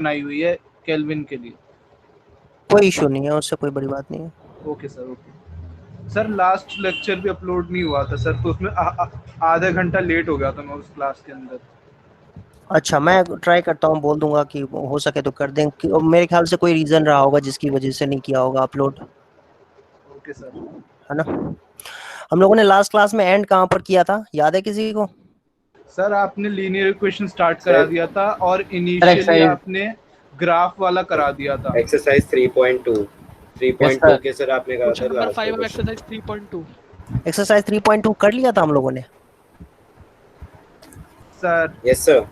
बनाई हुई है केल्विन के लिए। कोई इशू नहीं है, उससे कोई बड़ी बात नहीं है। Okay sir, okay sir. Last lecture भी अपलोड नहीं हुआ था सर, तो उसमें आधा घंटा लेट हो गया था मैं उस क्लास के अंदर। अच्छा, मैं ट्राई करता हूँ, बोल दूंगा कि हो सके तो कर दें। मेरे ख्याल से कोई रीजन रहा होगा जिसकी वजह से नहीं किया होगा अपलोड, ओके सर। है ना। हम लोगों ने लास्ट क्लास में एंड कहाँ पर किया था, याद है किसी को? सर आपने लीनियर इक्वेशन स्टार्ट करा सर दिया था और इनिशियली एक्सरसाइज आपने ग्राफ वाला करा दिया था। Exercise 3.2 yes 3.2 sir. के सर आपने कहा क्वेश्चन था नंबर लास्ट 5 में ऑफ क्वेश्चन। एक्सरसाइज 3.2। एक्सरसाइज 3.2 कर लिया था हम लोगों ने। Sir yes sir.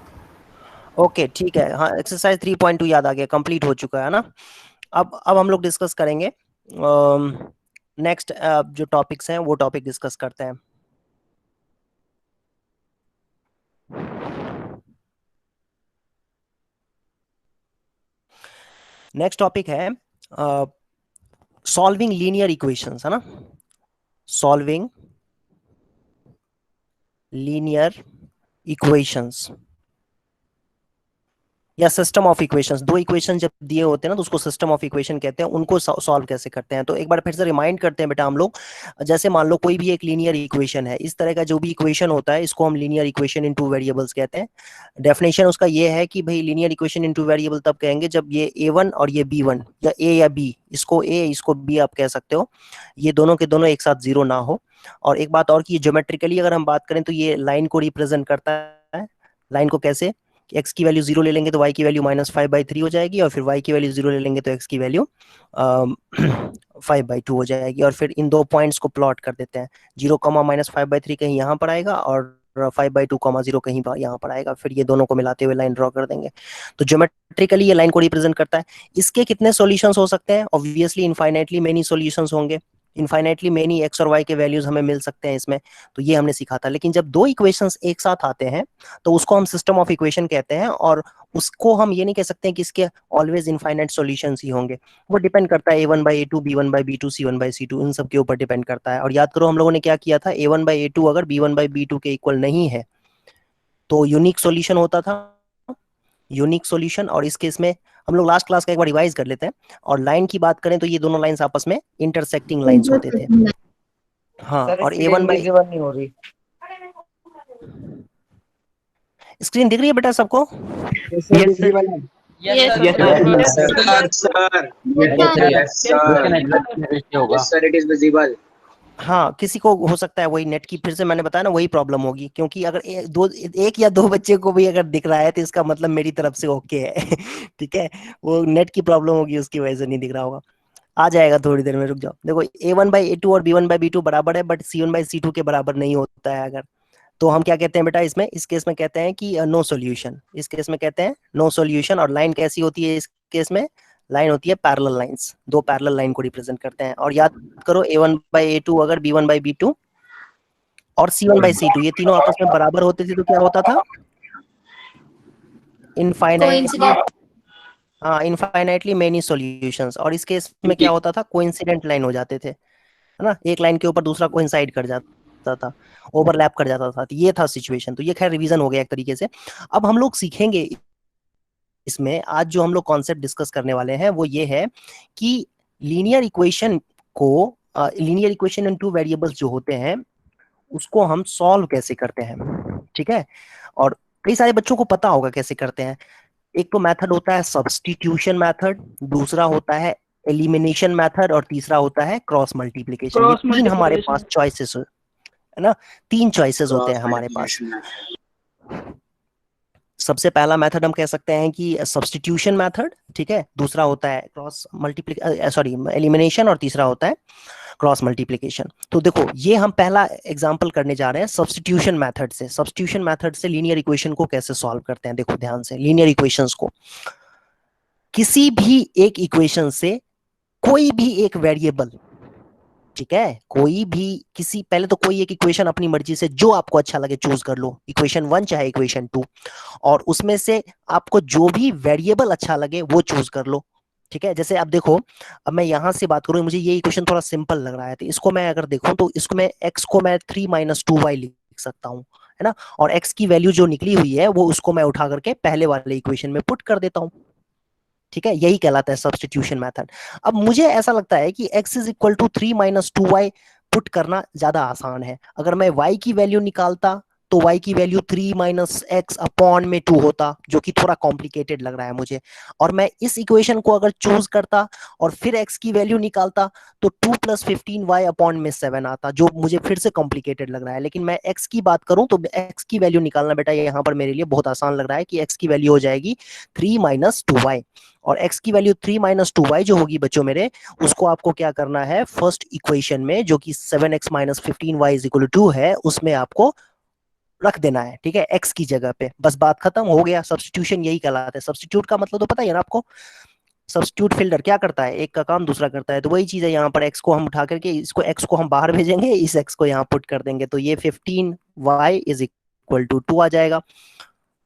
ओके ठीक है, हाँ एक्सरसाइज 3.2 याद आ गया, कंप्लीट हो चुका है ना। अब हम लोग डिस्कस करेंगे नेक्स्ट जो टॉपिक्स हैं वो टॉपिक डिस्कस करते हैं। नेक्स्ट टॉपिक है सॉल्विंग लीनियर इक्वेशंस, है ना। सॉल्विंग लीनियर इक्वेशंस या सिस्टम ऑफ इक्वेशंस। दो इक्वेशन जब दिए होते हैं ना तो उसको सिस्टम ऑफ इक्वेशन कहते हैं। उनको सॉल्व कैसे करते हैं, तो एक बार फिर से रिमाइंड करते हैं बेटा हम लोग। जैसे मान लो कोई भी एक लीनियर इक्वेशन है, इस तरह का जो भी इक्वेशन होता है इसको हम linear equation in two variables कहते हैं। डेफिनेशन उसका ये है कि भाई linear equation in two variable तब कहेंगे जब ये a1 और ये b1 या a या b, इसको a इसको b आप कह सकते हो, ये दोनों के दोनों एक साथ जीरो ना हो। और एक बात और कि ज्योमेट्रिकली अगर हम बात करें तो ये लाइन को रिप्रेजेंट करता है। लाइन को कैसे, x की वैल्यू 0 ले लेंगे तो y की वैल्यू -5/3 हो जाएगी, और फिर y की वैल्यू 0 ले लेंगे तो x की वैल्यू 5/2 हो जाएगी। और फिर इन दो पॉइंट्स को प्लॉट कर देते हैं, 0, -5/3 कहीं यहाँ पर आएगा और 5/2, 0 कहीं पर यहाँ पर आएगा। फिर ये दोनों को मिलाते हुए लाइन ड्रॉ कर देंगे। तो ज्योमेट्रिकली ये लाइन को रिप्रेजेंट करता है। इसके कितने सॉल्यूशंस हो सकते हैं? ऑब्वियसली इनफाइनाइटली मेनी सॉल्यूशंस होंगे। इनफाइनाइटली मेनी x और y के वैल्यूज हमें मिल सकते हैं इसमें, तो ये हमने सीखा था। लेकिन जब दो इक्वेशंस एक साथ आते हैं तो उसको हम सिस्टम ऑफ इक्वेशन कहते हैं, और उसको हम ये नहीं कह सकते हैं कि इसके ऑलवेज इनफाइनाइट सॉल्यूशंस ही होंगे। वो डिपेंड करता है a1/a2, b1/b2, c1/c2, इन सब के ऊपर डिपेंड करता है। और याद करो हम लोगों ने क्या किया था, a1/a2 अगर b1/b2 के इक्वल नहीं है तो यूनिक सॉल्यूशन होता था, यूनिक सॉल्यूशन। और इस केस में हम लोग लास्ट क्लास का एक बार रिवाइज कर लेते हैं। और लाइन की बात करें तो ये दोनों लाइंस आपस में इंटरसेक्टिंग लाइंस होते थे। हाँ, और विजिबल नहीं हो रही। स्क्रीन दिख रही है बेटा सबको? Yes sir. Yes sir, it is visible. हाँ, किसी को हो सकता है वही नेट की, फिर से मैंने बताया ना, वही प्रॉब्लम होगी। क्योंकि अगर एक या दो बच्चे को भी अगर दिख रहा है तो इसका मतलब मेरी तरफ से ओके है ठीक है, वो नेट की प्रॉब्लम होगी उसकी वजह से नहीं दिख रहा होगा। आ जाएगा थोड़ी देर में, रुक जाओ। देखो a1/a2 और b1/b2 बराबर है, बट c1/c2 के बराबर नहीं होता है अगर, तो हम क्या कहते हैं बेटा इसमें, इस केस में कहते हैं कि नो सॉल्यूशन। इस केस में कहते हैं नो सॉल्यूशन। और लाइन कैसी होती है इस केस में? लाइन होती है पैरेलल लाइंस, दो पैरेलल लाइन को रिप्रेजेंट करते हैं। और याद करो a1/a2 अगर b1/b2 और c1/c2 ये तीनों आपस में बराबर होते थे तो क्या होता था? इनफाइनाइटली, हाँ, इनफाइनाइटली मेनी सॉल्यूशंस। और इस केस में क्या होता था? कोइंसिडेंट लाइन हो जाते थे, है ना, एक लाइन के ऊपर दूसरा कोइंसाइड कर जाता था, ओवरलैप कर जाता था। तो ये था सिचुएशन। तो ये खैर रिवीजन हो गया एक तरीके से। अब हम लोग सीखेंगे इसमें, आज जो हम लोग कॉन्सेप्ट डिस्कस करने वाले हैं वो ये है कि लीनियर इक्वेशन को, linear equation in two variables जो होते हैं उसको हम सॉल्व कैसे करते हैं, ठीक है। और कई सारे बच्चों को पता होगा कैसे करते हैं। एक तो मेथड होता है सब्स्टिट्यूशन मेथड, दूसरा होता है एलिमिनेशन मेथड, और तीसरा होता है क्रॉस मल्टीप्लिकेशन। ये तीन हमारे पास चॉइसेस है ना, तीन चॉइसेस होते हैं हमारे पास। सबसे पहला मेथड हम कह सकते हैं कि सब्स्टिट्यूशन मेथड, ठीक है। दूसरा होता है क्रॉस मल्टीप्लिकेशन, सॉरी एलिमिनेशन, और तीसरा होता है क्रॉस मल्टीप्लिकेशन। तो देखो ये हम पहला एग्जांपल करने जा रहे हैं सब्स्टिट्यूशन मेथड से। सब्स्टिट्यूशन मेथड से लीनियर इक्वेशन को कैसे सॉल्व करते हैं, देखो ध्यान से। लीनियर इक्वेशंस को, किसी भी एक इक्वेशन से कोई भी एक वेरिएबल, ठीक है, कोई भी किसी, पहले तो कोई एक इक्वेशन अपनी मर्जी से जो आपको अच्छा लगे चूज कर लो, इक्वेशन 1 चाहे इक्वेशन 2, और उसमें से आपको जो भी वेरिएबल अच्छा लगे वो चूज कर लो, ठीक है। जैसे आप देखो, अब मैं यहां से बात करूं, मुझे ये इक्वेशन थोड़ा सिंपल लग रहा है, तो इसको मैं अगर देखूं तो इसको मैं x को मैं 3 - 2y लिख सकता हूं, है ना। और x की वैल्यू जो निकली हुई है वो उसको मैं उठा करके पहले वाले इक्वेशन में पुट कर देता हूं, ठीक है, यही कहलाता है सब्स्टिट्यूशन मेथड। अब मुझे ऐसा लगता है कि x is equal to 3 minus 2y put करना ज्यादा आसान है। अगर मैं y की वैल्यू निकालता तो y की वैल्यू 3 माइनस एक्स अपॉन में 2 होता, जो कि थोड़ा कॉम्प्लिकेटेड लग रहा है मुझे। और मैं इस इक्वेशन को अगर चूज करता और फिर x की वैल्यू निकालता तो 2 प्लस 15y अपॉन में 7 आता, जो मुझे फिर से कॉम्प्लिकेटेड लग रहा है। लेकिन मैं x की बात करूं तो x की वैल्यू निकालना बेटा यहाँ पर मेरे लिए बहुत आसान लग रहा है कि x की वैल्यू हो जाएगी 3 माइनस 2y। और x की वैल्यू 3 माइनस 2y जो होगी बच्चों मेरे, उसको आपको क्या करना है, फर्स्ट इक्वेशन में जो कि 7x minus 15y is equal to 2 है, उसमें आपको रख देना है। ठीक है, x की जगह पे, बस बात खत्म हो गया। सब्स्टिट्यूशन यही कहलाता है। सब्स्टिट्यूट का मतलब तो पता है ना आपको, सब्स्टिट्यूट फिल्टर क्या करता है, एक का काम दूसरा करता है। तो वही चीज है, यहाँ पर x को हम उठा करके इसको x को हम बाहर भेजेंगे, इस x को यहाँ पुट कर देंगे, तो ये 15y इज इक्वल टू 2 आ जाएगा।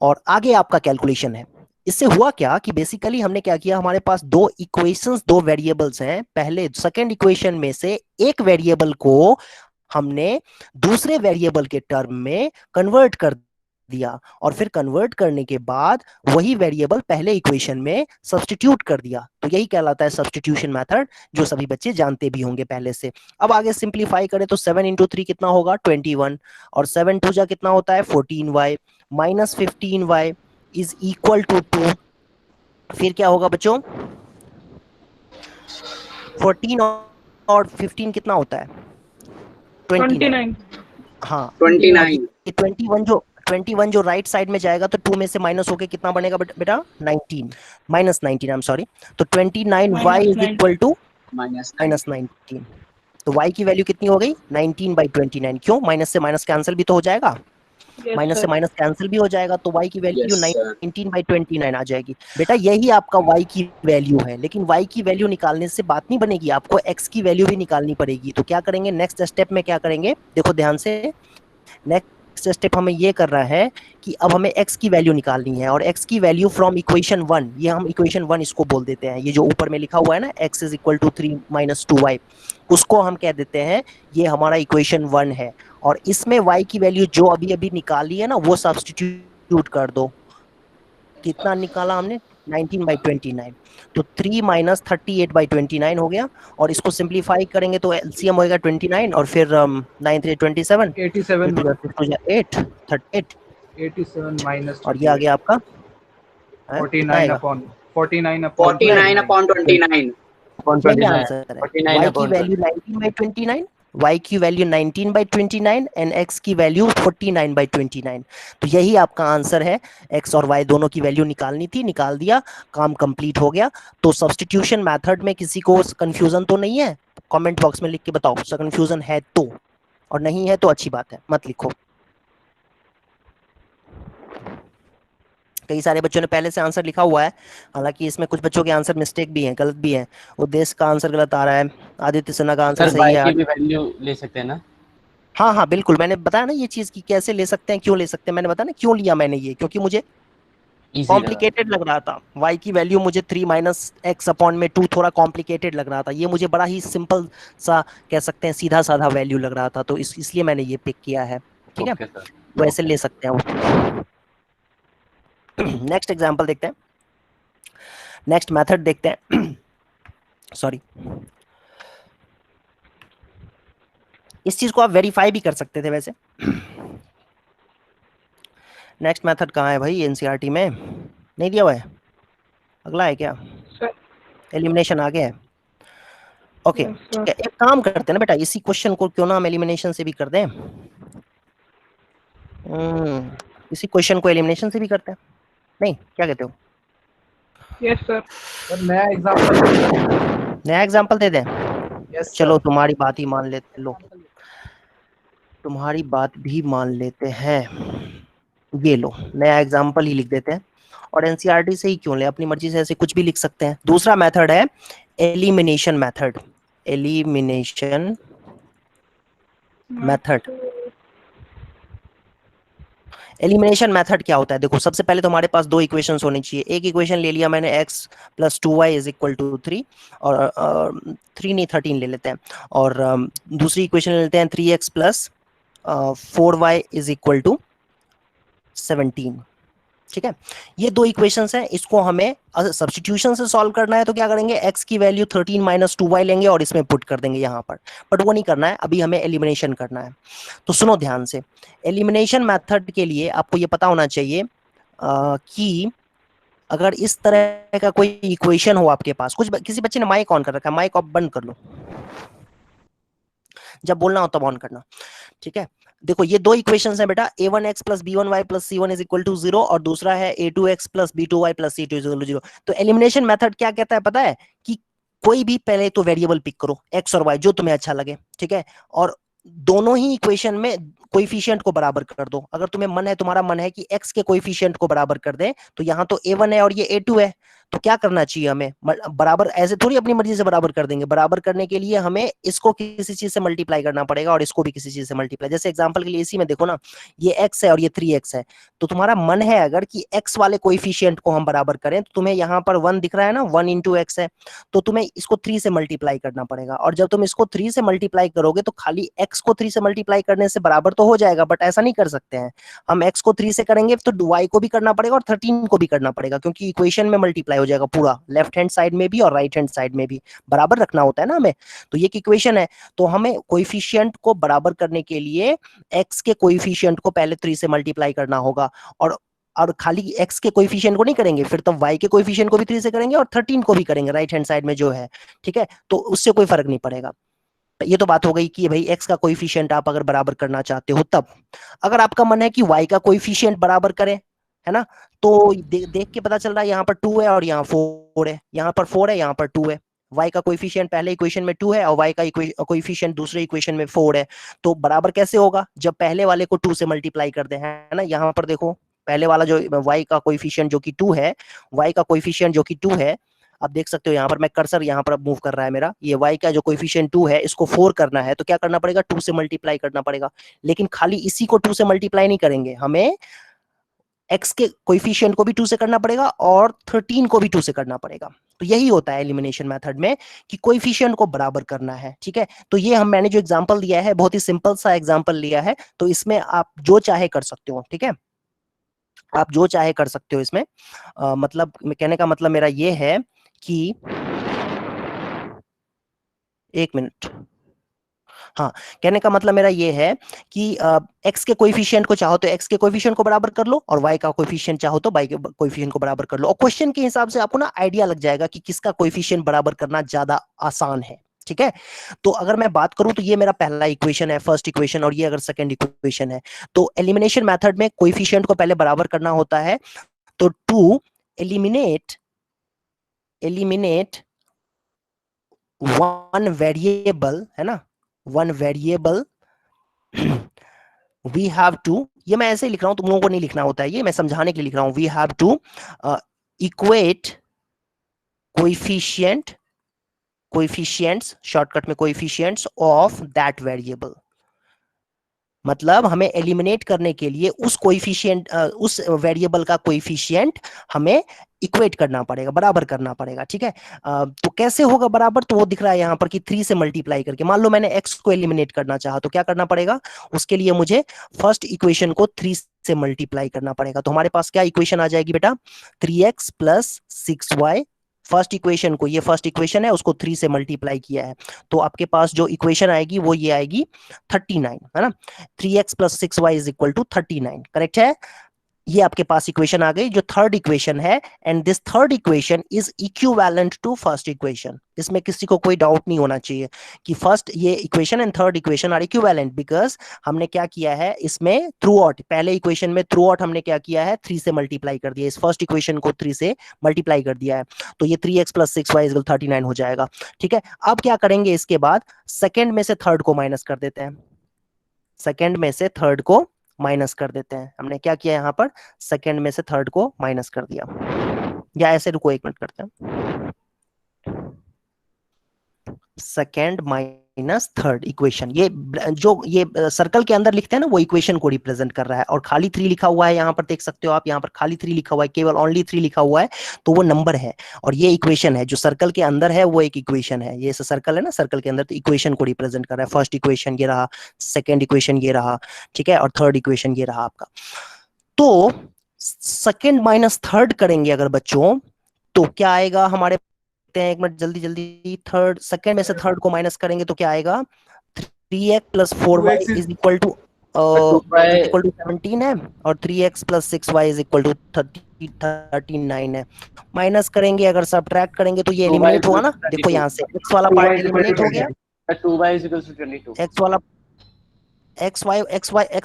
और आगे आपका कैलकुलेशन है। इससे हुआ क्या कि बेसिकली हमने क्या किया, हमारे पास दो इक्वेशंस, दो वेरिएबल्स हैं। पहले सेकंड इक्वेशन में से एक वेरिएबल को हमने दूसरे वेरिएबल के टर्म में कन्वर्ट कर दिया, और फिर कन्वर्ट करने के बाद वही वेरिएबल पहले इक्वेशन में सब्स्टिट्यूट कर दिया। तो यही कहलाता है सब्स्टिट्यूशन मेथड, जो सभी बच्चे जानते भी होंगे पहले से। अब आगे सिंप्लीफाई करें तो 7 इंटू 3 कितना होगा, 21, और 7 टू जा कितना होता है, 14y minus 15y is equal to 2। फिर क्या होगा बच्चों, 14 और 15 कितना होता है, 29। हाँ 29 21 जो राइट साइड में जाएगा तो 2 में से माइनस होके कितना बनेगा बेटा, 19, माइनस 19, आई एम सॉरी। तो 29y is equal to minus minus 19। तो y की वैल्यू कितनी हो गई, 19/29। क्यों, माइनस से माइनस कैंसिल भी तो हो जाएगा, माइनस से माइनस कैंसिल भी हो जाएगा, तो y की वैल्यू 19/29 आ जाएगी। बेटा यही आपका y की वैल्यू है। लेकिन y की वैल्यू निकालने से बात नहीं बनेगी, आपको x की वैल्यू भी निकालनी पड़ेगी। तो क्या करेंगे, नेक्स्ट स्टेप में क्या करेंगे, देखो ध्यान से। नेक्स्ट स्टेप हमें ये कर रहा है कि अब हमें x की वैल्यू निकालनी है, और x की वैल्यू फ्रॉम इक्वेशन 1, ये हम इक्वेशन 1 इसको बोल देते हैं। ये जो ऊपर में लिखा हुआ है ना, x is equal to 3 minus 2y, उसको हम कह देते हैं ये हमारा इक्वेशन 1 है। और इसमें y की वैल्यू जो अभी अभी निकाली है ना, वो सब्स्टिट्यूट कर दो। कितना निकाला हमने, 19/29, तो 3 माइनस 38/29 हो गया। और इसको सिंप्लीफाई करेंगे तो एलसीएम होएगा 29, और फिर 9 3 27, 87 8 38, 87 माइनस और ये आ गया आपका 49 अपॉन 49 upon 29 यही आंसर है। y की वैल्यू 19/29, y की वैल्यू 19/29 एंड x की वैल्यू 49/29। तो यही आपका आंसर है। x और y दोनों की वैल्यू निकालनी थी, निकाल दिया, काम कंप्लीट हो गया। तो सब्स्टिट्यूशन मेथड में किसी को कंफ्यूजन तो नहीं है, कमेंट बॉक्स में लिख के बताओ कंफ्यूजन है तो, और नहीं है तो अच्छी बात है, मत लिखो। कई सारे बच्चों ने पहले से आंसर लिखा हुआ है, हालांकि इसमें कुछ बच्चों के आंसर मिस्टेक भी हैं, गलत भी हैं। उद्देश्य का आंसर गलत आ रहा है, आदित्य सिन्हा का आंसर सही है। की भी वैल्यू ले सकते हैं ना? हाँ हाँ बिल्कुल, मैंने बताया ना ये चीज की कैसे ले सकते हैं, क्यों ले सकते हैं, मैंने बताया ना क्यों लिया मैंने ये, क्योंकि मुझे कॉम्प्लिकेटेड लग रहा था। y की वैल्यू मुझे 3 माइनस एक्स अपॉन में 2 थोड़ा कॉम्प्लिकेटेड लग रहा था, ये मुझे बड़ा ही सिंपल सा कह सकते हैं, सीधा साधा वैल्यू लग रहा था, तो इसलिए मैंने ये पिक किया है। ठीक है, वो ऐसे ले सकते हैं वो। नेक्स्ट एग्जांपल देखते हैं, नेक्स्ट मेथड देखते हैं। सॉरी, इस चीज को आप वेरीफाई भी कर सकते थे वैसे। नेक्स्ट मेथड कहाँ है भाई, एनसीईआरटी में नहीं दिया हुआ है, अगला है क्या, एलिमिनेशन आगे है। ओके ठीक है, एक काम करते हैं ना बेटा, इसी क्वेश्चन को क्यों ना हम एलिमिनेशन से भी कर दें। इसी क्वेश्चन को एलिमिनेशन से भी करते हैं, नहीं क्या कहते हो? यस सर, नया एग्जांपल दे दें। yes, चलो तुम्हारी बात ही मान लेते, लो तुम्हारी बात भी मान लेते हैं, ये लो नया एग्जांपल ही लिख देते हैं। और एनसीईआरटी से ही क्यों ले, अपनी मर्जी से ऐसे कुछ भी लिख सकते हैं। दूसरा मेथड है elimination method. Elimination method, elimination method क्या होता है, देखो सबसे पहले तो हमारे पास दो इक्वेशंस होनी चाहिए। एक इक्वेशन ले लिया मैंने x plus 2y is equal to 3, और 3 नहीं 13 ले लेते हैं, और दूसरी इक्वेशन ले लेते हैं 3x plus 4y is equal to 17। ठीक है, ये दो इक्वेशंस हैं, इसको हमें सब्स्टिट्यूशन से सॉल्व करना है। तो क्या करेंगे, x की वैल्यू 13 माइनस 2y लेंगे और इसमें पुट कर देंगे यहाँ पर, बट वो नहीं करना है, अभी हमें एलिमिनेशन करना है। तो सुनो ध्यान से, एलिमिनेशन मेथड के लिए आपको ये पता होना चाहिए कि अगर इस तरह का कोई इक्वेशन हो आपके पास, किसी बच्चे ने माइक ऑन कर रखा है, माइक ऑफ बंद कर लो, जब बोलना हो तब ऑन करना, ठीक है। देखो ये दो इक्वेशंस हैं बेटा, a1x plus b1y plus c1 is equal to 0 और दूसरा है a2x plus b2y plus c2 is equal to 0। तो एलिमिनेशन मेथड क्या कहता है पता है, कि कोई भी पहले तो वेरिएबल पिक करो, x और y जो तुम्हें अच्छा लगे, ठीक है, और दोनों ही इक्वेशन में कोएफिशिएंट को बराबर कर दो। अगर तुम्हें मन है, तुम्हारा मन है कि x के कोएफिशिएंट को बराबर कर दें, तो यहाँ तो a1 है और ये a2 है, तो क्या करना चाहिए हमें, बराबर ऐसे थोड़ी अपनी मर्जी से बराबर कर देंगे, बराबर करने के लिए हमें इसको किसी चीज से मल्टीप्लाई करना पड़ेगा और इसको भी किसी चीज से मल्टीप्लाई। जैसे एग्जांपल के लिए इसी में देखो ना, ये x है और ये 3x है, तो तुम्हारा मन है अगर कि x वाले कोएफिशिएंट को हम बराबर करें, तो तुम्हें यहाँ पर 1 दिख रहा है ना, 1 इंटू एक्स है, तो तुम्हें इसको 3 से मल्टीप्लाई करना पड़ेगा, और जब तुम इसको 3 से मल्टीप्लाई करोगे तो खाली x को 3 से मल्टीप्लाई करने से बराबर तो हो जाएगा, बट ऐसा नहीं कर सकते हैं हम, x को 3 से करेंगे तो y को भी करना पड़ेगा और 13 को भी करना पड़ेगा, क्योंकि इक्वेशन में मल्टीप्लाई हो जाएगा पूरा, लेफ्ट हैंड साइड में भी और राइट हैंड साइड में भी बराबर रखना होता है ना हमें। तो ये इक्वेशन है, तो हमें कोएफिशिएंट को बराबर करने के लिए x के कोएफिशिएंट को पहले 3 से मल्टीप्लाई करना होगा, और खाली x के कोएफिशिएंट को नहीं करेंगे, फिर तब y के कोएफिशिएंट को भी 3 से करेंगे और 13 को भी करेंगे राइट हैंड साइड में जो है, ठीक है, तो उससे कोई फर्क नहीं पड़ेगा। ये तो बात हो गई कि भाई x का कोएफिशिएंट आप अगर बराबर करना चाहते हो तब। अगर आपका मन है कि y का कोएफिशिएंट बराबर करें, है ना, तो देख के पता चल रहा है यहाँ पर 2 है और यहाँ 4 है, यहाँ पर 4 है, यहाँ पर 2 है, y का कोएफिशिएंट पहले इक्वेशन में 2 है और y का कोएफिशिएंट दूसरे इक्वेशन में 4 है, तो बराबर कैसे होगा, जब पहले वाले को 2 से मल्टीप्लाई कर दे, है ना। यहाँ पर देखो पहले वाला जो y का कोएफिशिएंट जो कि 2 है, y का कोएफिशिएंट जो कि 2 है, आप देख सकते हो यहाँ पर मैं कर्सर यहाँ पर मूव कर रहा है मेरा, ये y का जो कोएफिशिएंट 2 है इसको 4 करना है, तो क्या करना पड़ेगा, 2 से मल्टीप्लाई करना पड़ेगा। लेकिन खाली इसी को 2 से मल्टीप्लाई नहीं करेंगे, हमें x के कोएफिशिएंट को भी 2 से करना पड़ेगा और 13 को भी 2 से करना पड़ेगा। तो यही होता है एलिमिनेशन मेथड में कि कोएफिशिएंट को बराबर करना है, ठीक है। तो ये मैंने जो एग्जांपल दिया है बहुत ही सिंपल सा एग्जांपल लिया है, तो इसमें आप जो चाहे कर सकते हो, ठीक है, आप जो चाहे कर सकते हो इसमें। मतलब कहने का मतलब मेरा ये है कि एक मिनट, हाँ, कहने का मतलब मेरा ये है कि x के कोएफिशिएंट को चाहो तो x के कोएफिशिएंट को बराबर कर लो और y का कोएफिशिएंट चाहो तो y के कोएफिशिएंट को बराबर कर लो, और क्वेश्चन के हिसाब से आपको ना आइडिया लग जाएगा कि किसका कोएफिशिएंट बराबर करना ज्यादा आसान है, ठीक है। तो अगर मैं बात करूं तो ये मेरा पहला इक्वेशन है, फर्स्ट इक्वेशन, और ये अगर सेकंड इक्वेशन है, तो एलिमिनेशन मेथड में कोएफिशिएंट को पहले बराबर करना होता है। तो टू एलिमिनेट वन वेरिएबल, है ना, one variable we have to, ये मैं ऐसे ही लिख रहा हूं, तुम लोगों को नहीं लिखना होता है, ये मैं समझाने के लिए लिख रहा हूं, we have to equate coefficients, shortcut में कोएफिशिएंट्स ऑफ दैट वेरिएबल। मतलब हमें एलिमिनेट करने के लिए उस कोएफिशिएंट, उस वेरिएबल का कोएफिशिएंट हमें इक्वेट करना पड़ेगा, बराबर करना पड़ेगा, ठीक है। तो कैसे होगा बराबर, तो वो दिख रहा है यहाँ पर कि 3 से मल्टीप्लाई करके। मान लो मैंने x को एलिमिनेट करना चाहा तो क्या करना पड़ेगा, उसके लिए मुझे फर्स्ट इक्वेशन को 3 से मल्टीप्लाई करना पड़ेगा। तो हमारे पास क्या इक्वेशन आ जाएगी बेटा, 3x plus 6y, first equation को, ये फर्स्ट इक्वेशन है, उसको 3 से मल्टीप्लाई किया है, तो आपके पास जो इक्वेशन आएगी वो ये आएगी 39, है ना। 3x plus 6y is equal to 39, correct है। ये आपके पास इक्वेशन आ गई जो थर्ड इक्वेशन है, and this third equation is equivalent to first equation. इसमें किसी को कोई डाउट नहीं होना चाहिए कि फर्स्ट ये equation and third equation are equivalent, because हमने क्या किया है इसमें थ्रू आउट, पहले इक्वेशन में थ्रू आउट हमने क्या किया है, 3 से मल्टीप्लाई कर दिया, इस फर्स्ट इक्वेशन को 3 से मल्टीप्लाई कर दिया है, तो ये 3x प्लस 6y इज 39 हो जाएगा, ठीक है। अब क्या करेंगे, इसके बाद सेकेंड में से थर्ड को माइनस कर देते हैं, सेकेंड में से थर्ड को माइनस कर देते हैं। हमने क्या किया यहाँ पर, सेकेंड में से थर्ड को माइनस कर दिया, या ऐसे रुको एक मिनट करते हैं, सेकेंड माइनस थर्ड इक्वेशन, ये जो ये सर्कल के अंदर लिखते हैं ना वो इक्वेशन को रिप्रेजेंट कर रहा है, और खाली 3 लिखा हुआ है यहाँ पर, देख सकते हो आप, यहाँ पर खाली 3 लिखा हुआ है, केवल ओनली 3 लिखा हुआ है, तो वो नंबर है, और ये इक्वेशन है जो सर्कल के अंदर है, वो एक इक्वेशन है, ये सर्कल है ना, सर्कल के अंदर, तो इक्वेशन को रिप्रेजेंट कर रहा है। फर्स्ट इक्वेशन ये रहा, सेकेंड इक्वेशन ये रहा, ठीक है, और थर्ड इक्वेशन ये रहा आपका। तो सेकंड माइनस थर्ड करेंगे अगर बच्चों, तो क्या आएगा हमारे, एक मिनट जल्दी जल्दी, थर्ड सेकंड में से थर्ड को माइनस करेंगे तो क्या आएगा, 3x plus 4y 2x is equal to 17 है, और 3x plus 6y is equal to 39 है। माइनस करेंगे अगर सब्ट्रैक्ट करेंगे तो ये एलिमिनेट होगा ना, देखो यहाँ से x वाला पार्ट एलिमिनेट हो गया, 2y is equals to 22. x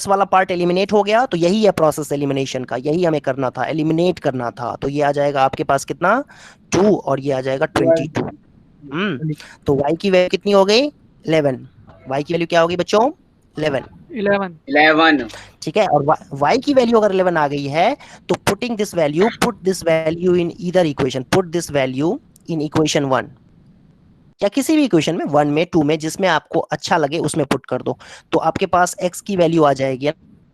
वाला पार्ट एलिमिनेट हो गया, तो यही है प्रोसेस एलिमिनेशन का, यही हमें करना था, एलिमिनेट करना था। तो ये आ जाएगा आपके पास कितना, 2, और ये आ जाएगा 22। तो y की वैल्यू कितनी हो गई, 11। y की वैल्यू क्या होगी बच्चों, 11. ठीक है। और y की वैल्यू अगर 11 आ गई है, तो put this value in either equation, put this value in equation 1 या किसी भी इक्वेशन में, 1 में 2 में, जिसमें आपको अच्छा लगे उसमें पुट कर दो। तो आपके पास x की वैल्यू आ जाएगी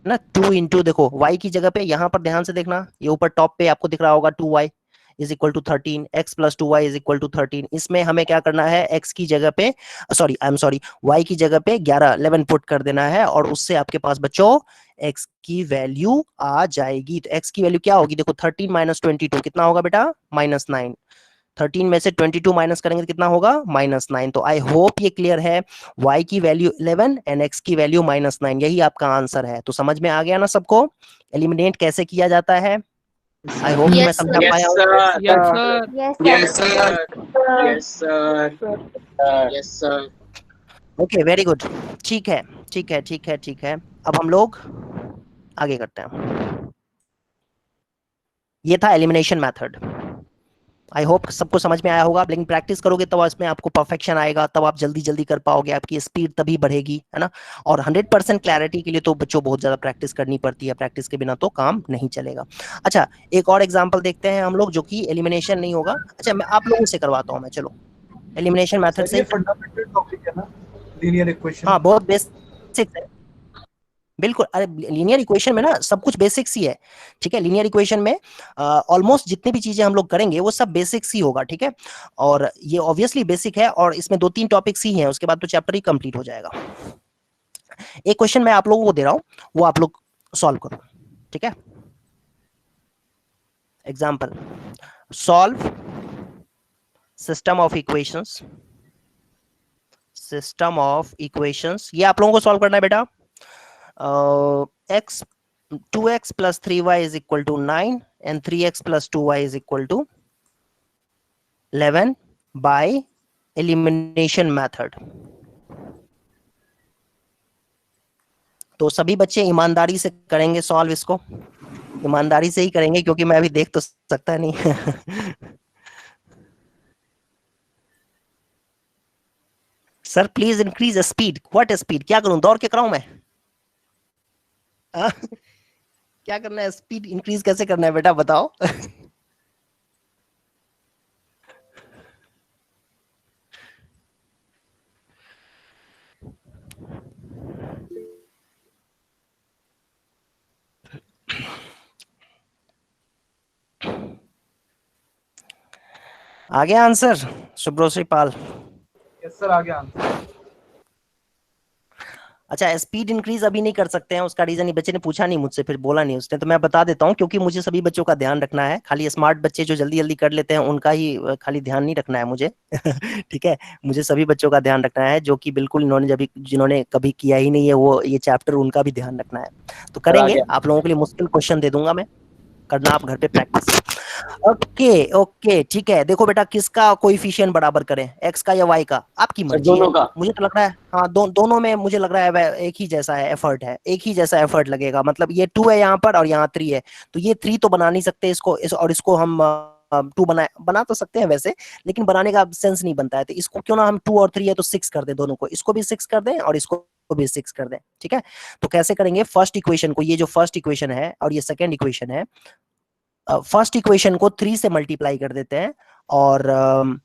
ना, 2 इंटू, देखो y की जगह पे, यहाँ पर ध्यान से देखना, ये ऊपर टॉप पे आपको दिख रहा होगा 2y is equal to 13, x plus 2y is equal to 13। इसमें हमें क्या करना है, x की जगह पे, y की जगह पे 11 पुट कर देना है, और उससे आपके पास बच्चों x की वैल्यू आ जाएगी। तो x की वैल्यू क्या होगी, देखो 13 माइनस 22 कितना होगा बेटा, -9। 13 में से 22 माइनस करेंगे तो कितना होगा, -9। तो आई होप ये क्लियर है, y की वैल्यू 11 एंड x की वैल्यू -9, यही आपका आंसर है। तो समझ में आ गया ना सबको, एलिमिनेट कैसे किया जाता है। आई होप मैं समझा Yes, पाया हूँ। sir. Yes, sir. Yes, sir. Yes, sir. Yes, sir. Okay, very good, ठीक है ठीक है ठीक है ठीक है। अब हम लोग आगे करते हैं। ये था एलिमिनेशन मेथड। आई होप सबको समझ में आया होगा, लेकिन प्रैक्टिस करोगे तब इसमें आपको परफेक्शन आएगा, तब आप जल्दी जल्दी कर पाओगे, आपकी स्पीड तभी बढ़ेगी, है ना। और 100% क्लैरिटी के लिए तो बच्चों बहुत ज्यादा प्रैक्टिस करनी पड़ती है, प्रैक्टिस के बिना तो काम नहीं चलेगा। अच्छा, एक और एग्जांपल देखते हैं हम लोग, जो कि एलिमिनेशन नहीं होगा। अच्छा, मैं आप लोगों से करवाता हूँ मैं, चलो एलिमिनेशन मेथड से। फंडामेंटल टॉपिक है ना, लीनियर इक्वेशन। हाँ, बहुत बेसिक है, बिल्कुल। अरे लीनियर इक्वेशन में ना सब कुछ बेसिक्स ही है, ठीक है। लीनियर इक्वेशन में ऑलमोस्ट जितनी भी चीजें हम लोग करेंगे वो सब बेसिक्स ही होगा, ठीक है। और ये ऑब्वियसली बेसिक है, और इसमें 2-3 टॉपिक्स ही हैं, उसके बाद तो चैप्टर ही कंप्लीट हो जाएगा। एक क्वेश्चन मैं आप लोगों को दे रहा हूं, वो आप लोग सॉल्व करो, ठीक है। Example, solve system of equations, ये आप लोगों को सॉल्व करना है बेटा। x 2x plus 3y is equal to 9 and 3x plus 2y is equal to 11 by elimination method। तो सभी बच्चे ईमानदारी से करेंगे सॉल्व, इसको ईमानदारी से ही करेंगे, क्योंकि मैं अभी देख तो सकता नहीं। Sir please increase speed, what speed, क्या करूं, दौड़ के कराऊं मैं? क्या करना है, स्पीड इंक्रीज कैसे करना है बेटा, बताओ। आ गया आंसर सुब्रोश्री पाल? यस सर, आ गया आंसर। अच्छा, स्पीड इंक्रीज अभी नहीं कर सकते हैं, उसका रीजन, बच्चे ने पूछा नहीं मुझसे, फिर बोला नहीं उसने, तो मैं बता देता हूँ, क्योंकि मुझे सभी बच्चों का ध्यान रखना है, खाली स्मार्ट बच्चे जो जल्दी जल्दी कर लेते हैं उनका ही खाली ध्यान नहीं रखना है मुझे। ठीक है, मुझे सभी बच्चों का ध्यान रखना है, जो कि बिल्कुल जिन्होंने कभी किया ही नहीं है वो ये चैप्टर, उनका भी ध्यान रखना है। तो करेंगे, आप लोगों के लिए मुश्किल क्वेश्चन दे दूंगा मैं, करना आप घर पे प्रैक्टिस। ओके ओके, ठीक है। देखो बेटा, किसका कोएफिशिएंट बराबर करें, एक्स का या वाई का, आपकी मर्जी है। मुझे तो लग रहा है, हाँ, दोनों में मुझे लग रहा है एक ही जैसा है, एफर्ट है, एक ही जैसा एफर्ट लगेगा। मतलब ये 2 है यहाँ पर और यहाँ 3 है, तो ये 3 तो बना नहीं सकते इसको, और इसको हम 2 बना तो सकते हैं वैसे, लेकिन बनाने का सेंस नहीं बनता है। तो इसको क्यों ना हम 2 और 3 है तो 6 कर दें, दोनों को, इसको भी 6 कर दें और इसको भी 6 कर दें, ठीक है। तो कैसे करेंगे, फर्स्ट इक्वेशन को, ये जो फर्स्ट इक्वेशन है और ये सेकेंड इक्वेशन है, फर्स्ट इक्वेशन को 3 से मल्टीप्लाई कर देते हैं, और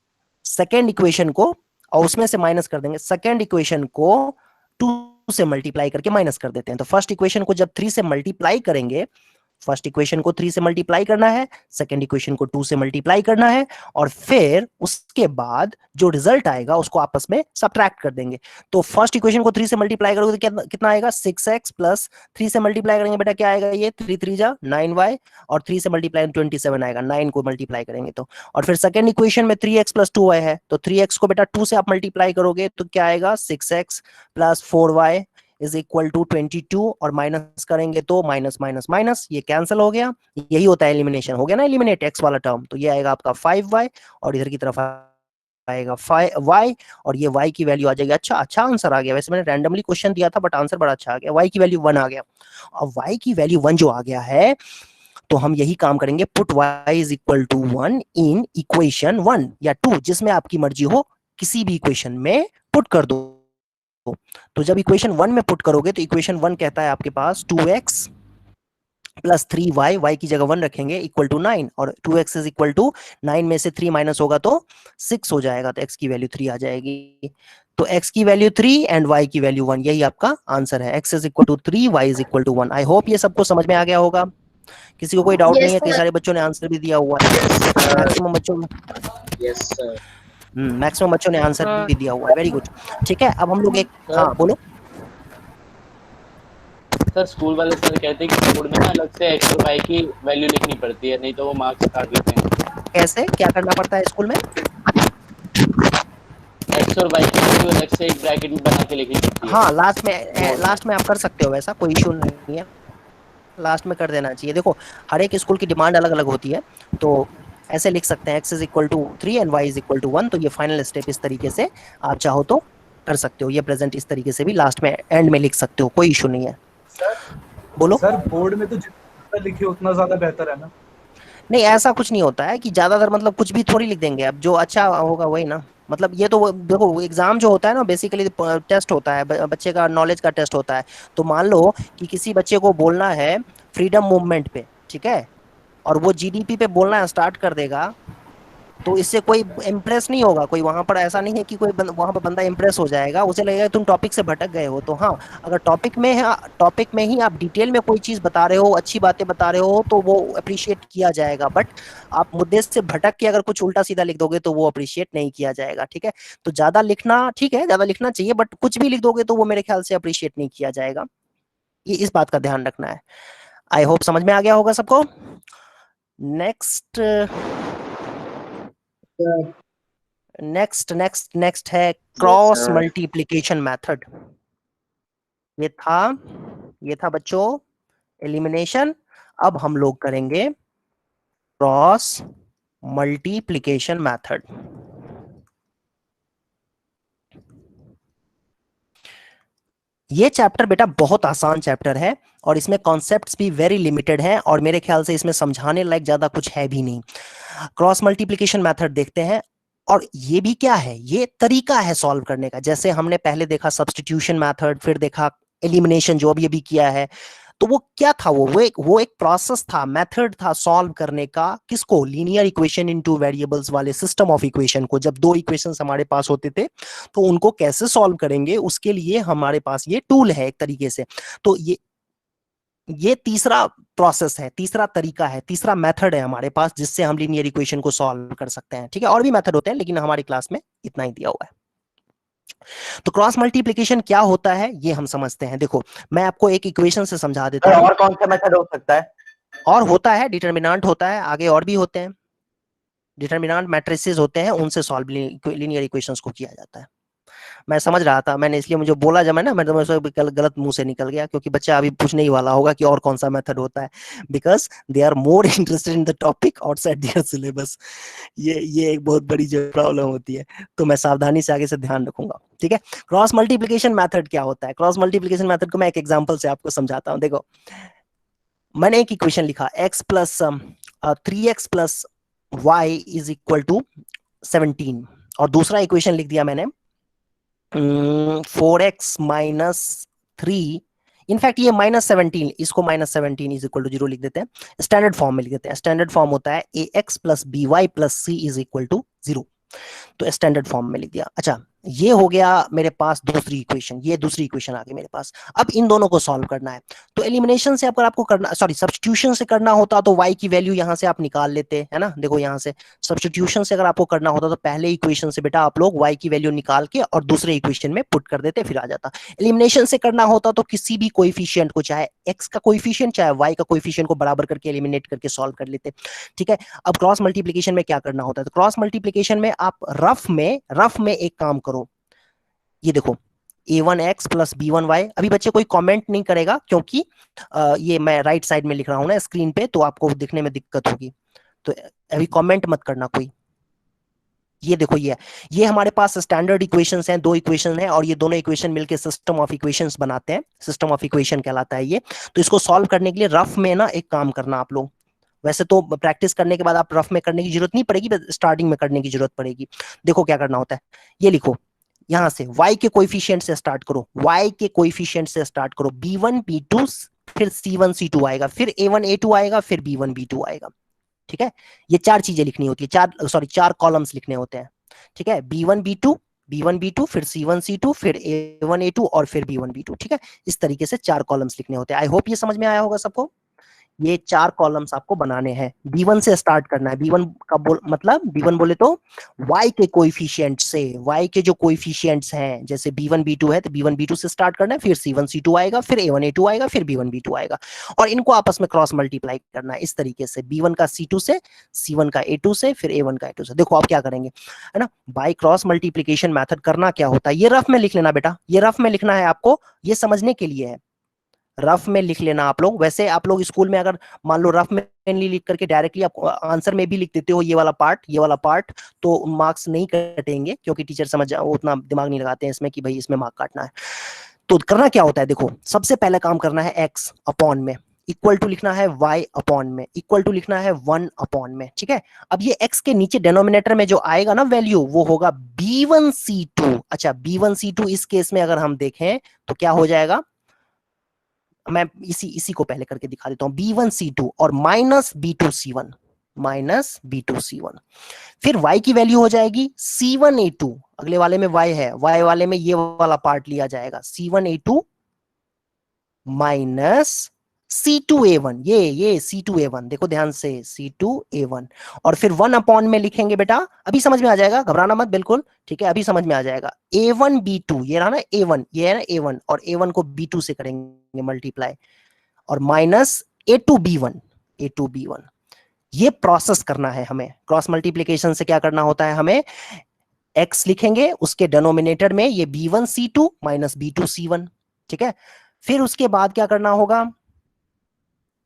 सेकेंड इक्वेशन को, और उसमें से माइनस कर देंगे, सेकेंड इक्वेशन को 2 से मल्टीप्लाई करके माइनस कर देते हैं। तो फर्स्ट इक्वेशन को जब 3 से मल्टीप्लाई करेंगे फर्स्ट इक्वेशन को 3 से मल्टीप्लाई करना है, सेकंड इक्वेशन को 2 से मल्टीप्लाई करना है, और फिर उसके बाद जो रिजल्ट आएगा उसको आपस में सब्ट्रैक्ट कर देंगे। तो फर्स्ट इक्वेशन को 3 से मल्टीप्लाई करोगे तो कितना आएगा, 6x प्लस 3 से मल्टीप्लाई करेंगे बेटा क्या आएगा, ये 3 3 जा 9y, और 3 से मल्टीप्लाई 27 आएगा, 9 को मल्टीप्लाई करेंगे तो। और फिर सेकंड इक्वेशन में 3x प्लस 2y है, तो 3x को बेटा 2 से आप मल्टीप्लाई करोगे तो क्या आएगा, 6x plus 4y is equal to 22, और माइनस करेंगे तो माइनस माइनस माइनस, ये कैंसिल हो गया। यही होता है एलिमिनेशन, हो गया ना एलिमिनेट x वाला टर्म, तो ये आएगा आपका 5y, और इधर की तरफ आएगा 5y, और ये y की वैल्यू आ जाएगी। अच्छा आंसर आ गया, वैसे मैंने रैंडमली क्वेश्चन दिया था बट आंसर बड़ा अच्छा आ गया, y की वैल्यू 1 आ गया। अब y की वैल्यू 1 जो आ गया है, तो हम यही काम करेंगे, put y is equal to 1 in equation 1 या 2, जिसमें आपकी मर्जी हो, किसी भी इक्वेशन में पुट कर दो। तो जब इक्वेशन 1 में पुट करोगे तो इक्वेशन 1 कहता है आपके पास 2x प्लस 3y, y की जगह 1 रखेंगे, इक्वल टू 9, और 2x इज इक्वल टू 9 में से 3 माइनस होगा तो 6 हो जाएगा, तो x की वैल्यू 3 आ जाएगी। तो x की वैल्यू 3 एंड y की वैल्यू 1, यही आपका आंसर है। x is equal to 3, y is equal to 1। I hope ये सबको समझ में आ गया होगा, किसी को कोई डाउट नहीं है? कई सारे बच्चों ने आंसर भी दिया हुआ है, मैक्सिमम बच्चों ने, Yes, sir. मैक्सिमम बच्चों ने आंसर भी दिया हुआ है, वेरी गुड। ठीक है, अब हम लोग एक, हाँ बोलो। सर स्कूल वाले सर कहते हैं कि बोर्ड में ना अलग से x और y की वैल्यू लिखनी पड़ती है, नहीं तो वो मार्क्स काट देते हैं। कैसे, क्या करना पड़ता है स्कूल में? x और y की वैल्यू अलग से एक ब्रैकेट में बना के लिखनी पड़ती है। हाँ, लास्ट में आप कर सकते हो, वैसा कोई इशू नहीं है, लास्ट में कर देना चाहिए। देखो हर एक स्कूल की डिमांड अलग अलग होती है, तो ऐसे लिख सकते हैं x is equal to 3 and y is equal to 1, तो ये फाइनल स्टेप इस तरीके से आप चाहो तो कर सकते हो। ये प्रेजेंट इस तरीके से भी लास्ट में एंड में लिख सकते हो, कोई इशू नहीं है। बोलो सर बोर्ड में तो जितना लिखे उतना ज्यादा बेहतर है ना? नहीं, ऐसा कुछ नहीं होता है कि ज्यादातर मतलब कुछ भी थोड़ी लिख देंगे, अब जो अच्छा होगा वही ना, मतलब ये तो देखो एग्जाम जो होता है ना बेसिकली टेस्ट होता है, बच्चे का नॉलेज का टेस्ट होता है। तो मान लो कि किसी बच्चे को बोलना है फ्रीडम मूवमेंट पे, ठीक है, और वो जीडीपी पे बोलना स्टार्ट कर देगा, तो इससे कोई इम्प्रेस नहीं होगा, कोई वहां पर ऐसा नहीं है कि कोई वहां पर बंदा इम्प्रेस हो जाएगा, उसे लगेगा तुम टॉपिक से भटक गए हो। तो हाँ, अगर टॉपिक में ही आप डिटेल में कोई चीज बता रहे हो, अच्छी बातें बता रहे हो, तो वो अप्रिशिएट किया जाएगा। बट आप मुद्दे से भटक के अगर कुछ उल्टा सीधा लिख दोगे तो वो अप्रिशिएट नहीं किया जाएगा। ठीक है, तो ज्यादा लिखना ठीक है, ज्यादा लिखना चाहिए, बट कुछ भी लिख दोगे तो वो मेरे ख्याल से अप्रिशिएट नहीं किया जाएगा, ये इस बात का ध्यान रखना है। आई होप समझ में आ गया होगा सबको। नेक्स्ट है क्रॉस मल्टीप्लिकेशन मेथड। ये था बच्चों एलिमिनेशन। अब हम लोग करेंगे क्रॉस मल्टीप्लिकेशन मेथड। ये चैप्टर बेटा बहुत आसान चैप्टर है, और इसमें कॉन्सेप्ट्स भी वेरी लिमिटेड हैं, और मेरे ख्याल से इसमें समझाने लायक ज्यादा कुछ है भी नहीं। क्रॉस मल्टीप्लिकेशन मेथड देखते हैं, और ये भी क्या है, ये तरीका है सॉल्व करने का। जैसे हमने पहले देखा सब्स्टिट्यूशन मेथड, फिर देखा एलिमिनेशन जो अभी अभी किया है, तो वो क्या था, वो एक प्रोसेस था, मेथड था सॉल्व करने का। किसको? लीनियर इक्वेशन इनटू वेरिएबल्स वाले सिस्टम ऑफ इक्वेशन को। जब दो इक्वेशंस हमारे पास होते थे तो उनको कैसे सॉल्व करेंगे, उसके लिए हमारे पास ये टूल है एक तरीके से। तो ये तीसरा प्रोसेस है, तीसरा तरीका है, तीसरा मेथड है हमारे पास, जिससे हम लीनियर इक्वेशन को सॉल्व कर सकते हैं। ठीक है, और भी मेथड होते हैं, लेकिन हमारी क्लास में इतना ही दिया हुआ है। तो क्रॉस मल्टीप्लिकेशन क्या होता है ये हम समझते हैं। देखो मैं आपको एक इक्वेशन से समझा देता हूं। और कौन सा मेथड हो सकता है? और होता है डिटरमिनेंट होता है, आगे और भी होते हैं, डिटरमिनेंट मैट्रिसेस होते हैं, उनसे सॉल्व लीनियर इक्वेशंस को किया जाता है। मैं समझ रहा था, मैंने इसलिए मुझे बोला जब मैं ना, मैं तो गलत मुंह से निकल गया, क्योंकि बच्चा अभी पूछने ही वाला होगा कि और कौन सा मेथड होता है, because they are more interested in the topic outside their syllabus. ये एक बहुत बड़ी जो प्रॉब्लम होती है, तो मैं सावधानी से आगे से ध्यान रखूंगा। ठीक है, क्रॉस मल्टीप्लिकेशन मेथड क्या होता है? क्रॉस मल्टीप्लिकेशन मेथड को मैं एक एग्जांपल से आपको समझाता हूं। देखो मैंने एक इक्वेशन लिखा, x plus 3x plus Y is equal to 17, और दूसरा इक्वेशन लिख दिया मैंने 4x माइनस 3, इनफैक्ट ये -17, इसको -17 इज इक्वल टू 0 लिख देते हैं, स्टैंडर्ड फॉर्म में लिख देते हैं। स्टैंडर्ड फॉर्म होता है ax plus by plus c is equal to 0, तो स्टैंडर्ड फॉर्म में लिख दिया। अच्छा ये हो गया मेरे पास दूसरी इक्वेशन, ये दूसरी इक्वेशन आ गई मेरे पास। अब इन दोनों को सॉल्व करना है। तो एलिमिनेशन से अगर आपको करना, सॉरी सब्स्टिट्यूशन से करना होता तो y की वैल्यू यहां से आप निकाल लेते, है ना। देखो यहां से सब्स्टिट्यूशन से अगर आपको करना होता तो पहले इक्वेशन से बेटा आप लोग y की वैल्यू निकाल के और दूसरे इक्वेशन में पुट कर देते, फिर आ जाता। एलिमिनेशन से करना होता तो किसी भी कोएफिशिएंट को, चाहे x का कोएफिशिएंट चाहे y का कोएफिशिएंट को बराबर करके एलिमिनेट करके सॉल्व कर लेते, ठीक है। अब क्रॉस मल्टीप्लिकेशन में क्या करना होता है, तो क्रॉस मल्टीप्लिकेशन में आप रफ में एक काम करो, ये देखो a1x प्लस b1y। अभी बच्चे कोई कमेंट नहीं करेगा क्योंकि ये मैं राइट साइड में लिख रहा हूं ना स्क्रीन पे, तो आपको दिखने में दिक्कत होगी, तो अभी कमेंट मत करना कोई। ये देखो ये हमारे पास स्टैंडर्ड इक्वेशंस हैं, दो इक्वेशन हैं और ये दोनों इक्वेशन मिलके सिस्टम ऑफ इक्वेशंस बनाते हैं, सिस्टम ऑफ इक्वेशन कहलाता है ये। तो इसको सॉल्व करने के लिए रफ में ना एक काम करना आप लोग, वैसे तो प्रैक्टिस करने के बाद आप रफ में करने की जरूरत नहीं पड़ेगी, स्टार्टिंग में करने की जरूरत पड़ेगी। देखो क्या करना होता है, ये लिखो यहां से y के कोएफिशिएंट से स्टार्ट करो, y के कोएफिशिएंट से स्टार्ट करो, b1 b2 फिर c1 c2 आएगा, फिर a1 a2 आएगा, फिर b1 b2 आएगा, ठीक है। ये चार चीजें लिखनी होती है, चार कॉलम्स लिखने होते हैं, ठीक है। b1 b2 फिर c1 c2 फिर a1 a2 और फिर b1 b2, ठीक है। इस तरीके से चार कॉलम्स लिखने होते हैं। आई होप ये समझ में आया होगा सबको। ये चार कॉलम्स आपको बनाने हैं, b1 से स्टार्ट करना है। b1 का मतलब b1 बोले तो y के कोएफिशिएंट से, y के जो कोएफिशिएंट्स हैं जैसे b1 b2 है तो b1 b2 से स्टार्ट करना है, फिर c1 c2 आएगा, फिर a1 a2 आएगा, फिर b1 b2 आएगा और इनको आपस में क्रॉस मल्टीप्लाई करना है इस तरीके से, b1 का c2 से, c1 का a2 से, फिर a1 का a2 से। देखो आप क्या करेंगे, है ना, बाय क्रॉस मल्टीप्लिकेशन मेथड करना क्या होता है, ये रफ में लिख लेना बेटा, ये रफ में लिखना है आपको, ये समझने के लिए है, रफ में लिख लेना आप लोग। वैसे आप लोग स्कूल में अगर मान लो रफ में लिख करके डायरेक्टली आप आंसर में भी लिख देते हो ये वाला पार्ट, तो मार्क्स नहीं कटेंगे क्योंकि टीचर समझ उतना दिमाग नहीं लगाते हैं इसमें कि भाई इसमें मार्क काटना है। तो करना क्या होता है, देखो सबसे पहला काम करना है x अपॉन में इक्वल टू लिखना है y अपॉन में इक्वल टू लिखना है 1 अपॉन में, ठीक है। अब ये x के नीचे डिनोमिनेटर में जो आएगा ना वैल्यू वो होगा b1c2। अच्छा b1c2 इस केस में अगर हम देखें तो क्या हो जाएगा, मैं इसी को पहले करके दिखा देता हूं, b1c2 और माइनस b2c1, फिर y की वैल्यू हो जाएगी c1a2, अगले वाले में y है, y वाले में ये वाला पार्ट लिया जाएगा, c1a2 माइनस c2a1, ये c2a1 देखो ध्यान से c2a1 और फिर 1 अपॉन में लिखेंगे बेटा, अभी समझ में आ जाएगा, घबराना मत बिल्कुल, ठीक है, अभी समझ में आ जाएगा। a1 b2 ये रहा ना a1, ये है ना a1 और a1 को b2 से करेंगे मल्टीप्लाई और माइनस a2 b1, ये प्रोसेस करना है हमें। क्रॉस मल्टीप्लिकेशन से क्या करना होता है, हमें x लिखेंगे उसके डिनोमिनेटर में ये b1c2 माइनस b2c1, ठीक है। फिर उसके बाद क्या करना होगा,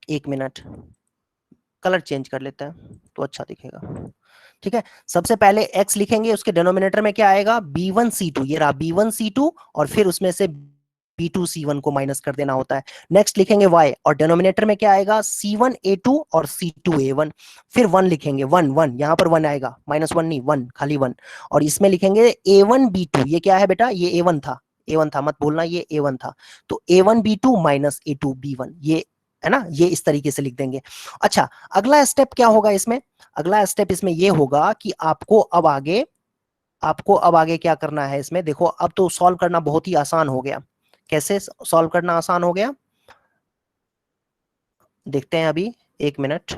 एक मिनट कलर चेंज कर लेते हैं तो अच्छा दिखेगा, ठीक है। सबसे पहले x लिखेंगे उसके डिनोमिनेटर में क्या आएगा b1c2, ये रहा b1c2 और फिर उसमें से b2c1 को माइनस कर देना होता है। नेक्स्ट लिखेंगे y और डिनोमिनेटर में क्या आएगा c1a2 और c2a1, फिर 1 लिखेंगे, 1 यहां पर 1 आएगा, माइनस 1 नहीं 1 खाली 1 और इसमें लिखेंगे a1 b2, ये क्या है बेटा, ये a1 था मत भूलना, ये a1 था, तो a1 b2 minus a2 b1, ये है ना, ये इस तरीके से लिख देंगे। अच्छा अगला स्टेप क्या होगा इसमें, अगला स्टेप इसमें ये होगा कि आपको अब आगे क्या करना है इसमें, देखो अब तो सॉल्व करना बहुत ही आसान हो गया। कैसे सॉल्व करना आसान हो गया देखते हैं अभी, एक मिनट,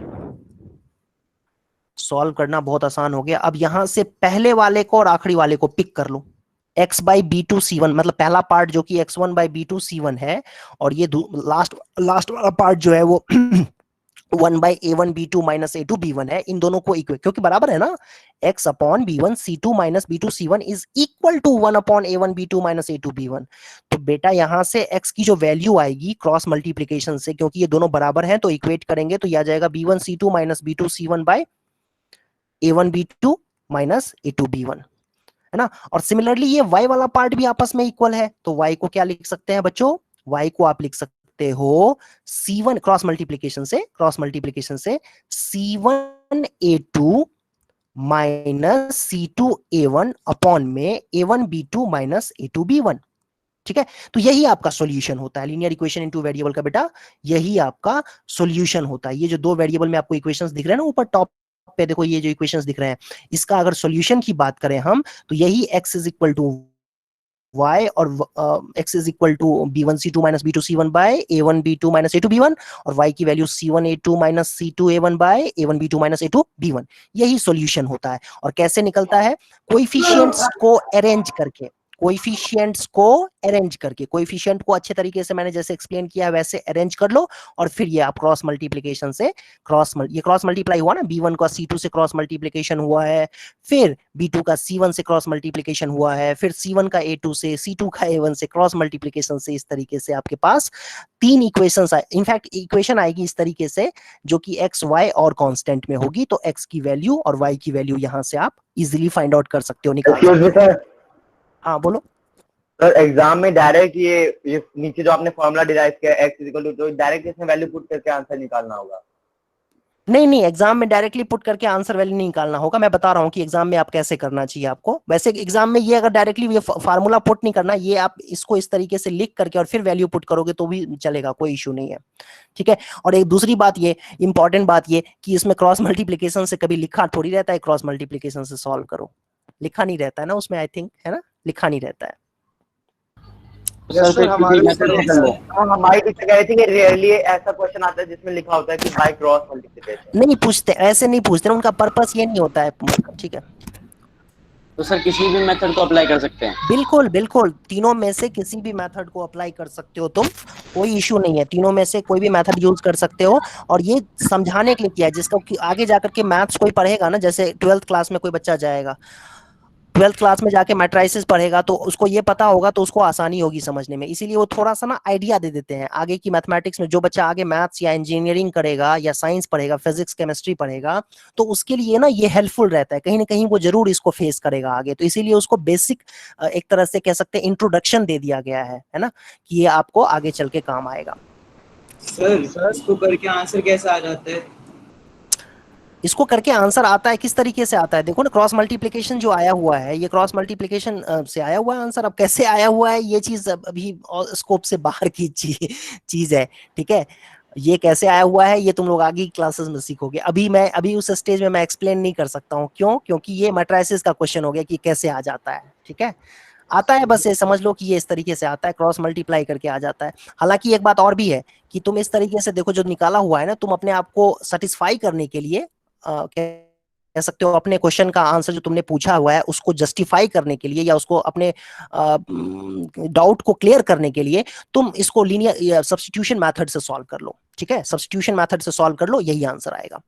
सॉल्व करना बहुत आसान हो गया। अब यहां से पहले वाले को और आखिरी वाले को पिक कर लो, x बाई b2c1 मतलब पहला पार्ट जो कि x1 बाई b2c1 है और ये लास्ट वाला पार्ट जो है वो 1 by a1 b2 minus a2 b1 है, इन दोनों को इक्वल, क्योंकि बराबर है ना, x upon b1 c2 minus b2 c1 is equal to 1 upon a1 b2 minus a2 b1। तो बेटा यहां से x की जो वैल्यू आएगी क्रॉस मल्टीप्लिकेशन से, क्योंकि ये दोनों बराबर हैं तो इक्वेट करेंगे तो यह आ जाएगा b1 c2 minus b2 c1 by a1 b2 minus a2 b1, है ना। और सिमिलरली ये y वाला पार्ट भी आपस में इक्वल है तो y को क्या लिख सकते हैं बच्चों, y को आप लिख सकते हो c1 क्रॉस मल्टीप्लिकेशन से c1a2 माइनस c2a1 अपॉन में a1 b2 minus a2 b1, ठीक है। तो यही आपका सॉल्यूशन होता है, लीनियर इक्वेशन इनटू वेरिएबल का बेटा यही आपका सॉल्यूशन होता है। ये जो दो वेरिएबल में आपको इक्वेशंस दिख रहे हैं ना ऊपर टॉप पे देखो ये जो इक्वेशंस दिख रहे हैं, इसका अगर सॉल्यूशन की बात करें हम, तो यही x is equal to y और x is equal to b1 c2 minus b2 c1 by a1 b2 minus a2 b1 और y की value c1 a2 minus c2 a1 bye a1 b2 minus a2 b1, यही solution होता है। और कैसे निकलता है? कोएफिशिएंट्स को अरेंज करके, कोएफिशिएंट्स को अरेंज करके, कोएफिशिएंट को अच्छे तरीके से मैंने जैसे एक्सप्लेन किया वैसे अरेंज कर लो, और फिर ये आप क्रॉस मल्टीप्लिकेशन से ये क्रॉस मल्टीप्लाई हुआ ना, b1 का c2 से क्रॉस मल्टीप्लिकेशन हुआ है, फिर b2 का c1 से क्रॉस मल्टीप्लिकेशन हुआ है, फिर c1 का a2 से, c2 का a1 से क्रॉस मल्टीप्लिकेशन से, इस तरीके से आपके पास 3 इक्वेशंस आए। इनफैक्ट इक्वेशन आएगी इस तरीके से जो कि x y और कांस्टेंट में होगी, तो x की वैल्यू और y की वैल्यू यहां से आप इजीली फाइंड आउट कर सकते हो, निकाल सकते हो। हाँ बोलो सर। एग्जाम में डायरेक्ट ये नीचे जो आपने फॉर्मूला डिराइव किया x इक्वल टू, तो डायरेक्ट इसमें वैल्यू पुट करके आंसर निकालना होगा? नहीं, एग्जाम में डायरेक्टली पुट करके आंसर वैल्यू नहीं निकालना होगा। मैं बता रहा हूँ कि एग्जाम में आप कैसे करना चाहिए आपको। वैसे एग्जाम में ये अगर डायरेक्टली ये फार्मूला पुट नहीं करना, ये आप इसको इस तरीके से लिख करके और फिर वैल्यू पुट करोगे तो भी चलेगा, कोई इशू नहीं है, ठीक है। और एक दूसरी बात ये, इंपॉर्टेंट बात ये कि इसमें क्रॉस मल्टीप्लीकेशन से कभी लिखा थोड़ी रहता है, क्रॉस मल्टीप्लीकेशन से सॉल्व करो, लिखा नहीं रहता है ना उसमें, आई थिंक, है ना, लिखा नहीं रहता है। हमारी टीचर कह रही थी कि रेयरली ऐसा क्वेश्चन आता है जिसमें लिखा होता है कि बाय क्रॉस मल्टीप्लिकेशन। नहीं पूछते, ऐसे नहीं पूछते, उनका पर्पस ये नहीं होता है, ठीक है। तो सर किसी भी मेथड को अप्लाई कर सकते हैं? बिल्कुल बिल्कुल, तीनों में से किसी भी मेथड को अप्लाई कर सकते हो तुम, कोई इशू नहीं है, तीनों में से कोई भी मेथड यूज कर सकते हो। और ये समझाने के लिए किया है, जिसका कि आगे जाकर के मैथ्स कोई पढ़ेगा ना, जैसे 12th क्लास में कोई बच्चा जाएगा, 12th क्लास में जाके मैट्राइसिस पढ़ेगा, तो उसको ये पता होगा, तो उसको आसानी होगी समझने में, इसीलिए वो थोड़ा सा ना आइडिया दे देते हैं आगे की मैथमेटिक्स में। जो बच्चा आगे मैथ्स या इंजीनियरिंग करेगा या साइंस पढ़ेगा, फिजिक्स केमिस्ट्री पढ़ेगा, तो उसके लिए ना ये हेल्पफुल रहता है, कहीं ना कहीं वो जरूर इसको फेस करेगा आगे, तो इसीलिए उसको बेसिक एक तरह से कह सकते हैं इंट्रोडक्शन दे दिया गया है ना, कि ये आपको आगे चल के काम आएगा। सर इसको करके आंसर कैसे आ जाता है? इसको करके आंसर आता है, किस तरीके से आता है, देखो ना, क्रॉस मल्टीप्लिकेशन जो आया हुआ है, ये क्रॉस मल्टीप्लिकेशन से आया हुआ है आंसर। अब कैसे आया हुआ है ये चीज अभी स्कोप से बाहर की चीज है, ठीक है। ये कैसे आया हुआ है ये तुम लोग आगे क्लासेस में सीखोगे, अभी उस स्टेज में मैं एक्सप्लेन नहीं कर सकता हूँ। क्यों? क्योंकि ये मैट्रिसेस का क्वेश्चन हो गया कि कैसे आ जाता है, ठीक है। आता है, बस ये समझ लो कि ये इस तरीके से आता है, क्रॉस मल्टीप्लाई करके आ जाता है। हालांकि एक बात और भी है कि तुम इस तरीके से देखो, जो निकाला हुआ है ना, तुम अपने आप को सेटिस्फाई करने के लिए कह सकते हो, अपने क्वेश्चन का आंसर जो तुमने पूछा हुआ है उसको जस्टिफाई करने के लिए, या उसको अपने डाउट को क्लियर करने के लिए, तुम इसको लीनियर सब्स्टिट्यूशन मेथड से सॉल्व कर लो, ठीक है। सब्स्टिट्यूशन मेथड से सॉल्व कर लो, यही आंसर आएगा,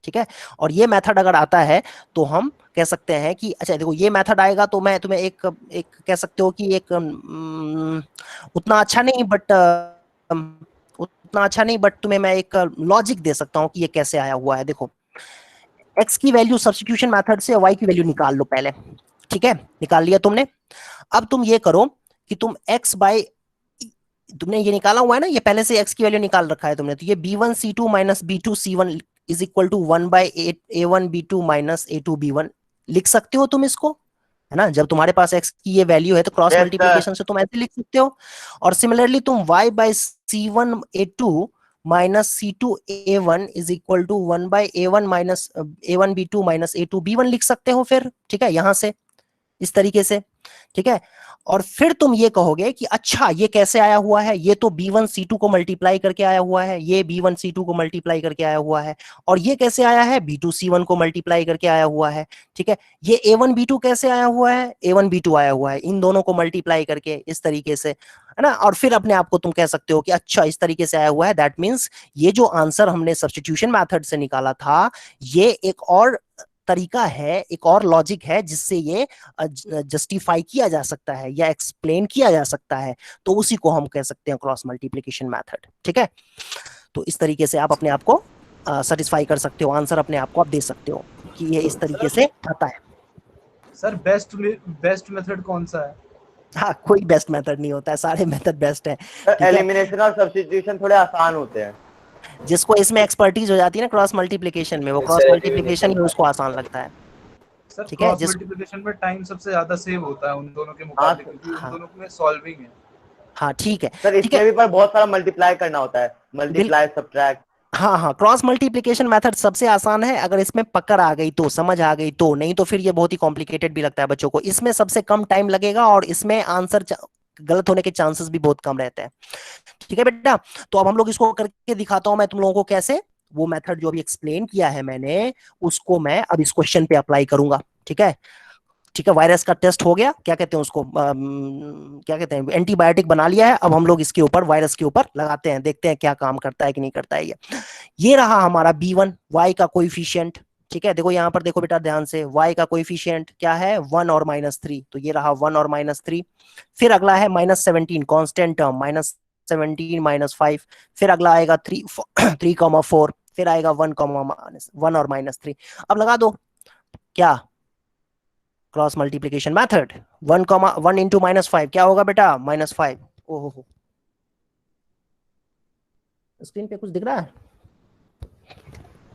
ठीक है। और ये मेथड अगर आता है तो हम कह सकते हैं कि अच्छा देखो, ये मेथड आएगा तो मैं तुम्हें एक कह सकते हो कि एक उतना अच्छा नहीं बट तुम्हें मैं एक लॉजिक दे सकता हूं कि ये कैसे आया हुआ है। देखो, x की वैल्यू सब्स्टिट्यूशन मेथड से y की वैल्यू निकाल लो पहले, ठीक है, निकाल लिया तुमने। अब तुम ये करो कि तुम x बाय, तुमने ये निकाला हुआ है ना, ये पहले से x की वैल्यू निकाल रखा है तुमने, तो ये b1 c2 minus b2 c1 is equal to 1 by a1 b2 minus a2 b1 लिख सकते हो तुम इसको, है ना। जब तुम्हारे पास x की ये वैल्यू है तो क्रॉस मल्टीप्लिकेशन से तुम ऐसे लिख सकते हो। और सिमिलरली तुम y by c1 a2 minus c2 a1 is equal to 1 by a1 minus a1 b2 minus a2 b1 लिख सकते हो फिर, ठीक है, यहां से इस तरीके से, ठीक है। और फिर तुम ये कहोगे कि अच्छा ये कैसे आया हुआ है, ये तो b1 c2 को मल्टीप्लाई करके आया हुआ है, ये b1 c2 को मल्टीप्लाई करके आया हुआ है, और ये कैसे आया है, b2 c1 को मल्टीप्लाई करके आया हुआ है, ठीक है। ये a1 b2 कैसे आया हुआ है, a1 b2 आया हुआ है, इन दोनों को मल्टीप्लाई करके इस तरीके से, है ना। और फिर अपने आप को तुम कह सकते हो कि अच्छा इस तरीके से आया हुआ है, दैट मीन्स ये जो आंसर हमने सब्स्टिट्यूशन मेथड से निकाला था, ये एक और तरीका है, एक और लॉजिक है जिससे ये जस्टिफाई किया जा सकता है या एक्सप्लेन किया जा सकता है, तो उसी को हम कह सकते हैं क्रॉस मल्टीप्लिकेशन मेथड, ठीक है। तो इस तरीके से आप अपने आप को सेटिस्फाई कर सकते हो, आंसर अपने आप को आप दे सकते हो कि ये इस तरीके से आता है। सर बेस्ट मेथड कौन सा है? हाँ, कोई बेस्ट मेथड नहीं होता है, सारे मेथड बेस्ट है। एलिमिनेशन और सब्स्टिट्यूशन थोड़े आसान होते हैं, जिसको इसमें एक्सपर्टीज हो जाती है ना क्रॉस मल्टीप्लिकेशन में, वो क्रॉस मल्टीप्लिकेशन ही उसको आसान लगता है, सर। ठीक है। क्रॉस मल्टीप्लिकेशन में टाइम सबसे ज्यादा सेव होता है उन दोनों के मुकाबले, क्योंकि उन दोनों में सॉल्विंग है। हाँ ठीक है सर। इसमें भी पर बहुत सारा मल्टीप्लाई करना होता है, मल्टीप्लाई सब्ट्रैक्ट। हाँ हाँ, क्रॉस मल्टीप्लिकेशन मेथड सबसे आसान है अगर इसमें पकड़ आ गई तो, समझ आ गई तो, नहीं तो फिर ये बहुत ही कॉम्प्लिकेटेड भी लगता है बच्चों को। इसमें सबसे कम टाइम लगेगा और इसमें आंसर गलत होने के चांसेस भी बहुत कम रहते हैं। ठीक है बेटा, तो अब हम लोग इसको करके दिखाता हूं मैं तुम लोगों को कैसे, वो मेथड जो अभी एक्सप्लेन किया है मैंने उसको मैं अब इस क्वेश्चन पे अप्लाई करूंगा। ठीक है, ठीक है, वायरस का टेस्ट हो गया, क्या कहते हैं उसको, क्या कहते हैं, एंटीबायोटिक बना लिया है। अब हम लोग इसके ऊपर, वायरस के ऊपर लगाते हैं, देखते हैं क्या काम करता है कि नहीं करता है। ये रहा हमारा B1, y का कोएफिशिएंट। ठीक है, देखो यहां पर देखो बेटा ध्यान से, y का कोएफिशिएंट क्या है, 1 और -3, तो ये रहा 1 और -3। फिर अगला है -17, कांस्टेंट टर्म, -17 -5। फिर अगला आएगा 3,4। फिर आएगा 1 और -3। अब लगा दो क्या, क्रॉस मल्टीप्लीकेशन मेथड। 1 इंटू -5 क्या होगा बेटा, -5। ओहो, स्क्रीन पे कुछ दिख रहा है,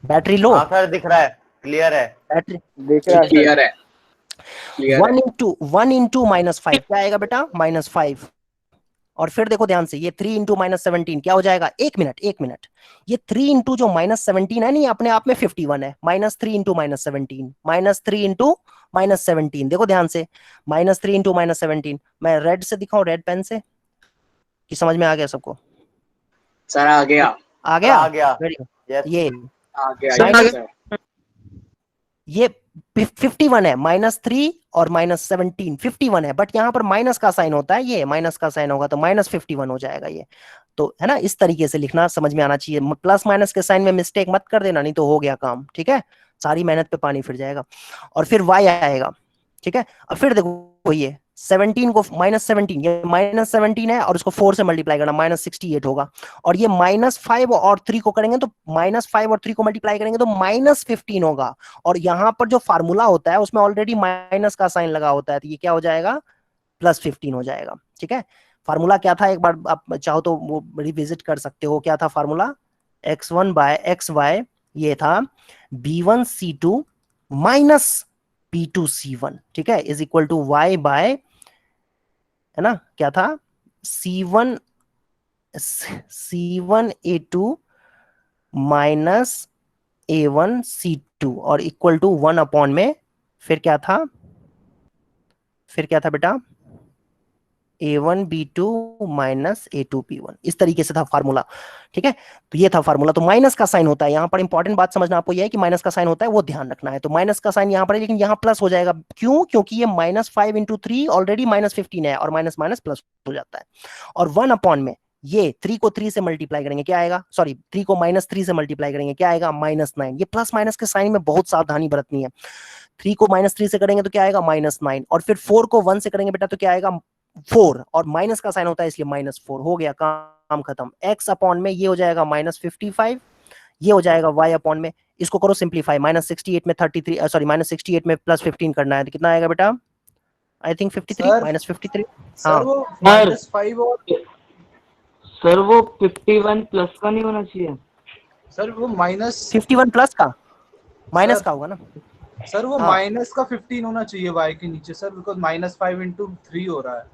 बैटरी लो, हाँ सर दिख रहा है, क्लियर है। बैटरी देख रहा है सर। क्लियर है, क्लियर है। 1 इंटू -5 क्या आएगा बेटा, -5। और फिर देखो ध्यान से, ये 3 इंटू -17 क्या हो जाएगा, एक मिनट, ये 3 इंटू जो -17 है नहीं, अपने आप में 51 है। -3 इंटू -17, -3 इंटू -17, देखो ध्यान से, -3 इंटू -17। मैं रेड से दिखाऊं, रेड पेन से, कि समझ में आ गया सबको, सर आ गया, आ गया, आ गया। Very good. यस। ये आ गया Minus- सर। ये 51 है, -3 और -17, 51 है, बट यहाँ पर माइनस का साइन होता है, ये माइनस का साइन होगा तो -51 हो जाएगा ये, तो है ना। इस तरीके से लिखना समझ में आना चाहिए, प्लस माइनस के साइन में मिस्टेक मत कर देना, नहीं तो हो गया काम। ठीक है, सारी मेहनत पे पानी फिर जाएगा। और फिर y आएगा। ठीक है, अब फिर देखो ये 17 को -17, ये -17 है और इसको 4 से मल्टीप्लाई करना, -68 होगा। और ये -5 और 3 को करेंगे तो, -5 और 3 को मल्टीप्लाई करेंगे तो -15 होगा। और यहाँ पर जो फार्मूला होता है उसमें ऑलरेडी माइनस का साइन लगा होता है, तो ये क्या हो जाएगा, +15 हो जाएगा। ठीक है, फार्मूला क्या था, एक बार आप चाहो तो वो रिविजिट कर सकते हो, क्या था फार्मूला, x1/xy, ये था B1C2 माइनस B2C1, ठीक है, is equal to y by, है ना, क्या था, C1A2 माइनस A1C2 और इक्वल टू 1 अपॉन में, फिर क्या था, बेटा, A1B2 माइनस A2B1, इस तरीके से था फार्मूला। ठीक है, तो ये था फार्मूला। तो माइनस का साइन होता है यहाँ पर, इंपॉर्टेंट बात समझना आपको यह है कि माइनस का साइन होता है, वो ध्यान रखना है। तो माइनस का साइन यहाँ पर है, लेकिन यहाँ प्लस हो जाएगा, क्यों, क्योंकि ये -5 इंटू 3 ऑलरेडी -15 है, और माइनस माइनस प्लस हो जाता है। और 1 अपॉन में ये 3 को 3 से मल्टीप्लाई करेंगे, क्या आएगा, सॉरी 3 को -3 से मल्टीप्लाई करेंगे, क्या आएगा, -9। ये प्लस माइनस के साइन में बहुत सावधानी बरतनी है। 3 को -3 से करेंगे तो क्या आएगा, -9। और फिर 4 को 1 से करेंगे बेटा तो क्या आएगा, 4, और माइनस का साइन होता है इसलिए -4, हो गया काम खत्म। x अपॉन में ये हो जाएगा -55, ये हो जाएगा y अपॉन में, इसको करो सिंप्लीफाई, -68 में 33, सॉरी -68 में +15 करना है तो कितना आएगा बेटा, आई थिंक 53, सर, -53। सर हाँ वो -5 और सर वो 51 प्लस का नहीं होना चाहिए। सर वो माइनस 51 प्लस का, माइनस सर, का होगा ना, सर वो हाँ। माइनस का 15 होना चाहिए y के नीचे सर, बिकॉज -5 इंटू 3 हो रहा है।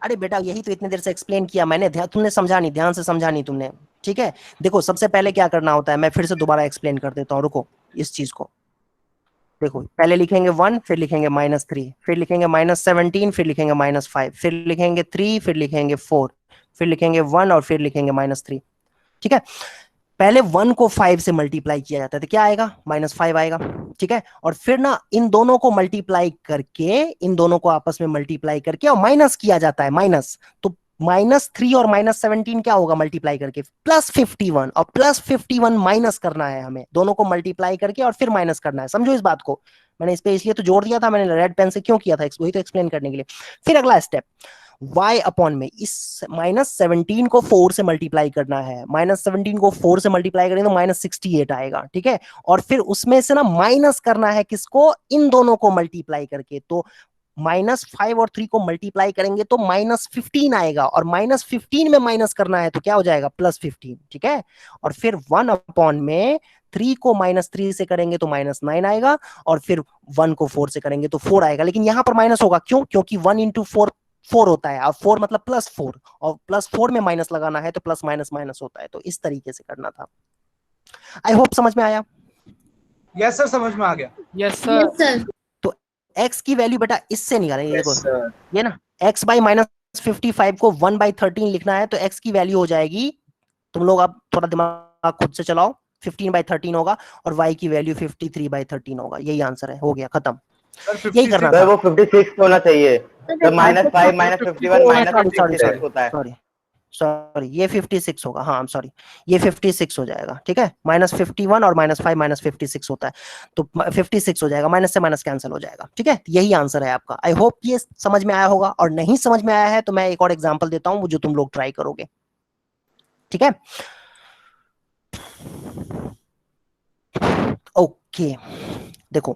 अरे बेटा यही तो इतनी देर से एक्सप्लेन किया मैंने, तुमने समझा नहीं, ध्यान से समझा नहीं तुमने। ठीक है, देखो सबसे पहले क्या करना होता है, मैं फिर से दोबारा एक्सप्लेन कर देता हूँ, रुको इस चीज को। देखो पहले लिखेंगे 1, फिर लिखेंगे -3, फिर लिखेंगे -17, फिर लिखेंगे -5, फिर लिखेंगे 3, फिर लिखेंगे 4, फिर लिखेंगे 1 और फिर लिखेंगे -3। ठीक है, पहले 1 को 5 से मल्टीप्लाई किया जाता है तो क्या आएगा, -5 आएगा। ठीक है, और फिर ना इन दोनों को मल्टीप्लाई करके, इन दोनों को आपस में मल्टीप्लाई करके और माइनस किया जाता है, माइनस, तो -3 और -17 क्या होगा मल्टीप्लाई करके, +51, और +51 माइनस करना है हमें, दोनों को मल्टीप्लाई करके और फिर माइनस करना है, समझो इस बात को। मैंने इस पे इसलिए तो जोड़ दिया था, मैंने रेड पेन से क्यों किया था, वही तो एक्सप्लेन करने के लिए। फिर अगला स्टेप, y अपॉन में इस -17 को 4 से मल्टीप्लाई करना है, -17 को 4 से मल्टीप्लाई करेंगे तो -68 आएगा। ठीक है, और फिर उसमें से ना माइनस करना है किसको, इन दोनों को मल्टीप्लाई करके, तो -5 और 3 को मल्टीप्लाई करेंगे तो -15 आएगा, और -15 में माइनस करना है तो क्या हो जाएगा, +15। ठीक है, और फिर 1 अपॉन में 3 को -3 से करेंगे तो -9 आएगा, और फिर 1 को 4 से करेंगे तो 4 आएगा, लेकिन यहां पर माइनस होगा, क्यों, क्योंकि 1 इंटू 4 होता है, और 4 मतलब +4, और +4 में माइनस लगाना है तो प्लस माइनस माइनस होता है, तो इस तरीके से करना था। आई होप समझ में आया। यस सर, समझ में आ गया। Yes sir. तो x की वैल्यू बेटा इससे निकालेंगे। यस देखो सर। ये ना x बाई -55 को 1/13 लिखना है, तो x की वैल्यू हो जाएगी, तुम लोग अब थोड़ा दिमाग खुद से चलाओ, 15/13 होगा, और y की वैल्यू 53/13 होगा। यही आंसर है, हो गया खत्म। सर यही करना सर था। वो 56 होना चाहिए। तो -5 -51 सॉरी -56 होता है। सॉरी सॉरी, ये 56 होगा। हाँ सॉरी, ये 56 हो जाएगा, ठीक है। -51 और -5 -56 होता है, तो 56 हो जाएगा, माइनस से माइनस कैंसिल हो जाएगा, ठीक है। यही आंसर है आपका। आई होप ये समझ में आया होगा, और नहीं समझ में आया है तो मैं एक और एग्जांपल देता हूं जो तुम लोग ट्राई करोगे, ठीक है। ओके देखो,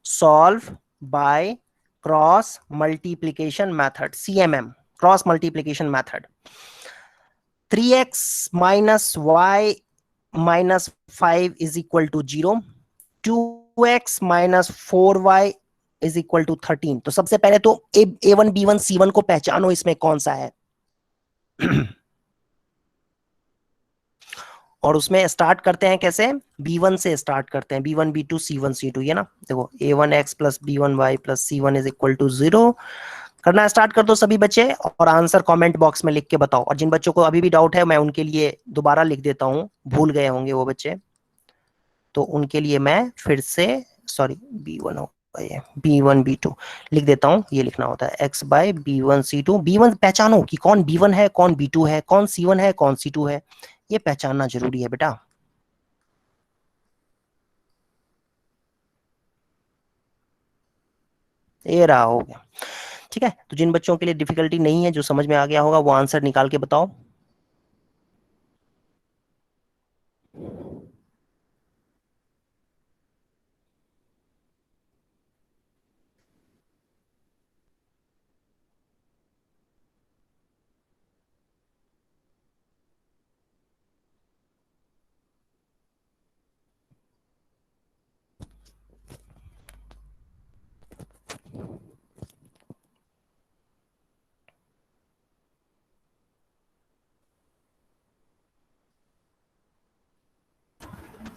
solve by cross multiplication method, CMM, cross multiplication method. 3x minus y minus 5 is equal to 0, 2x minus 4y is equal to 13। तो सबसे पहले तो A1 B1 C1 को पहचानो, इसमें कौन सा है। और उसमें स्टार्ट करते हैं कैसे, B1 से स्टार्ट करते हैं, B1 B2 C1 C2, ये ना। देखो A1x plus B1y plus C1 is equal to 0। करना स्टार्ट कर दो सभी बच्चे, और आंसर कमेंट बॉक्स में लिख के बताओ। और जिन बच्चों को अभी भी डाउट है, मैं उनके लिए दोबारा लिख देता हूं, भूल गए होंगे वो बच्चे, तो उनके लिए मैं फिर से, सॉरी B1 होगा ये, B1 B2 लिख देता हूं। ये लिखना होता है x bye B1 C2। B1 पहचानो कि कौन B1 है, कौन B2 है, कौन C1 है, कौन C2 है, ये पहचानना जरूरी है बेटा। ये रहा, हो गया, ठीक है। तो जिन बच्चों के लिए डिफिकल्टी नहीं है, जो समझ में आ गया होगा, वो आंसर निकाल के बताओ।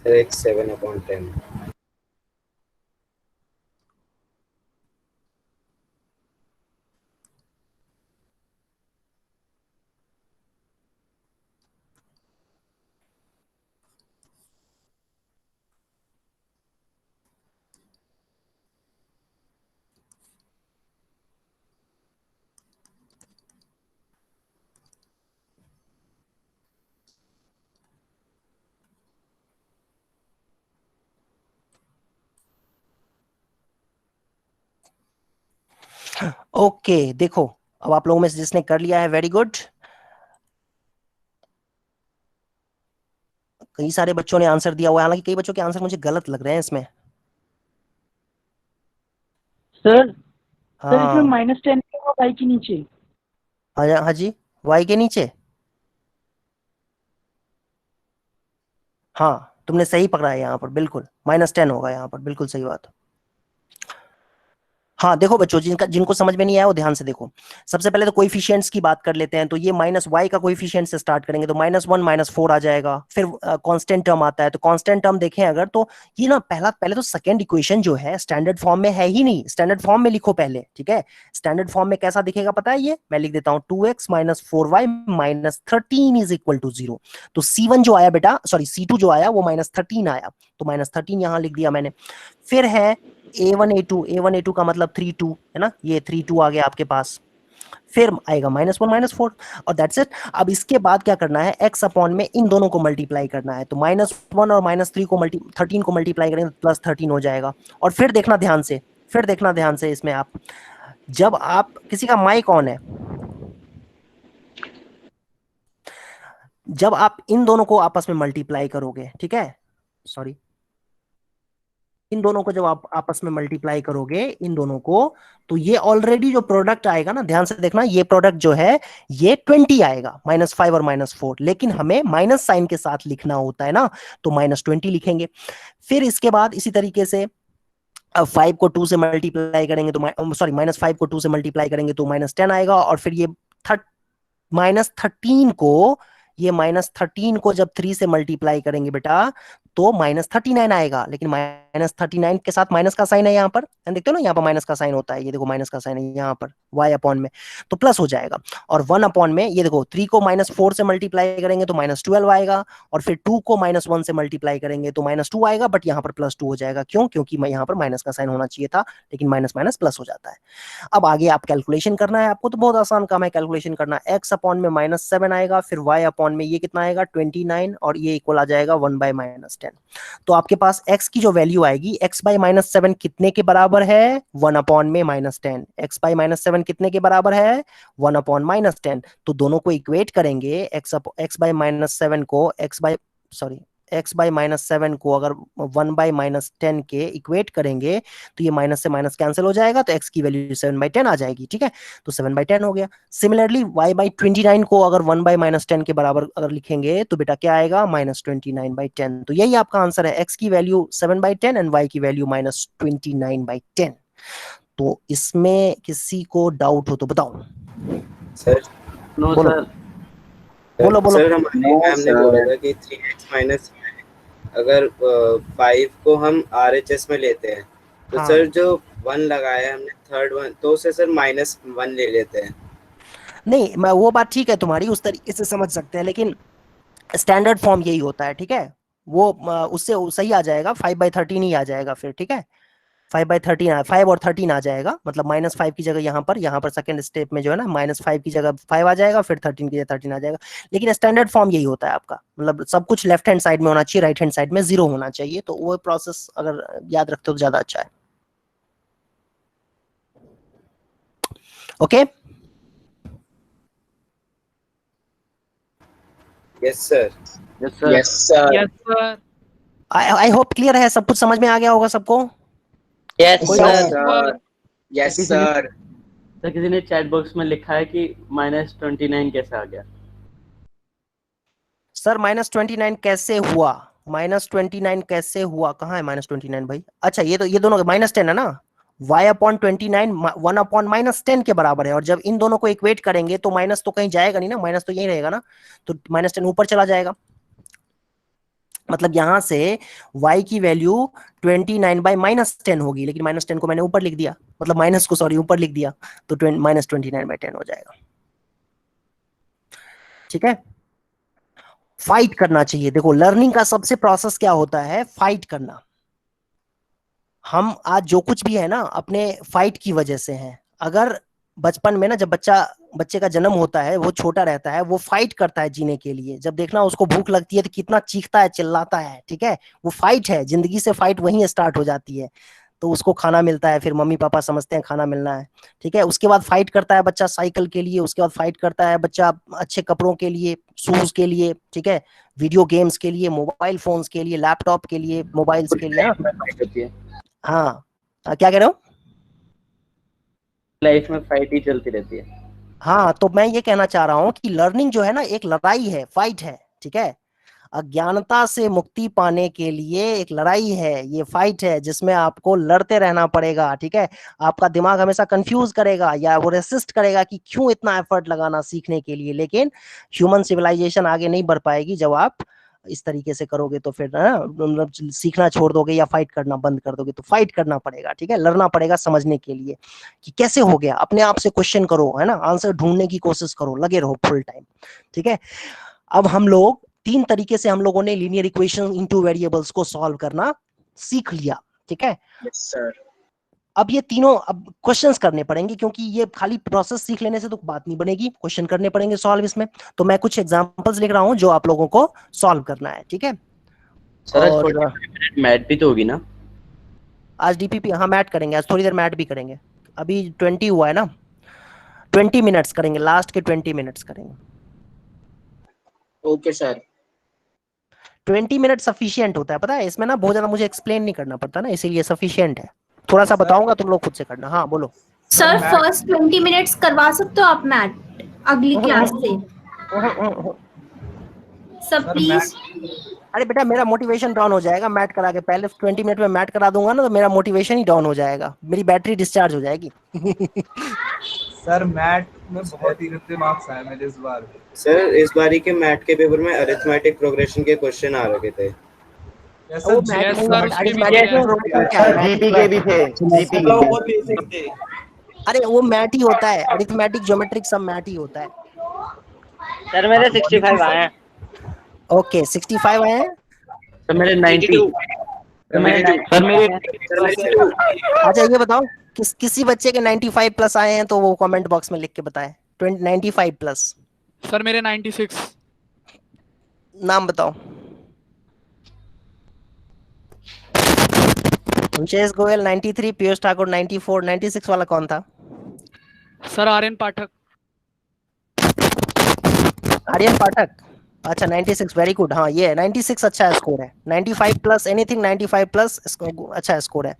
Sir x 7/10। ओके देखो, अब आप लोगों में से जिसने कर लिया है, वेरी गुड। कई सारे बच्चों ने आंसर दिया हुआ है, हालांकि कई बच्चों के आंसर मुझे गलत लग रहे हैं इसमें। सर सर इसमें हाँ -10 होगा y के नीचे। हाँ जी, y के नीचे, हाँ तुमने सही पकड़ा है, यहाँ पर बिल्कुल -10 होगा यहाँ पर, बिल्कुल सही बात। हाँ देखो बच्चों, जिनको समझ में नहीं आया वो ध्यान से देखो। सबसे पहले तो कोएफिशिएंट्स की बात कर लेते हैं। तो ये -y का कोएफिशिएंट से स्टार्ट करेंगे, तो -1 -4 आ जाएगा। फिर कांस्टेंट टर्म आता है, तो कांस्टेंट टर्म देखें अगर, तो ये ना पहले तो सेकंड इक्वेशन जो है स्टैंडर्ड फॉर्म में है ही नहीं। स्टैंडर्ड फॉर्म में लिखो पहले, ठीक है। स्टैंडर्ड फॉर्म में कैसा दिखेगा पता है, ये मैं लिख देता हूँ, 2x - 4y - 13 is equal to 0। तो C1 जो आया बेटा, सॉरी C2 जो आया वो -13 आया, तो -13 यहां लिख दिया मैंने। फिर है A1 A2 का मतलब 3 2 है ना, ये 3 2 आ गया आपके पास। फिर आएगा -1 -4, और दैट्स इट। अब इसके बाद क्या करना है, x अपॉन में इन दोनों को मल्टीप्लाई करना है। तो -1 और -3 को 13 को मल्टीप्लाई करेंगे तो +13 हो जाएगा। और फिर देखना ध्यान से, इसमें आप, जब आप, किसी का माइक ऑन है, जब आप इन दोनों को आपस में मल्टीप्लाई करोगे, ठीक है, सॉरी, इन दोनों को जब आप आपस में मल्टीप्लाई करोगे, इन दोनों को, तो ये ऑलरेडी जो प्रोडक्ट आएगा ना, ध्यान से देखना, ये प्रोडक्ट जो है ये 20 आएगा, -5 और -4। लेकिन हमें माइनस साइन के साथ लिखना होता है ना, तो -20 लिखेंगे। फिर इसके बाद इसी तरीके से अब 5 को 2 से मल्टीप्लाई करेंगे तो, सॉरी, -5 को 2 से मल्टीप्लाई करेंगे तो -10 आएगा। और फिर ये -13 को ये -13 को जब 3 से मल्टीप्लाई करेंगे बेटा तो -39 आएगा, लेकिन -39 के साथ माइनस का साइन है यहाँ पर, देखते हो ना यहाँ पर माइनस का साइन होता है, ये देखो माइनस का साइन है यहाँ पर y अपॉन में, तो प्लस हो जाएगा। और 1 अपॉन में ये देखो 3 को -4 से मल्टीप्लाई करेंगे तो -12 आएगा, और फिर 2 को -1 से मल्टीप्लाई करेंगे तो -2 आएगा, बट यहाँ पर +2 हो जाएगा। क्यों? क्योंकि यहाँ पर माइनस का साइन होना चाहिए था, लेकिन माइनस माइनस प्लस हो जाता है। अब आगे आप कैलकुलेशन करना है आपको, तो बहुत आसान काम है कैलकुलेशन करना। x अपॉन में -7 आएगा, फिर y अपॉन में ये कितना आएगा 29, और ये इक्वल आ जाएगा 1/-10। तो आपके पास x की जो वैल्यू आएगी, x/-7 कितने के बराबर है? 1/-10। x/-7 कितने के बराबर है? 1/-10। तो दोनों को इक्वेट करेंगे, x/-7 को x/-7 को अगर 1/-10 के इक्वेट करेंगे तो ये माइनस से माइनस कैंसिल हो जाएगा, तो x की वैल्यू 7/10 आ जाएगी। ठीक है, तो 7/10 हो गया। सिमिलरली y/29 को अगर 1/-10 के बराबर अगर लिखेंगे तो बेटा क्या आएगा? -29/10। तो यही आपका आंसर है, x की वैल्यू 7/10 एंड y की वैल्यू -29/10। तो इसमें किसी को डाउट हो तो बताओ। सर नो बोलो। सर, बोलो बोलो। सर हमारे मैम ने बोला था कि 3x माइनस अगर 5 को हम RHS में लेते हैं तो हाँ। सर जो 1 लगाया हमने थर्ड वन, तो उसे सर -1 ले लेते हैं। नहीं, मैं वो बात ठीक है तुम्हारी, उस तरीके से समझ सकते हैं, लेकिन स्टैंडर्ड फॉर्म यही होता है। ठीक है, वो उससे सही आ जाएगा, 5/13 ही आ जाएगा फिर। ठीक है, 5/13 5 और 13 आ जाएगा, मतलब -5 की जगह यहाँ पर सेकंड स्टेप में जो है ना -5 की जगह 5 आ जाएगा, फिर 13 की जगह 13 आ जाएगा। लेकिन स्टैंडर्ड फॉर्म यही होता है आपका, मतलब सब कुछ लेफ्ट हैंड साइड में होना चाहिए, राइट हैंड साइड में 0 होना चाहिए। तो वो प्रोसेस अगर याद रखते हो तो ज्यादा अच्छा है। Okay, yes sir. Yes sir, yes sir. Yes sir. I hope clear है, सब कुछ समझ में आ गया होगा सबको। यस कोई सर। Yes sir. सर किसी ने चैट बॉक्स में लिखा है कि -29 कैसे आ गया? सर -29 कैसे हुआ? -29 कैसे हुआ? कहाँ है -29 भाई? अच्छा, ये दोनों -10 है ना, y/29 1/-10 के बराबर है, और जब इन दोनों को इक्वेट करेंगे तो माइनस तो कहीं जाएगा नहीं ना, माइनस तो यही रहेगा ना, तो -10 ऊपर चला जाएगा। मतलब यहां से y की वैल्यू 29/-10 होगी, लेकिन -10 को मैंने ऊपर लिख दिया, मतलब माइनस को सॉरी ऊपर लिख दिया, तो -29/10 हो जाएगा। ठीक है, फाइट करना चाहिए। देखो, लर्निंग का सबसे प्रोसेस क्या होता है? फाइट करना। हम आज जो कुछ भी है ना अपने फाइट की वजह से है। अगर बचपन में ना जब बच्चे का जन्म होता है, वो छोटा रहता है, वो फाइट करता है जीने के लिए। जब देखना उसको भूख लगती है तो कितना चीखता है, चिल्लाता है। ठीक है, वो फाइट है, जिंदगी से फाइट वहीं स्टार्ट हो जाती है। तो उसको खाना मिलता है, फिर मम्मी पापा समझते हैं खाना मिलना है। ठीक है, उसके बाद फाइट करता है बच्चा साइकिल के लिए, उसके बाद फाइट करता है बच्चा अच्छे कपड़ों के लिए, शूज के लिए। ठीक है, वीडियो गेम्स के लिए, मोबाइल फोन्स के लिए, लैपटॉप के लिए, मोबाइल्स के लिए। फाइट होती है हाँ, क्या कह रहे हो? लाइफ में, फाइट ही चलती रहती है। हाँ, तो मैं ये कहना चाह रहा हूँ कि लर्निंग जो है ना एक लड़ाई है, फाइट है। ठीक है, अज्ञानता से मुक्ति पाने के लिए एक लड़ाई है, ये फाइट है, जिसमें आपको लड़ते रहना पड़ेगा। ठीक है, आपका दिमाग हमेशा कंफ्यूज करेगा या वो रेसिस्ट करेगा कि क्यों इतना एफर्ट लगाना सीखने के लिए, लेकिन ह्यूमन सिविलाइजेशन आगे नहीं बढ़ पाएगी जब आप इस तरीके से करोगे। तो फिर ना मतलब सीखना छोड़ दोगे या फाइट करना बंद कर दोगे। तो फाइट करना पड़ेगा। ठीक है, लड़ना पड़ेगा समझने के लिए कि कैसे हो गया। अपने आप से क्वेश्चन करो, है ना, आंसर ढूंढने की कोशिश करो, लगे रहो फुल टाइम। ठीक है, अब हम लोग 3 तरीके से हम लोगों ने लीनियर इक्वेशन इनटू वेरिएबल्स को सॉल्व करना सीख लिया। ठीक है, यस सर। अब ये तीनों अब क्वेश्चंस करने पड़ेंगे, क्योंकि ये खाली प्रोसेस सीख लेने से तो बात नहीं बनेगी, क्वेश्चन करने पड़ेंगे सॉल्व इसमें। तो मैं कुछ एग्जांपल्स लिख रहा हूं जो आप लोगों को सॉल्व करना है। ठीक है, सर और 45 मिनट मैथ भी तो होगी ना? आज डीपीपी, हाँ मैट करेंगे, आज थोड़ी देर मैट भी करेंगे। अभी 20 हुआ है ना, 20 मिनट्स करेंगे, लास्ट के 20 मिनट्स करेंगे। Okay sir. 20 मिनट सफिशिएंट होता है, पता है, इसमें ना बहुत ज्यादा मुझे एक्सप्लेन नहीं करना पड़ता ना, इसीलिए सफिशिएंट है। थोड़ा सा बताऊंगा, तुम लोग खुद से करना। हाँ बोलो। सर फर्स्ट 20 मिनट्स करवा सकते हो आप मैथ अगली क्लास से? सब प्लीज। अरे बेटा, मेरा मोटिवेशन डाउन हो जाएगा मैट करा के। पहले 20 मिनट में मैट करा दूंगा ना तो मेरा मोटिवेशन ही डाउन हो जाएगा, मेरी बैटरी डिस्चार्ज हो जाएगी। सर मैथ में बहुत ही गंदे मार्क्स आए मेरे इस बार। सर इस बारी के मैथ के पेपर में अरिथमेटिक प्रोग्रेशन के क्वेश्चन आ रखे थे। वो मैथ नहीं है, बट अरिथमेटिक प्रोग्रेशन क्या है? सर जीपी के भी थे, जीपी मतलब वो के। बहुत बेसिक थे। अरे वो मैथ ही होता है, अरिथमेटिक ज्योमेट्रिक सब मैथ ही होता है। सर मेरे 65 आए हैं। ओके 65 आए हैं। सर मेरे 90। सर मेरे 72। अच्छा ये बताओ किसी बच्चे के 95 प्लस आए हैं तो वो कमेंट बॉक्स में लिख के बताए। 95 प्लस। सर मेरे 96। नाम बताओ। विशेष गोयल 93, पीयूष ठाकुर 94, 96 वाला कौन था? सर आर्यन पाठक। आर्यन पाठक। अच्छा 96 वेरी गुड। हाँ ये 96 अच्छा स्कोर है। 95 प्लस एनीथिंग 95 प्लस अच्छा स्कोर है।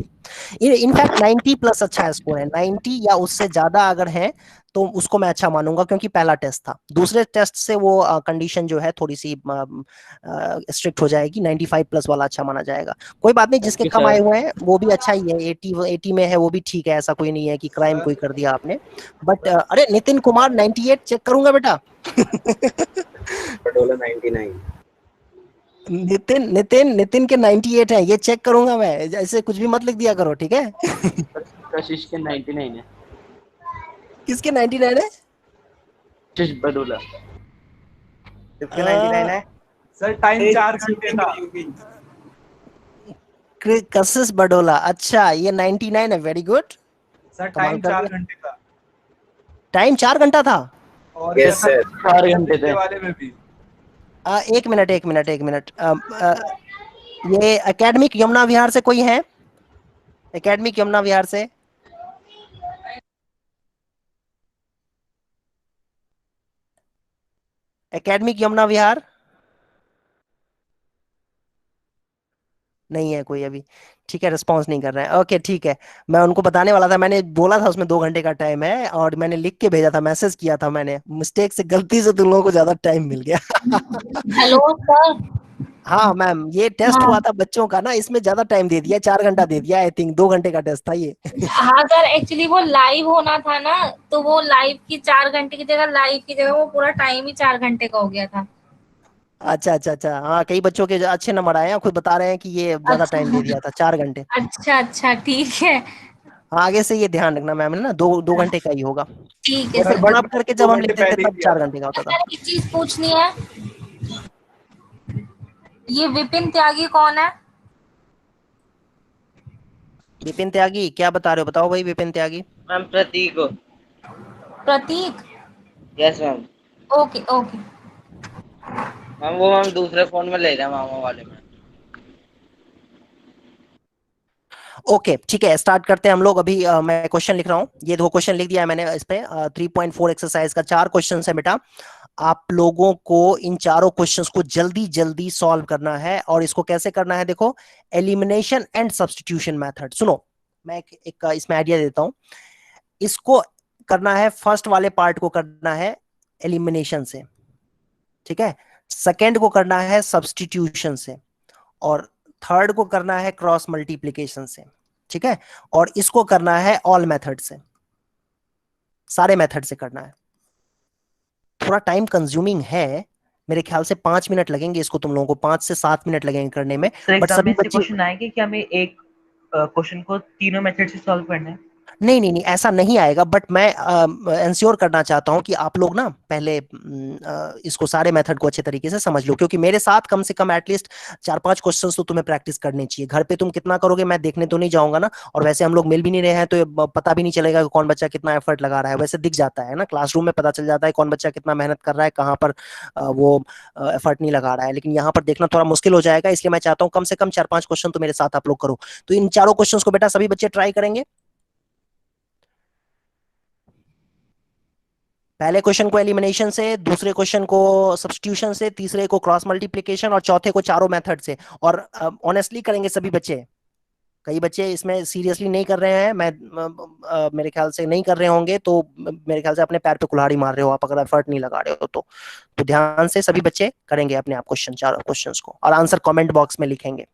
इनफैक्ट 90 प्लस अच्छा स्कोर है। 90 या उससे ज्यादा अगर है तो उसको मैं अच्छा मानूंगा क्योंकि पहला टेस्ट था। दूसरे टेस्ट से वो कंडीशन जो है थोड़ी सी स्ट्रिक्ट हो जाएगी। 95 प्लस वाला अच्छा माना जाएगा। कोई बात नहीं, जिसके कम आए हुए हैं वो भी अच्छा ही है। 80 में है वो भी ठीक है। ऐसा कोई नहीं है कि क्राइम कोई कर दिया आपने। बट अरे नितिन कुमार 98 चेक करूंगा बेटा। पटोला 99। नितिन नितिन नितिन के 98 है, ये चेक करूंगा मैं। ऐसे कुछ भी मत लिख दिया करो, ठीक है? कशिश के 99 है। किसके 99 है? कशिश बडोला। किसके 99 है? सर टाइम 4 घंटे था। कशिश बडोला। अच्छा ये 99 है, वेरी गुड। सर कमाल टाइम कर 4 दिया। घंटे था। टाइम 4 घंटा था। और Yes, sir. 4 घंटे थे। वाले में भी। एक मिनट एक मिनट एक मिनट। ये एकेडमिक यमुना विहार से कोई है? एकेडमिक यमुना विहार से? एकेडमिक यमुना विहार नहीं है कोई अभी। ठीक है, रिस्पॉन्स नहीं कर रहे हैं। ओके ठीक है, मैं उनको बताने वाला था। मैंने बोला था उसमें 2 घंटे का टाइम है और मैंने लिख के भेजा था, मैसेज किया था मैंने। मिस्टेक से गलती से तुम लोगों को ज्यादा टाइम मिल गया। Hello sir. हाँ मैम, ये टेस्ट हाँ हुआ था बच्चों का ना, इसमें ज्यादा टाइम दे दिया। 4 घंटा दे दिया। आई थिंक 2 घंटे का टेस्ट था ये। हाँ सर, एक्चुअली वो लाइव होना था ना, तो वो लाइव की 4 घंटे की जगह लाइव की जगह वो पूरा टाइम ही 4 घंटे का हो गया था। अच्छा अच्छा अच्छा। हाँ कई बच्चों के अच्छे नंबर आए हैं, खुद बता रहे हैं कि ये ज्यादा टाइम दे अच्छा दिया था, 4 घंटे। अच्छा अच्छा, ठीक है। हाँ आगे से ये ध्यान रखना मैम, है ना, दो घंटे का ही होगा। ठीक है सर सर। बड़ा करके जब 2 हम घंटे लिखते थे पहले ही तब दिया 4 घंटे का था। होता था। सर एक चीज पूछनी है, ये विपिन त्यागी कौन है? विपिन त्यागी क्या बता रहे हो? बताओ भाई, विपिन त्यागी। मैम प्रतीक हो। Prateek. Yes ma'am. Okay okay. Ma'am वो मैम दूसरे फोन में ले रहे हैं, मामा वाले में। ओके ठीक है, स्टार्ट करते हैं हम लोग। अभी मैं क्वेश्चन लिख रहा हूँ। ये 2 क्वेश्चन लिख दिया है मैंने इस पे। 3.4 एक्सरसाइज का 4 क्वेश्चन है बेटा। आप लोगों को इन चारों क्वेश्चंस को जल्दी जल्दी सॉल्व करना है। और इसको कैसे करना है देखो, एलिमिनेशन एंड सब्स्टिट्यूशन मेथड। सुनो, मैं एक इसमें आइडिया देता हूँ। इसको करना है, फर्स्ट वाले पार्ट को करना है एलिमिनेशन से, ठीक है। सेकेंड को करना है सब्स्टिट्यूशन से, और थर्ड को करना है क्रॉस मल्टीप्लीकेशन से, ठीक है। और इसको करना है ऑल मेथड से, सारे मेथड से करना है। थोड़ा टाइम कंज्यूमिंग है, मेरे ख्याल से 5 मिनट लगेंगे इसको, तुम लोगों को 5 से 7 मिनट लगेंगे करने में। बट सभी बच्चे क्वेश्चन आएंगे कि हमें एक क्वेश्चन को तीनों मेथड से सॉल्व करना है? नहीं नहीं नहीं, ऐसा नहीं आएगा। बट मैं इंश्योर करना चाहता हूं कि आप लोग ना पहले इसको सारे मेथड को अच्छे तरीके से समझ लो, क्योंकि मेरे साथ कम से कम एटलीस्ट 4-5 क्वेश्चंस तो तुम्हें प्रैक्टिस करनी चाहिए। घर पे तुम कितना करोगे मैं देखने तो नहीं जाऊंगा ना, और वैसे हम लोग मिल भी नहीं रहे हैं तो ये पता भी नहीं चलेगा कि कौन बच्चा कितना एफर्ट लगा रहा है। वैसे दिख जाता है ना, क्लासरूम में पता चल जाता है कौन बच्चा कितना मेहनत कर रहा है, कहाँ पर वो एफर्ट नहीं लगा रहा है। लेकिन यहाँ पर देखना थोड़ा मुश्किल हो जाएगा, इसलिए मैं चाहता हूँ कम से कम 4-5 क्वेश्चन तो मेरे साथ आप लोग करो। तो इन चारों क्वेश्चन को बेटा सभी बच्चे ट्राई करेंगे। पहले क्वेश्चन को एलिमिनेशन से, दूसरे क्वेश्चन को सब्स्टिट्यूशन से, तीसरे को क्रॉस मल्टीप्लिकेशन और चौथे को चारों मेथड से। और ऑनेस्टली करेंगे सभी बच्चे। कई बच्चे इसमें सीरियसली नहीं कर रहे हैं, मैं मेरे ख्याल से नहीं कर रहे होंगे, तो मेरे ख्याल से अपने पैर पे कुल्हाड़ी मार रहे हो आप अगर एफर्ट नहीं लगा रहे हो तो ध्यान से सभी बच्चे करेंगे अपने आप क्वेश्चन, चारों क्वेश्चंस को, और आंसर कमेंट बॉक्स में लिखेंगे।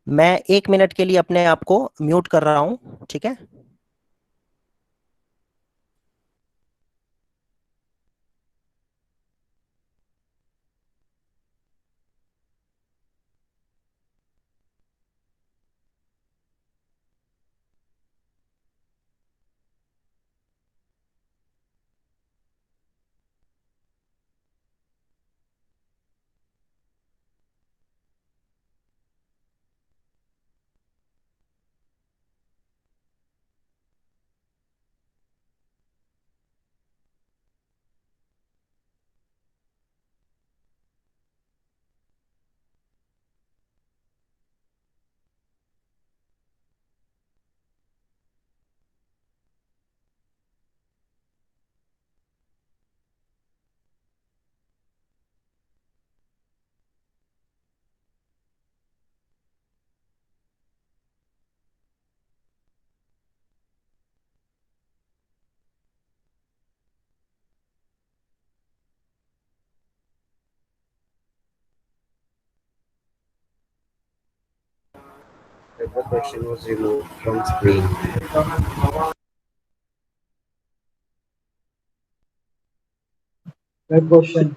मैं 1 मिनट के लिए अपने आप को म्यूट कर रहा हूँ, ठीक है। The question was removed from screen. Third question.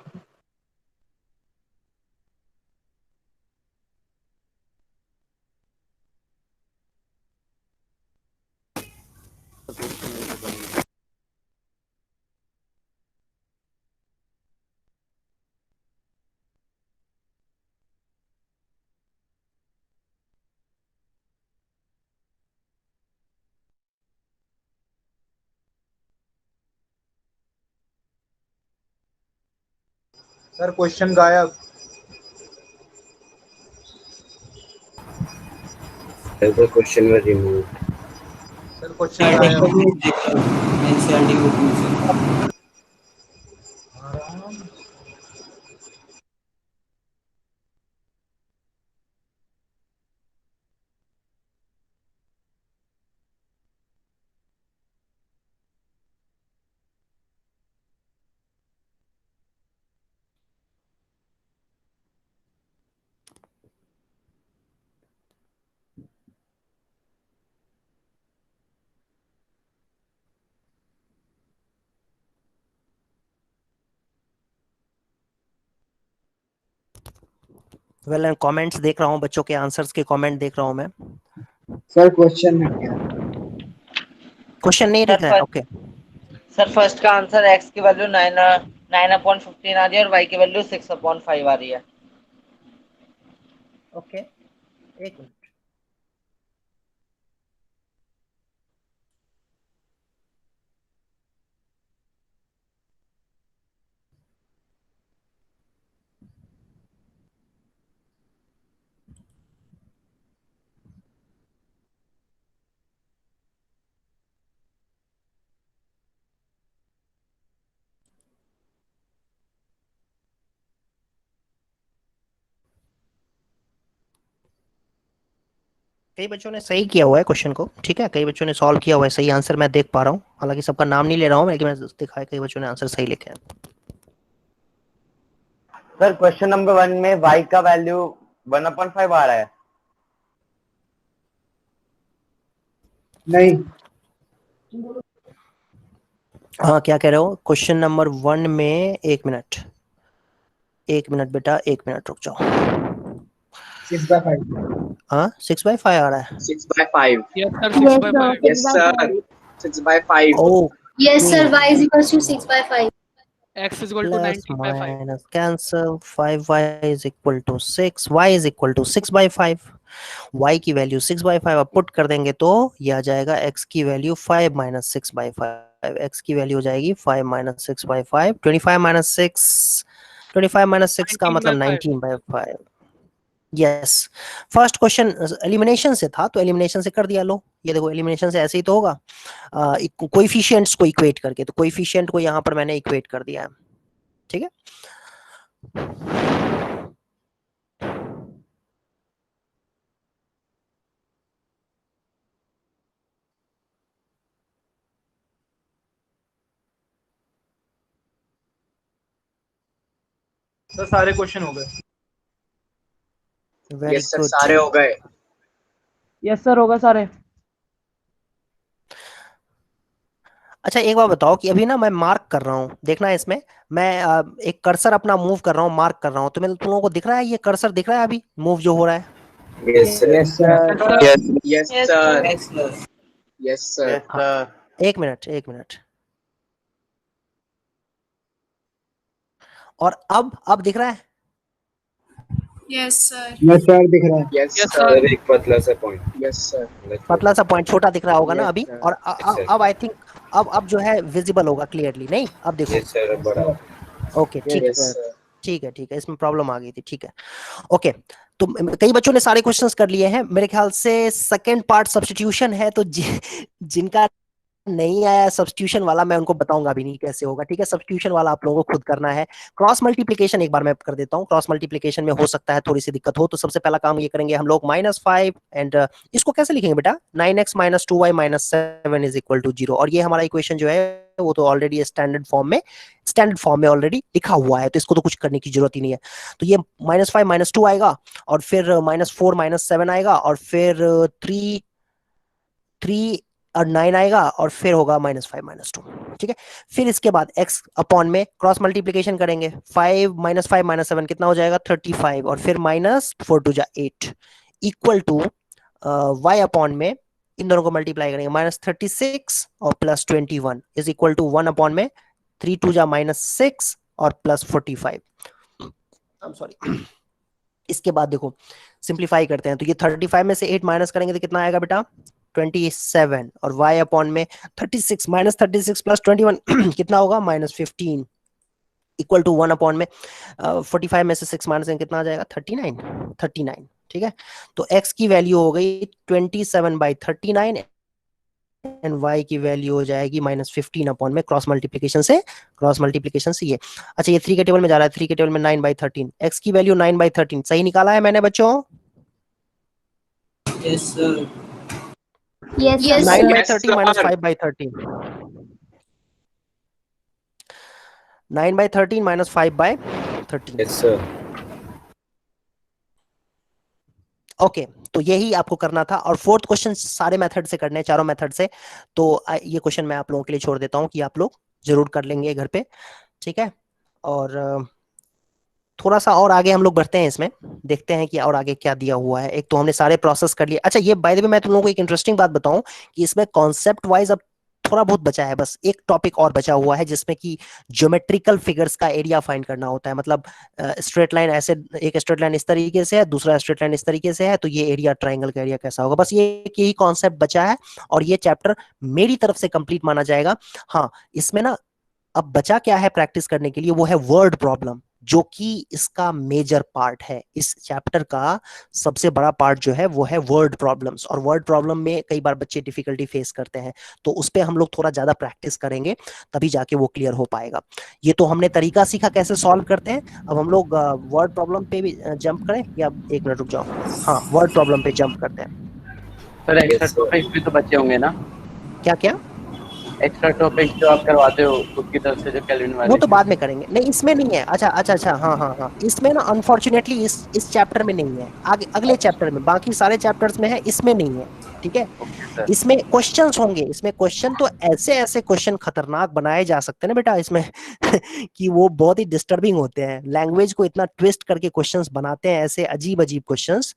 Sir question गायब। The question was removed. Sir question गायब। एनसीईआरटी बुक में से। वेल कमेंट्स देख रहा हूँ, बच्चों के आंसर्स के कमेंट देख रहा हूँ मैं। सर क्वेश्चन है क्या? क्वेश्चन नहीं दिख रहा है, ओके। सर फर्स्ट का आंसर x की वैल्यू 9/15 आ रही है और y की वैल्यू 6/5 आ रही है। ओके, एक मिनट। कई बच्चों ने सही किया हुआ है क्वेश्चन को, ठीक है, कई बच्चों ने सॉल्व किया हुआ है, सही आंसर मैं देख पा रहा हूँ, हालांकि सबका नाम नहीं ले रहा हूँ, लेकिन मैं देखा है कई बच्चों ने आंसर सही लिखे हैं। सर क्वेश्चन नंबर 1 में y का वैल्यू 1/5 आ रहा है। नहीं। हाँ, क्या कह रहे हो? क्वेश्चन नंबर 1 में, एक मिनट बेटा, 1 मिनट रुक जाओ। 6/5। हाँ, 6/5 आ रहा है। 6/5. Yes sir 6/5। Yes, sir. 6/5. O, Yes, sir. Y is equals to 6/5. x is equal to plus 19/5। Minus cancel, 5y is equal to 6, y is equal to 6/5। y की value 6/5 अब पुट कर देंगे तो ये आ जाएगा x की वैल्यू 5 माइनस 6/5। x की value हो जाएगी 5 माइनस 6/5, 25 माइनस 6, 25 माइनस 6 का मतलब 19/5। 19/5। यस, फर्स्ट क्वेश्चन एलिमिनेशन से था तो एलिमिनेशन से कर दिया। लो ये देखो, एलिमिनेशन से ऐसे ही तो होगा, कोएफिशिएंट्स को इक्वेट करके, तो कोएफिशिएंट को यहाँ पर मैंने इक्वेट कर दिया है, ठीक है। सर सारे क्वेश्चन हो गए। Very Yes, sir. गुड। सारे हो गए. यस सर होगा सारे। अच्छा एक बार बताओ कि अभी ना मैं मार्क कर रहा हूँ, देखना है इसमें मैं एक कर्सर अपना मूव कर रहा हूँ, मार्क कर रहा हूँ, तो मैं तुम लोगों को दिख रहा है ये कर्सर दिख रहा है अभी मूव जो हो रहा है? Yes sir. Yes sir. Yes yes sir. Sir. Yes sir. हाँ, एक मिनट। और अब दिख रहा है? Yes sir. यस सर दिख रहा है। Yes Yes, sir. sir. एक पतला सा पॉइंट। Yes sir. पतला सा पॉइंट छोटा दिख रहा होगा ना Yes, अभी, sir. और Yes, sir. अब आई थिंक अब जो है विजिबल होगा क्लियरली, नहीं अब देखो। यस सर बड़ा। ओके ठीक है यस सर। ठीक है, इसमें प्रॉब्लम आ गई थी, ठीक है ओके। तो कई बच्चों ने सारे क्वेश्चंस कर लिए हैं मेरे ख्याल से। सेकंड पार्ट सब्स्टिट्यूशन है, तो जिनका नहीं आया सब्स्टिट्यूशन वाला मैं उनको बताऊंगा भी नहीं कैसे होगा, ठीक है। सब्स्टिट्यूशन वाला आप लोगों को खुद करना है। क्रॉस मल्टीप्लिकेशन एक बार मैं कर देता हूँ। क्रॉस मल्टीप्लिकेशन में हो सकता है थोड़ी सी दिक्कत हो, तो सबसे पहला काम ये करेंगे हम लोग -5 एंड इसको कैसे लिखेंगे बेटा? 9x - 2y - 7 is equal to 0। और ये हमारा इक्वेशन जो है वो तो ऑलरेडी स्टैंडर्ड फॉर्म में ऑलरेडी लिखा हुआ है, तो इसको तो कुछ करने की जरूरत ही नहीं है। तो ये -5 - 2 आएगा, और फिर -4 - 7 आएगा, और फिर 3 और 9 आएगा, और फिर होगा -5 - 2, ठीक है। फिर इसके बाद x अपॉन में क्रॉस मल्टीप्लिकेशन करेंगे। 5 - 7 कितना हो जाएगा? 35, और फिर -4 2 जा 8 इक्वल टू y अपॉन में इन दोनों को मल्टीप्लाई करेंगे, -36 और +21 इज इक्वल टू 1 अपॉन में 3 2 जा -6 और +45। I am sorry. इसके बाद देखो सिंप्लीफाई करते हैं, तो ये 35 में से 8 माइनस करेंगे तो कितना आएगा बेटा? 27, और y अपॉन में 36 -36 +21 कितना होगा? -15 इक्वल टू 1 अपॉन में 45 में से 6 माइनस करेंगे कितना आ जाएगा? 39, ठीक है। तो x की वैल्यू हो गई 27/39 एंड y की वैल्यू हो जाएगी -15 अपॉन में क्रॉस मल्टीप्लिकेशन से ये। अच्छा ये 3 के टेबल में जा रहा है, 3 के टेबल में 9/13, x की वैल्यू 9/13 सही निकाला है मैंने बच्चों? Yes sir. Yes 9/13 - 5/13, 9/13 - 5/13। Yes sir. Okay, तो यही आपको करना था। और फोर्थ क्वेश्चन सारे मेथड से करने हैं, चारों मेथड से। तो ये क्वेश्चन मैं आप लोगों के लिए छोड़ देता हूँ कि आप लोग जरूर कर लेंगे घर पे, ठीक है। और थोड़ा सा और आगे हम लोग बढ़ते हैं इसमें, देखते हैं कि और आगे क्या दिया हुआ है। एक तो हमने सारे प्रोसेस कर लिए। अच्छा ये बाय द वे मैं तुम लोगों को एक इंटरेस्टिंग बात बताऊं कि इसमें कॉन्सेप्ट वाइज अब थोड़ा बहुत बचा है, बस एक टॉपिक और बचा हुआ है जिसमें कि ज्योमेट्रिकल फिगर्स का एरिया फाइंड करना होता है। मतलब स्ट्रेट लाइन ऐसे, एक स्ट्रेट लाइन इस तरीके से है, दूसरा स्ट्रेट लाइन इस तरीके से है, तो ये एरिया ट्राइंगल का एरिया कैसा होगा, बस ये यही कॉन्सेप्ट बचा है। और ये चैप्टर मेरी तरफ से कंप्लीट माना जाएगा। हाँ इसमें ना अब बचा क्या है प्रैक्टिस करने के लिए, वो है वर्ड प्रॉब्लम, जो कि इसका मेजर पार्ट है। इस चैप्टर का सबसे बड़ा पार्ट जो है वो है वर्ड प्रॉब्लम्स। और वर्ड प्रॉब्लम में कई बार बच्चे डिफिकल्टी फेस करते हैं, तो उस पर हम लोग थोड़ा ज्यादा प्रैक्टिस करेंगे तभी जाके वो क्लियर हो पाएगा। ये तो हमने तरीका सीखा कैसे सॉल्व करते हैं। अब हम लोग वर्ड प्रॉब्लम पे भी जंप करें, या 1 मिनट रुक जाओ। हाँ वर्ड प्रॉब्लम पे जंप करते हैं। सर एक्स्ट्रा टॉपिक्स भी तो बचे होंगे ना? क्या एक्स्ट्रा टॉपिक जो आप करवाते हो उसकी तरफ से, जो केल्विन वाले, वो तो बाद में करेंगे। नहीं इसमें नहीं है। अच्छा हाँ, इसमें ना अनफॉर्चुनेटली इस चैप्टर में नहीं है, आगे अगले चैप्टर में, बाकी सारे चैप्टर्स में है, इसमें नहीं है, ठीक है। इसमें क्वेश्चंस होंगे, इसमें क्वेश्चन तो ऐसे क्वेश्चन खतरनाक बनाए जा सकते हैं ना बेटा इसमें कि वो बहुत ही डिस्टर्बिंग होते हैं। लैंग्वेज को इतना ट्विस्ट करके क्वेश्चंस बनाते हैं, ऐसे अजीब क्वेश्चंस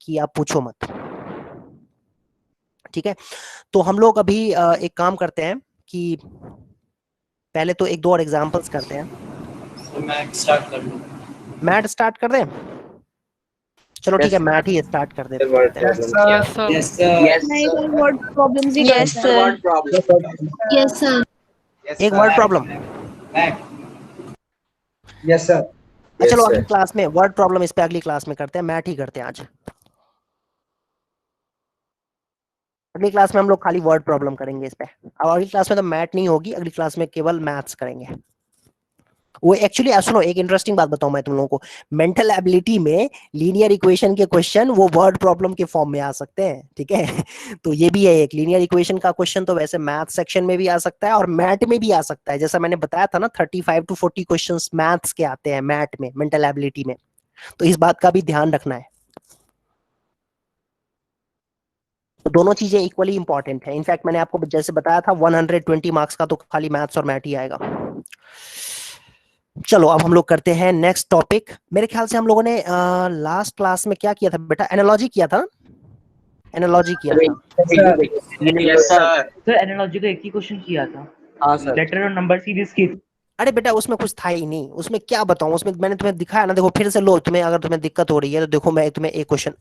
कि आप पूछो मत, ठीक है। तो हम लोग अभी एक काम करते हैं कि पहले तो 1 2 और एग्जांपल्स करते हैं। मैथ स्टार्ट कर लो। मैथ स्टार्ट कर दें? चलो ठीक है, मैथ ही स्टार्ट कर देते हैं। Yes, sir. Yes sir. Word problems ही यस सर यस सर एक वर्ड प्रॉब्लम। Yes sir. चलो अगली क्लास में वर्ड प्रॉब्लम, इस पे अगली क्लास में करते हैं, मैथ ही करते हैं आज। अगली क्लास में हम लोग खाली वर्ड प्रॉब्लम करेंगे इस पे। अब अगली क्लास में तो मैथ नहीं होगी, अगली क्लास में केवल मैथ्स करेंगे। वो एक्चुअली सुनो, एक इंटरेस्टिंग बात बताऊं मैं तुम लोगों को। मेंटल एबिलिटी में लीनियर इक्वेशन के क्वेश्चन वो वर्ड प्रॉब्लम के फॉर्म में आ सकते हैं, ठीक है। तो ये भी है एक लीनियर इक्वेशन का क्वेश्चन, तो वैसे मैथ सेक्शन में भी आ सकता है और मैथ में भी आ सकता है। जैसा मैंने बताया था ना 35 to 40 क्वेश्चंस मैथ्स के आते हैं मैथ में, मेंटल एबिलिटी में। तो इस बात का भी ध्यान रखना है। दोनों चीजें इक्वली इंपॉर्टेंट है। इनफैक्ट मैंने आपको जैसे बताया था 120 मार्क्स का तो खाली मैथ्स और मैथ ही आएगा। चलो अब हम लोग करते हैं नेक्स्ट टॉपिक। मेरे ख्याल से हम लोगों ने लास्ट क्लास में क्या किया था बेटा? एनालॉजी किया था, एनालॉजी किया था। सर एनालॉजी का एक ही क्वेश्चन किया था। हाँ सर। लेटर और नंबर सीरीज की। अरे बेटा उसमें कुछ था ही नहीं, उसमें क्या बताऊं, उसमें मैंने तुम्हें दिखाया ना। देखो फिर से लो, तुम्हें अगर तुम्हें दिक्कत हो रही है तो देखो मैं तुम्हें एक क्वेश्चन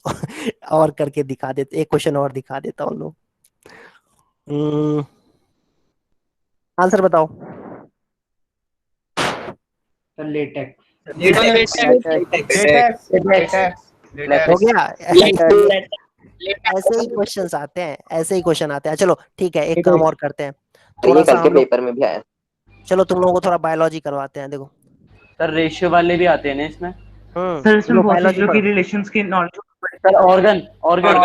और करके दिखा देता, एक क्वेश्चन और दिखा देता हूँ। लो आंसर बताओ। लेटेक्स। हो गया। ऐसे ही क्वेश्चंस आते हैं, ऐसे ही क्वेश्चन आते हैं। चलो ठीक है, एक काम और करते हैं, थोड़ा सा हम लोग पेपर में भी आया। चलो तुम लोगों को थोड़ा बायोलॉजी करवाते हैं। देखो सर रेशियो वाले भी आते हैं ना इसमें? सर इसमें बहुत चीजों की रिलेशंस की knowledge. Sir organ organ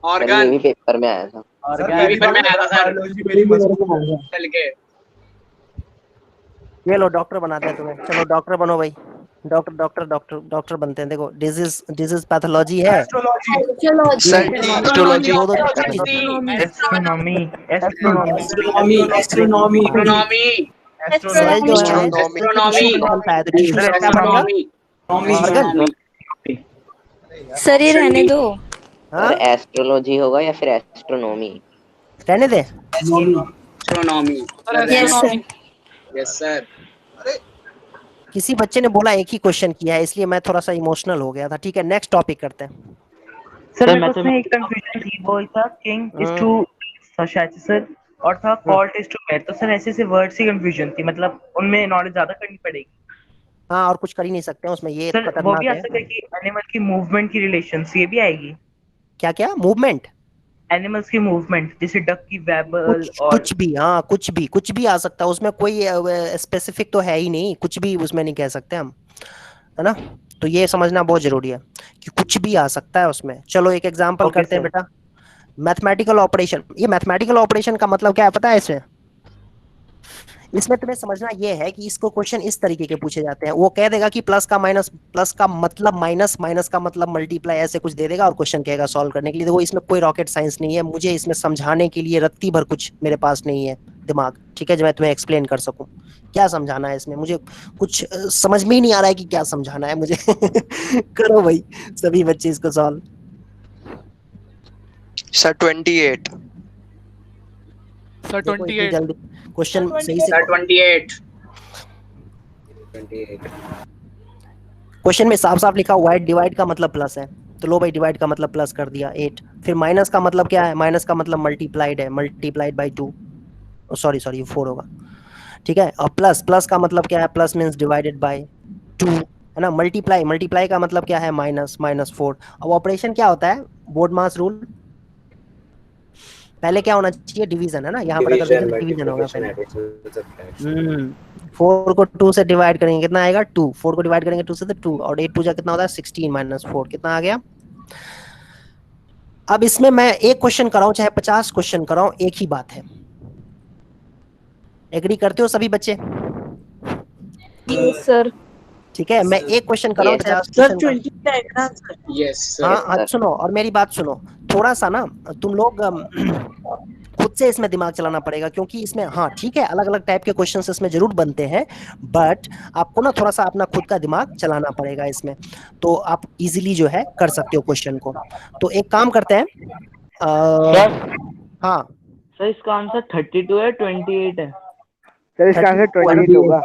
organ भी पेपर में आया था। ये लो डॉक्टर बनाते हैं तुम्हें। चलो डॉक्टर बनो भाई, डॉक्टर डॉक्टर डॉक्टर डॉक्टर बनते हैं। देखो डिजीज पैथोलॉजी है, एस्ट्रोलॉजी, एस्ट्रोनॉमी सेल जो है बनता है तो टिश्यू से क्या बनेगा? ऑर्गन। सर ये रहने दो। हाँ एस्ट्रोलॉजी होगा या फिर एस्ट्रोनॉमी? रहने दे। Yes sir. किसी बच्चे ने बोला एक ही क्वेश्चन किया है, इसलिए मैं थोड़ा सा इमोशनल हो गया था। ठीक है नेक्स्ट टॉपिक करते हैं। सर उसमें एक कंफ्यूजन थी, वो था किंग इज टू शायद सर, और था कॉल्ट इज टू मैट। तो सर ऐसे से वर्ड की कंफ्यूजन थी, मतलब उनमें नॉलेज ज्यादा करनी पड़ेगी। हाँ और कुछ कर ही नहीं सकते हैं उसमें, ये सर वो खतरनाक भी आ है। सकता है कि एनिमल की मूवमेंट की रिलेशंस ये भी आएगी। क्या क्या मूवमेंट? एनिमल्स की मूवमेंट, जैसे डक की वेबल और कुछ भी, हाँ कुछ भी आ सकता है उसमें, कोई स्पेसिफिक तो है ही नहीं, कुछ भी उसमें नहीं कह सकते हम, है ना। तो ये समझना बहुत जरूरी है कि कुछ भी आ सकता है उसमें। चलो एक एग्जांपल करते हैं बेटा, मैथमेटिकल ऑपरेशन। ये मैथमेटिकल ऑपरेशन का मतलब क्या है पता है? इसमें तुम्हें समझना ये है कि इसको क्वेश्चन इस तरीके के पूछे जाते हैं। वो कह देगा कि प्लस का मतलब माइनस, माइनस का मतलब मल्टीप्लाई, ऐसे कुछ दे देगा और क्वेश्चन कहेगा सॉल्व करने के लिए। देखो इसमें कोई रॉकेट साइंस नहीं है, मुझे इसमें समझाने के लिए रत्ती भर कुछ मेरे पास नहीं है दिमाग, ठीक है, जो मैं तुम्हें एक्सप्लेन कर सकूं। क्या समझाना है इसमें, मुझे कुछ समझ में ही नहीं आ रहा है कि क्या समझाना है मुझे। करो भाई सभी बच्चे इसको सॉल्व। सर 28। सर 28। जल्दी क्वेश्चन सही से। 28। क्वेश्चन में साफ साफ लिखा हुआ है डिवाइड का मतलब प्लस है, तो लो भाई डिवाइड का मतलब प्लस कर दिया 8। फिर माइनस का मतलब क्या है? माइनस का मतलब मल्टीप्लाइड है, मल्टीप्लाइड बाय 2। सॉरी ये 4 होगा, ठीक है। और प्लस का मतलब क्या है? प्लस मींस डिवाइडेड बाय 2, है ना। मल्टीप्लाई का मतलब क्या है? -4। अब ऑपरेशन क्या होता है? बोर्ड मास रूल। पहले क्या होना चाहिए? डिवीजन, है ना। यहाँ पर अगर डिवीजन होगा पहले। 4 को 2 से डिवाइड करेंगे कितना आएगा? 2। 4 को डिवाइड करेंगे 2 से तो 2, और 8 2 जा कितना होता है? 16 - 4 कितना आ गया? अब इसमें मैं एक क्वेश्चन कराऊं चाहे 50 क्वेश्चन कराऊं, एक ही बात है। एग्री करते हो सभी बच्चे? Yes sir. ठीक है, मैं एक क्वेश्चन कराऊं 50 क्वेश्चन। Yes sir. हाँ सुनो और मेरी बात सुनो, थोड़ा सा ना तुम लोग खुद से इसमें दिमाग चलाना पड़ेगा, क्योंकि इसमें हाँ ठीक है अलग अलग टाइप के क्वेश्चंस इसमें जरूर बनते हैं, बट आपको ना थोड़ा सा अपना खुद का दिमाग चलाना पड़ेगा इसमें, तो आप इजीली जो है कर सकते हो क्वेश्चन को। तो एक काम करते हैं हाँ सर इसका आंसर 32 है 28 है? सर इसका आंसर 28 होगा।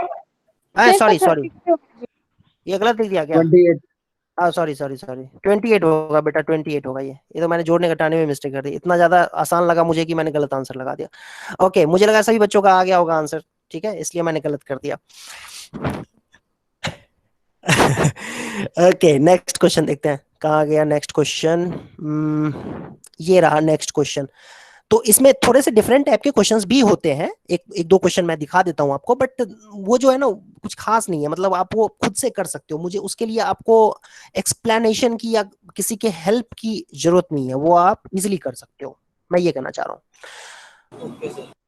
सॉरी ये गलत लिख दिया क्या? 28। हाँ सॉरी 28 होगा बेटा, 28 होगा। ये तो मैंने जोड़ने घटाने में मिस्टेक कर दी, इतना ज्यादा आसान लगा मुझे कि मैंने गलत आंसर लगा दिया। ओके मुझे लगा सभी बच्चों का आ गया होगा आंसर, ठीक है, इसलिए मैंने गलत कर दिया। ओके नेक्स्ट क्वेश्चन देखते हैं, कहाँ गया नेक्स्ट क्वेश्चन? ये रहा नेक्स्ट क्वेश्चन। तो इसमें थोड़े से डिफरेंट टाइप के क्वेश्चंस भी होते हैं, एक दो क्वेश्चन मैं दिखा देता हूं आपको, बट वो जो है ना कुछ खास नहीं है, मतलब आप वो खुद से कर सकते हो, मुझे उसके लिए आपको एक्सप्लेनेशन की या किसी के हेल्प की जरूरत नहीं है, वो आप इजीली कर सकते हो, मैं ये कहना चाह रहा हूँ।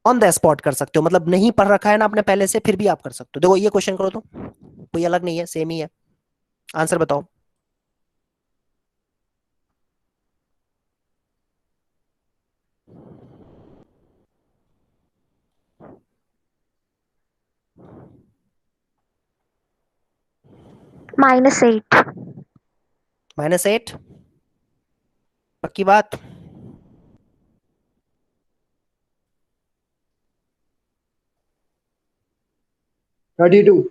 ऑन द स्पॉट कर सकते हो, मतलब नहीं पढ़ रखा है ना आपने पहले से, फिर भी आप कर सकते हो। देखो ये क्वेश्चन करो तो कोई अलग नहीं है, सेम ही है। आंसर बताओ। -8। -8 पक्की बात? सर 32।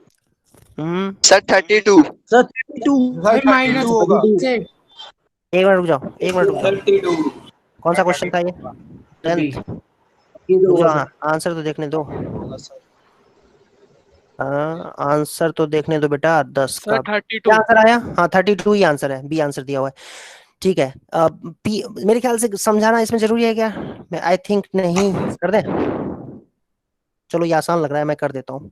सर 32 होगा। एक मिनट रुक जाओ, एक मिनट रुक जाओ। 32। कौन सा क्वेश्चन था ये? 10th? रुक जाओ, हाँ आंसर तो देखने दो। आंसर तो देखने दो बेटा। 10 सर का 32। क्या आंसर आया? हाँ 32 ही आंसर है, बी आंसर दिया हुआ है। ठीक है। पी मेरे ख्याल से समझाना इसमें जरूरी है क्या? मैं आई थिंक नहीं। कर दे, चलो ये आसान लग रहा है, मैं कर देता हूँ।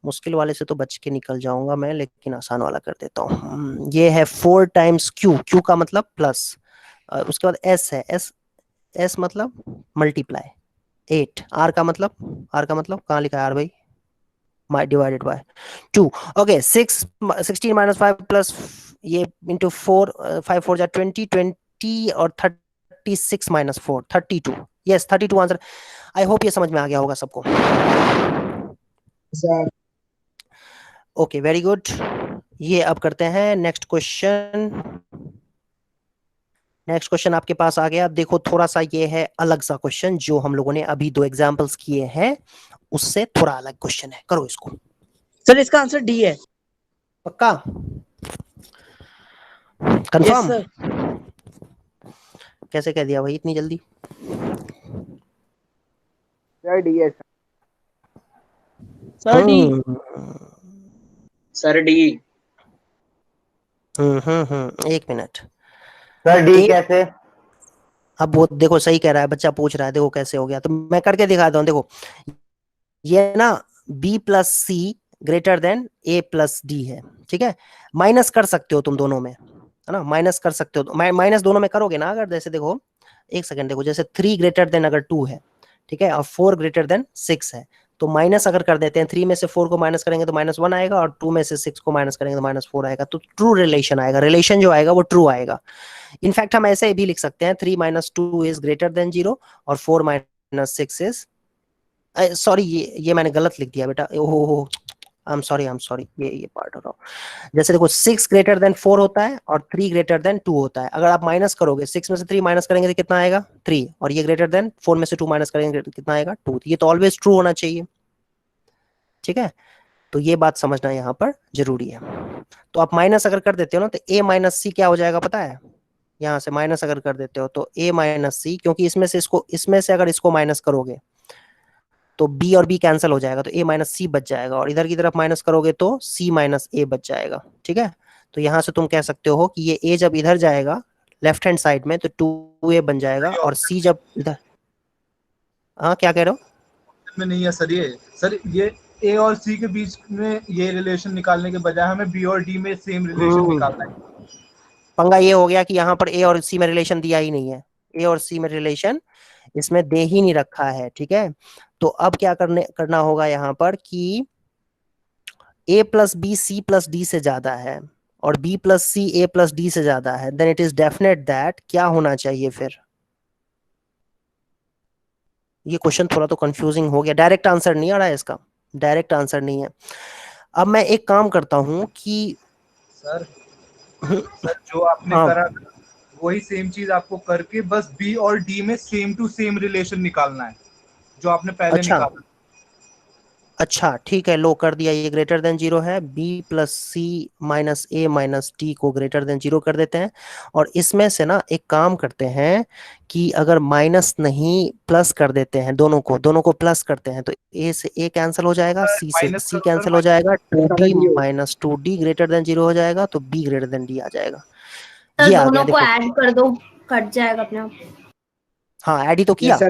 मुश्किल वाले से तो बच के निकल जाऊंगा मैं, लेकिन आसान वाला कर देता हूँ। ये है 4 टाइम्स क्यू, क्यू का मतलब प्लस, उसके बाद एस है, एस एस मतलब मल्टीप्लाई 8, आर का मतलब, आर का मतलब कहाँ लिखा है आर भाई? माई divided by 2। Okay 16 minus 5 plus ये इंटू 4, 5 4 जा 20, 20 और 36 minus 4 32। Yes 32 answer. I hope ये समझ में आ गया होगा सबको। Okay very good. ये अब करते हैं नेक्स्ट क्वेश्चन। नेक्स्ट क्वेश्चन आपके पास आ गया। देखो थोड़ा सा ये है अलग सा क्वेश्चन, जो हम लोगों ने अभी 2 एग्जांपल्स किए हैं उससे थोड़ा अलग क्वेश्चन है। करो इसको। सर इसका आंसर डी है। पक्का? कंफर्म? सर। कैसे कह दिया भाई इतनी जल्दी? सर डी है सर डी। Sir D. एक मिनट। सर डी कैसे? अब वो देखो सही कह रहा है बच्चा, पूछ रहा है देखो कैसे हो गया, तो मैं करके दिखाता हूँ। देखो ये ना b plus C greater than a plus D है, ठीक है। माइनस कर सकते हो तुम दोनों में, है ना, माइनस कर सकते हो। माइनस दोनों में करोगे ना, अगर जैसे देखो एक सेकंड, देखो जैसे 3 ग्रेटर देन अगर 2 है, ठीक है, और 4 ग्रेटर देन 6 है, तो माइनस अगर कर देते हैं, 3 में से 4 को माइनस करेंगे तो -1 आएगा, और 2 में से 6 को माइनस करेंगे तो -4 आएगा। तो ट्रू रिलेशन आएगा, रिलेशन जो आएगा वो ट्रू आएगा। इनफैक्ट हम ऐसे भी लिख सकते हैं 3 - 2 इज ग्रेटर देन 0 और 4 - 6 इज, सॉरी ये मैंने गलत लिख दिया बेटा, ओहो आई एम सॉरी, ये पार्ट हो रहा हूँ। जैसे देखो 6 ग्रेटर देन 4 होता है और 3 ग्रेटर देन 2 होता है। अगर आप माइनस करोगे, 6 में से 3 माइनस करेंगे तो कितना आएगा? 3, और ये ग्रेटर देन 4 में से 2 माइनस करेंगे तो कितना आएगा? 2। ये तो ऑलवेज ट्रू होना चाहिए, ठीक है। तो ये बात समझना यहाँ पर जरूरी है। तो आप माइनस अगर कर देते हो ना, तो a माइनस सी क्या हो जाएगा पता है? यहाँ से माइनस अगर कर देते हो तो a माइनस सी, क्योंकि इसमें से अगर इसको माइनस करोगे तो b और b कैंसिल हो जाएगा, तो a माइनस सी बच जाएगा, और इधर की तरफ माइनस करोगे तो c माइनस a बच जाएगा, ठीक है। तो यहाँ से तुम कह सकते हो कि ये a जब इधर जाएगा लेफ्ट हैंड साइड में तो 2a बन जाएगा, और c जब इधर, हाँ क्या कह रहे हो? में नहीं है सर ये a और c के बीच में ये रिलेशन निकालने के बजाय हमें b और d में सेम रिलेशन निकालना है। पंगा ये हो गया कि यहाँ पर a और c में रिलेशन दिया ही नहीं है, a और c में रिलेशन इसमें दे ही नहीं रखा है, ठीक है। तो अब क्या करना होगा यहाँ पर कि a plus B C plus D से ज्यादा है और b plus C a plus D से ज्यादा है, then it is definite that क्या होना चाहिए फिर? ये क्वेश्चन थोड़ा तो कंफ्यूजिंग हो गया, डायरेक्ट आंसर नहीं आ रहा है इसका, डायरेक्ट आंसर नहीं है। अब मैं एक काम करता हूँ कि सर जो आपने करा वही सेम चीज आपको करके बस b और d में सेम टू सेम रिलेशन निकालना है जो आपने पहले निकाला। अच्छा ठीक है, लो कर दिया, ये ग्रेटर देन 0 है, b plus C minus a minus T को ग्रेटर देन 0 कर देते हैं, और इसमें से ना एक काम करते हैं कि अगर माइनस नहीं प्लस कर देते हैं, दोनों को प्लस करते हैं, तो a से a कैंसिल हो जाएगा, c से c कैंसिल हो जाएगा, 2d minus 2d greater than 0 हो जाएगा, तो b ग्रेटर देन d आ जाएगा। तो ये आ गया, दोनों को देखो ऐड कर दो, कट जाएगा अपने आप। हाँ ऐड ही तो किया, a से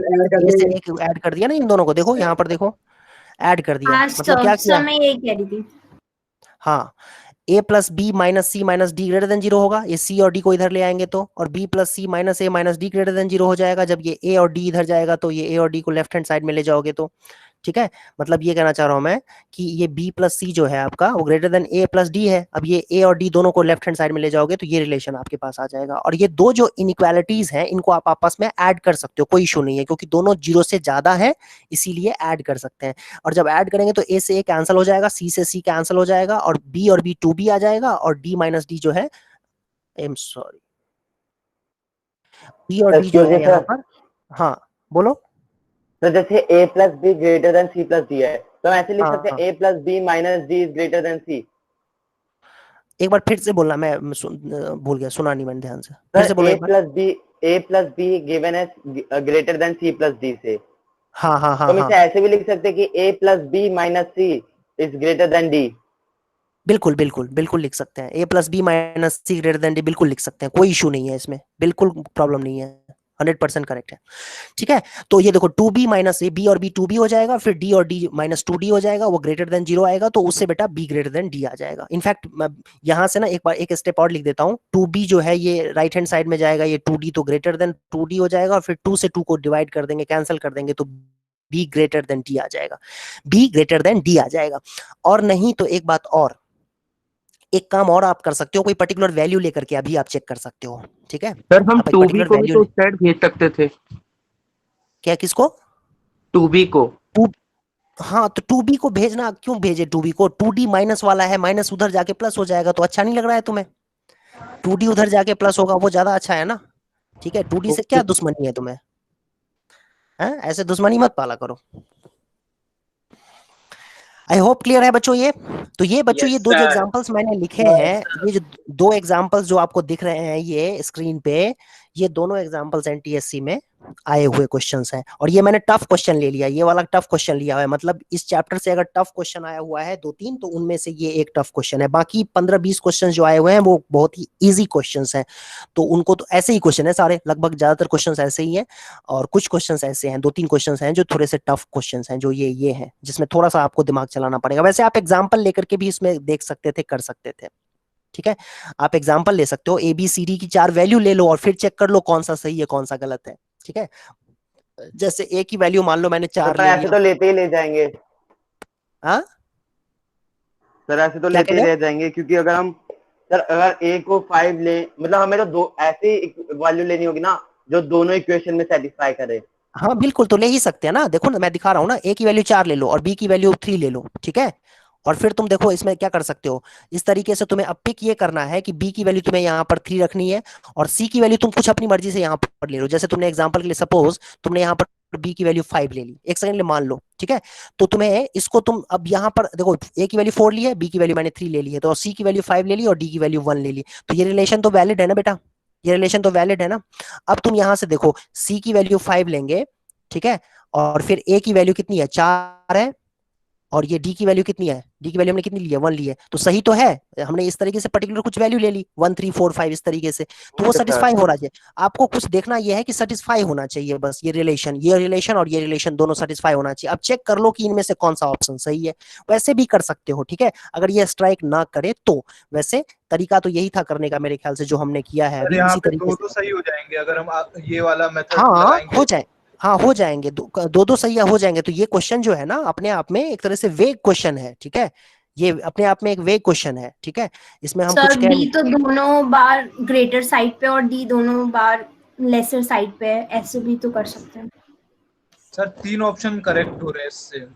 एक ऐड कर दिया ना इन दोनों को, देखो यहाँ पर देखो ऐड कर दिया, मतलब क्या किया? मैं यही कह रही थी। हाँ a plus B minus C minus D greater than 0 होगा, ये c और d को इधर ले आएंगे तो, और b plus C minus a minus D greater than 0 हो जाएगा। जब ये a और d इधर जाएगा तो ये a और d को लेफ्ट हैंड साइड में ले जाओगे तो, ठीक है, मतलब ये कहना चाह रहा हूं मैं कि ये b प्लस सी जो है आपका वो greater than a plus D है। अब ये a और d दोनों को लेफ्ट हैंड साइड में ले जाओगे तो ये रिलेशन आपके पास आ जाएगा। और ये दो जो इनइक्वालिटीज हैं इनको आप आपस में ऐड कर सकते हो, कोई इशू नहीं है, क्योंकि दोनों 0 से ज्यादा है इसीलिए ऐड कर सकते हैं। और जब ऐड करेंगे तो a से a कैंसिल हो जाएगा, c से c कैंसिल हो जाएगा, और b 2b आ जाएगा, और d माइनस डी जो है, आई एम सॉरी, b और d जो है यहाँ पर, हाँ बोलो। तो जैसे a plus B greater than C plus D है, तो हम ऐसे लिख हाँ, सकते हैं a plus B minus D is greater than C. एक बार फिर से बोलना, मैं भूल गया, सुना नहीं मैंने ध्यान से, फिर से बोलो एक बार। a plus B given as greater than C plus D से। हाँ हाँ हाँ तो हम हाँ, इसे ऐसे भी लिख सकते हैं कि a plus B minus C is greater than D. बिल्कुल बिल्कुल बिल्कुल लिख सकते हैं, a plus B minus C greater than D, बिल्कुल लिख सकते हैं, कोई इशू नहीं है इसमें, बिल्कुल प्रॉब्लम नहीं है, 100% करेक्ट है। ठीक है, तो ये देखो 2b माइनस ए, b और b 2b हो जाएगा, फिर d और d माइनस 2d हो जाएगा, वो ग्रेटर देन 0 आएगा, तो उससे बेटा b ग्रेटर देन d आ जाएगा। इनफैक्ट यहां से ना एक बार एक स्टेप और लिख देता हूं, 2b जो है ये राइट हैंड साइड में जाएगा, ये 2d तो ग्रेटर देन 2d हो जाएगा, और फिर 2 से 2 को डिवाइड कर देंगे, कैंसिल कर देंगे, तो b ग्रेटर देन d आ जाएगा, b ग्रेटर देन d आ जाएगा। और नहीं तो एक बात और, एक काम और आप कर सकते हो, कोई पर्टिकुलर वैल्यू लेकर के अभी आप चेक कर सकते हो। ठीक है सर, हम आप एक 2b पर्टिकुलर को भी वैल्यू तो साइड भेज सकते थे। क्या, किसको? 2b को। हाँ, तो 2b को भेजना, क्यों भेजे 2b को? 2d माइनस वाला है, माइनस उधर जाके प्लस हो जाएगा, तो अच्छा नहीं लग रहा है तुम्हें? 2d उधर जाके प्लस होगा, वो ज्यादा अच्छा है ना। ठीक है, 2d से क्या दुश्मनी है तुम्हें? हैं? ऐसे दुश्मनी मत पाला करो। आई होप क्लियर है बच्चों ये। तो ये बच्चों ये दो जो एग्जांपल्स मैंने लिखे हैं, ये जो दो एग्जांपल्स जो आपको दिख रहे हैं ये स्क्रीन पे, ये दोनों एग्जांपल्स एनटीएससी में आए हुए क्वेश्चंस हैं। और ये मैंने टफ क्वेश्चन ले लिया, ये वाला टफ क्वेश्चन लिया है, मतलब इस चैप्टर से अगर टफ क्वेश्चन आया हुआ है 2-3, तो उनमें से ये एक टफ क्वेश्चन है। बाकी 15-20 क्वेश्चन जो आए हुए हैं वो बहुत ही इजी क्वेश्चंस हैं, तो उनको तो ऐसे ही क्वेश्चन है सारे, लगभग ज्यादातर क्वेश्चंस ऐसे ही हैं। और कुछ क्वेश्चंस ऐसे हैं, 2-3 क्वेश्चंस हैं जो थोड़े से टफ क्वेश्चंस हैं, जो ये हैं जिसमें थोड़ा सा आपको दिमाग चलाना पड़ेगा। वैसे आप एग्जाम्पल लेकर के भी इसमें देख सकते थे, कर सकते थे। ठीक है, आप एग्जाम्पल ले सकते हो, ABCD की 4 वैल्यू ले लो और फिर चेक कर लो कौन सा सही है कौन सा गलत है। ठीक है, जैसे ए की वैल्यू मान लो मैंने 4 ले ऐसे लिया, तो लेते ही ले जाएंगे। हाँ सर ऐसे तो क्या लेते ही ले जाएंगे, क्योंकि अगर हम सर अगर a को 5 ले, मतलब हमें तो दो ऐसी वैल्यू लेनी होगी ना जो दोनों इक्वेशन में सेटिस्फाई करे। हाँ बिल्कुल, तो ले ही सकते हैं ना। देखो ना मैं दिखा रहा हूँ ना, a की वैल्यू 4 ले लो और b की वैल्यू 3 ले लो। ठीक है, और फिर तुम देखो इसमें क्या कर सकते हो, इस तरीके से तुम्हें अब पिक ये करना है कि b की वैल्यू तुम्हें यहाँ पर 3 रखनी है, और c की वैल्यू तुम कुछ अपनी मर्जी से यहाँ पर ले लो। जैसे तुमने एग्जांपल के लिए सपोज तुमने यहाँ पर b की वैल्यू 5 ले ली, एक सेकंड मान लो। ठीक है, तो तुम्हें इसको तुम अब यहाँ पर देखो, a की वैल्यू 4 ली है, b की वैल्यू मैंने 3 ले ली है, तो c की वैल्यू 5 ले ली और d की वैल्यू 1 ले ली, तो ये रिलेशन तो वैलिड है ना बेटा, ये रिलेशन तो वैलिड है ना। अब तुम यहाँ से देखो c की वैल्यू 5 लेंगे, ठीक है, और फिर a की वैल्यू कितनी है, 4 है, और ये d की वैल्यू कितनी है, d की वैल्यू हमने कितनी ली है, 1 ली है, तो सही तो है। हमने इस तरीके से पर्टिकुलर कुछ वैल्यू ले ली 1 3 4 5 इस तरीके से, तो वो सेटिस्फाई हो रहा है। आपको कुछ देखना ये है कि सेटिस्फाई होना चाहिए बस, ये रिलेशन और ये रिलेशन दोनों सेटिस्फाई होना चाहिए। अब चेक कर लो कि इनमें से कौन सा ऑप्शन सही है, वैसे भी कर सकते हो। ठीक है, अगर ये स्ट्राइक ना करे तो वैसे तरीका तो यही था करने का मेरे ख्याल से, जो हमने किया है अभी इसी तरीके से। दो सही हो जाएंगे अगर हम ये वाला मेथड हाँ लगाएंगे। हो जाए, हाँ हो जाएंगे, दो सही हो जाएंगे। तो ये क्वेश्चन जो है ना अपने आप में एक तरह से वेग क्वेश्चन है। ठीक है, ये अपने आप में एक वेग क्वेश्चन है। ठीक है, इसमें हम कुछ कह डी तो दोनों बार ग्रेटर साइड पे और डी दोनों बार लेसर साइड पे है, ऐसे भी तो कर सकते हैं सर। 3 ऑप्शन करेक्ट हो रहे हैं इससे।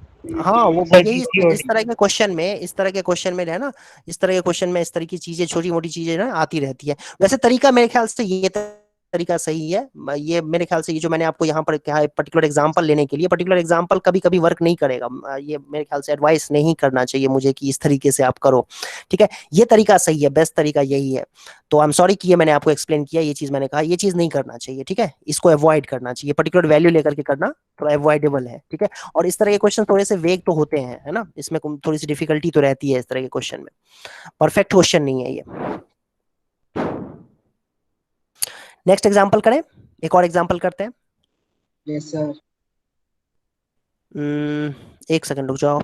हाँ वो यही इस तरह के क्वेश्चन में, इस तरह के क्वेश्चन में है ना, इस तरह के क्वेश्चन में इस तरह की चीजें, छोटी मोटी चीजें ना आती रहती है। वैसे तरीका मेरे ख्याल से ये तरीका सही है। ये मेरे ख्याल से ये जो मैंने आपको यहाँ पर कहा है पर्टिकुलर एग्जांपल लेने के लिए, पर्टिकुलर एग्जांपल कभी कभी वर्क नहीं करेगा, ये मेरे ख्याल से एडवाइस नहीं करना चाहिए मुझे कि इस तरीके से आप करो। ठीक है, ये तरीका सही है, बेस्ट तरीका यही है। तो आई एम सॉरी कि ये मैंने आपको एक्सप्लेन किया, ये चीज मैंने कहा ये चीज नहीं करना चाहिए। ठीक है, इसको अवॉइड करना चाहिए, पर्टिकुलर वैल्यू लेकर के करना थोड़ा अवॉइडेबल है। ठीक है, और इस तरह के क्वेश्चन थोड़े से वेग तो होते हैं, है ना, इसमें थोड़ी सी डिफिकल्टी तो रहती है इस तरह के क्वेश्चन में, परफेक्ट क्वेश्चन नहीं है ये। नेक्स्ट एग्जांपल करें, एक और एग्जांपल करते हैं। Yes sir. एक सेकंड रुक जाओ।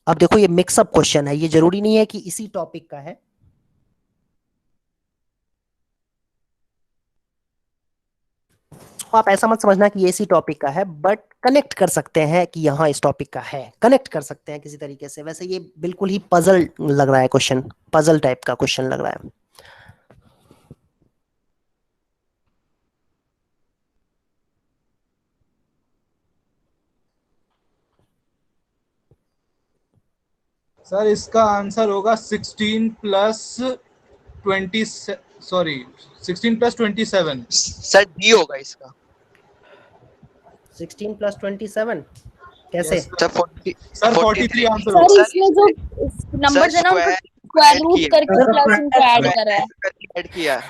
अब देखो ये मिक्सअप क्वेश्चन है, ये जरूरी नहीं है कि इसी टॉपिक का है। इसको आप ऐसा मत समझना कि ये इसी टॉपिक का है, बट कनेक्ट कर सकते हैं कि यहाँ इस टॉपिक का है, कनेक्ट कर सकते हैं किसी तरीके से। वैसे ये बिल्कुल ही पजल लग रहा है क्वेश्चन, पजल टाइप का क्वेश्चन लग रहा है। सर इसका आंसर होगा 16 plus 20, sorry 16 plus 27। Sir D होगा इसका। 16 प्लस 27 कैसे? सर 40 सर 43 आंसर सर होगा। इसमें जो नंबर है ना उनको स्क्वायर रूट करके प्लस उनको ऐड करा है। ऐड किया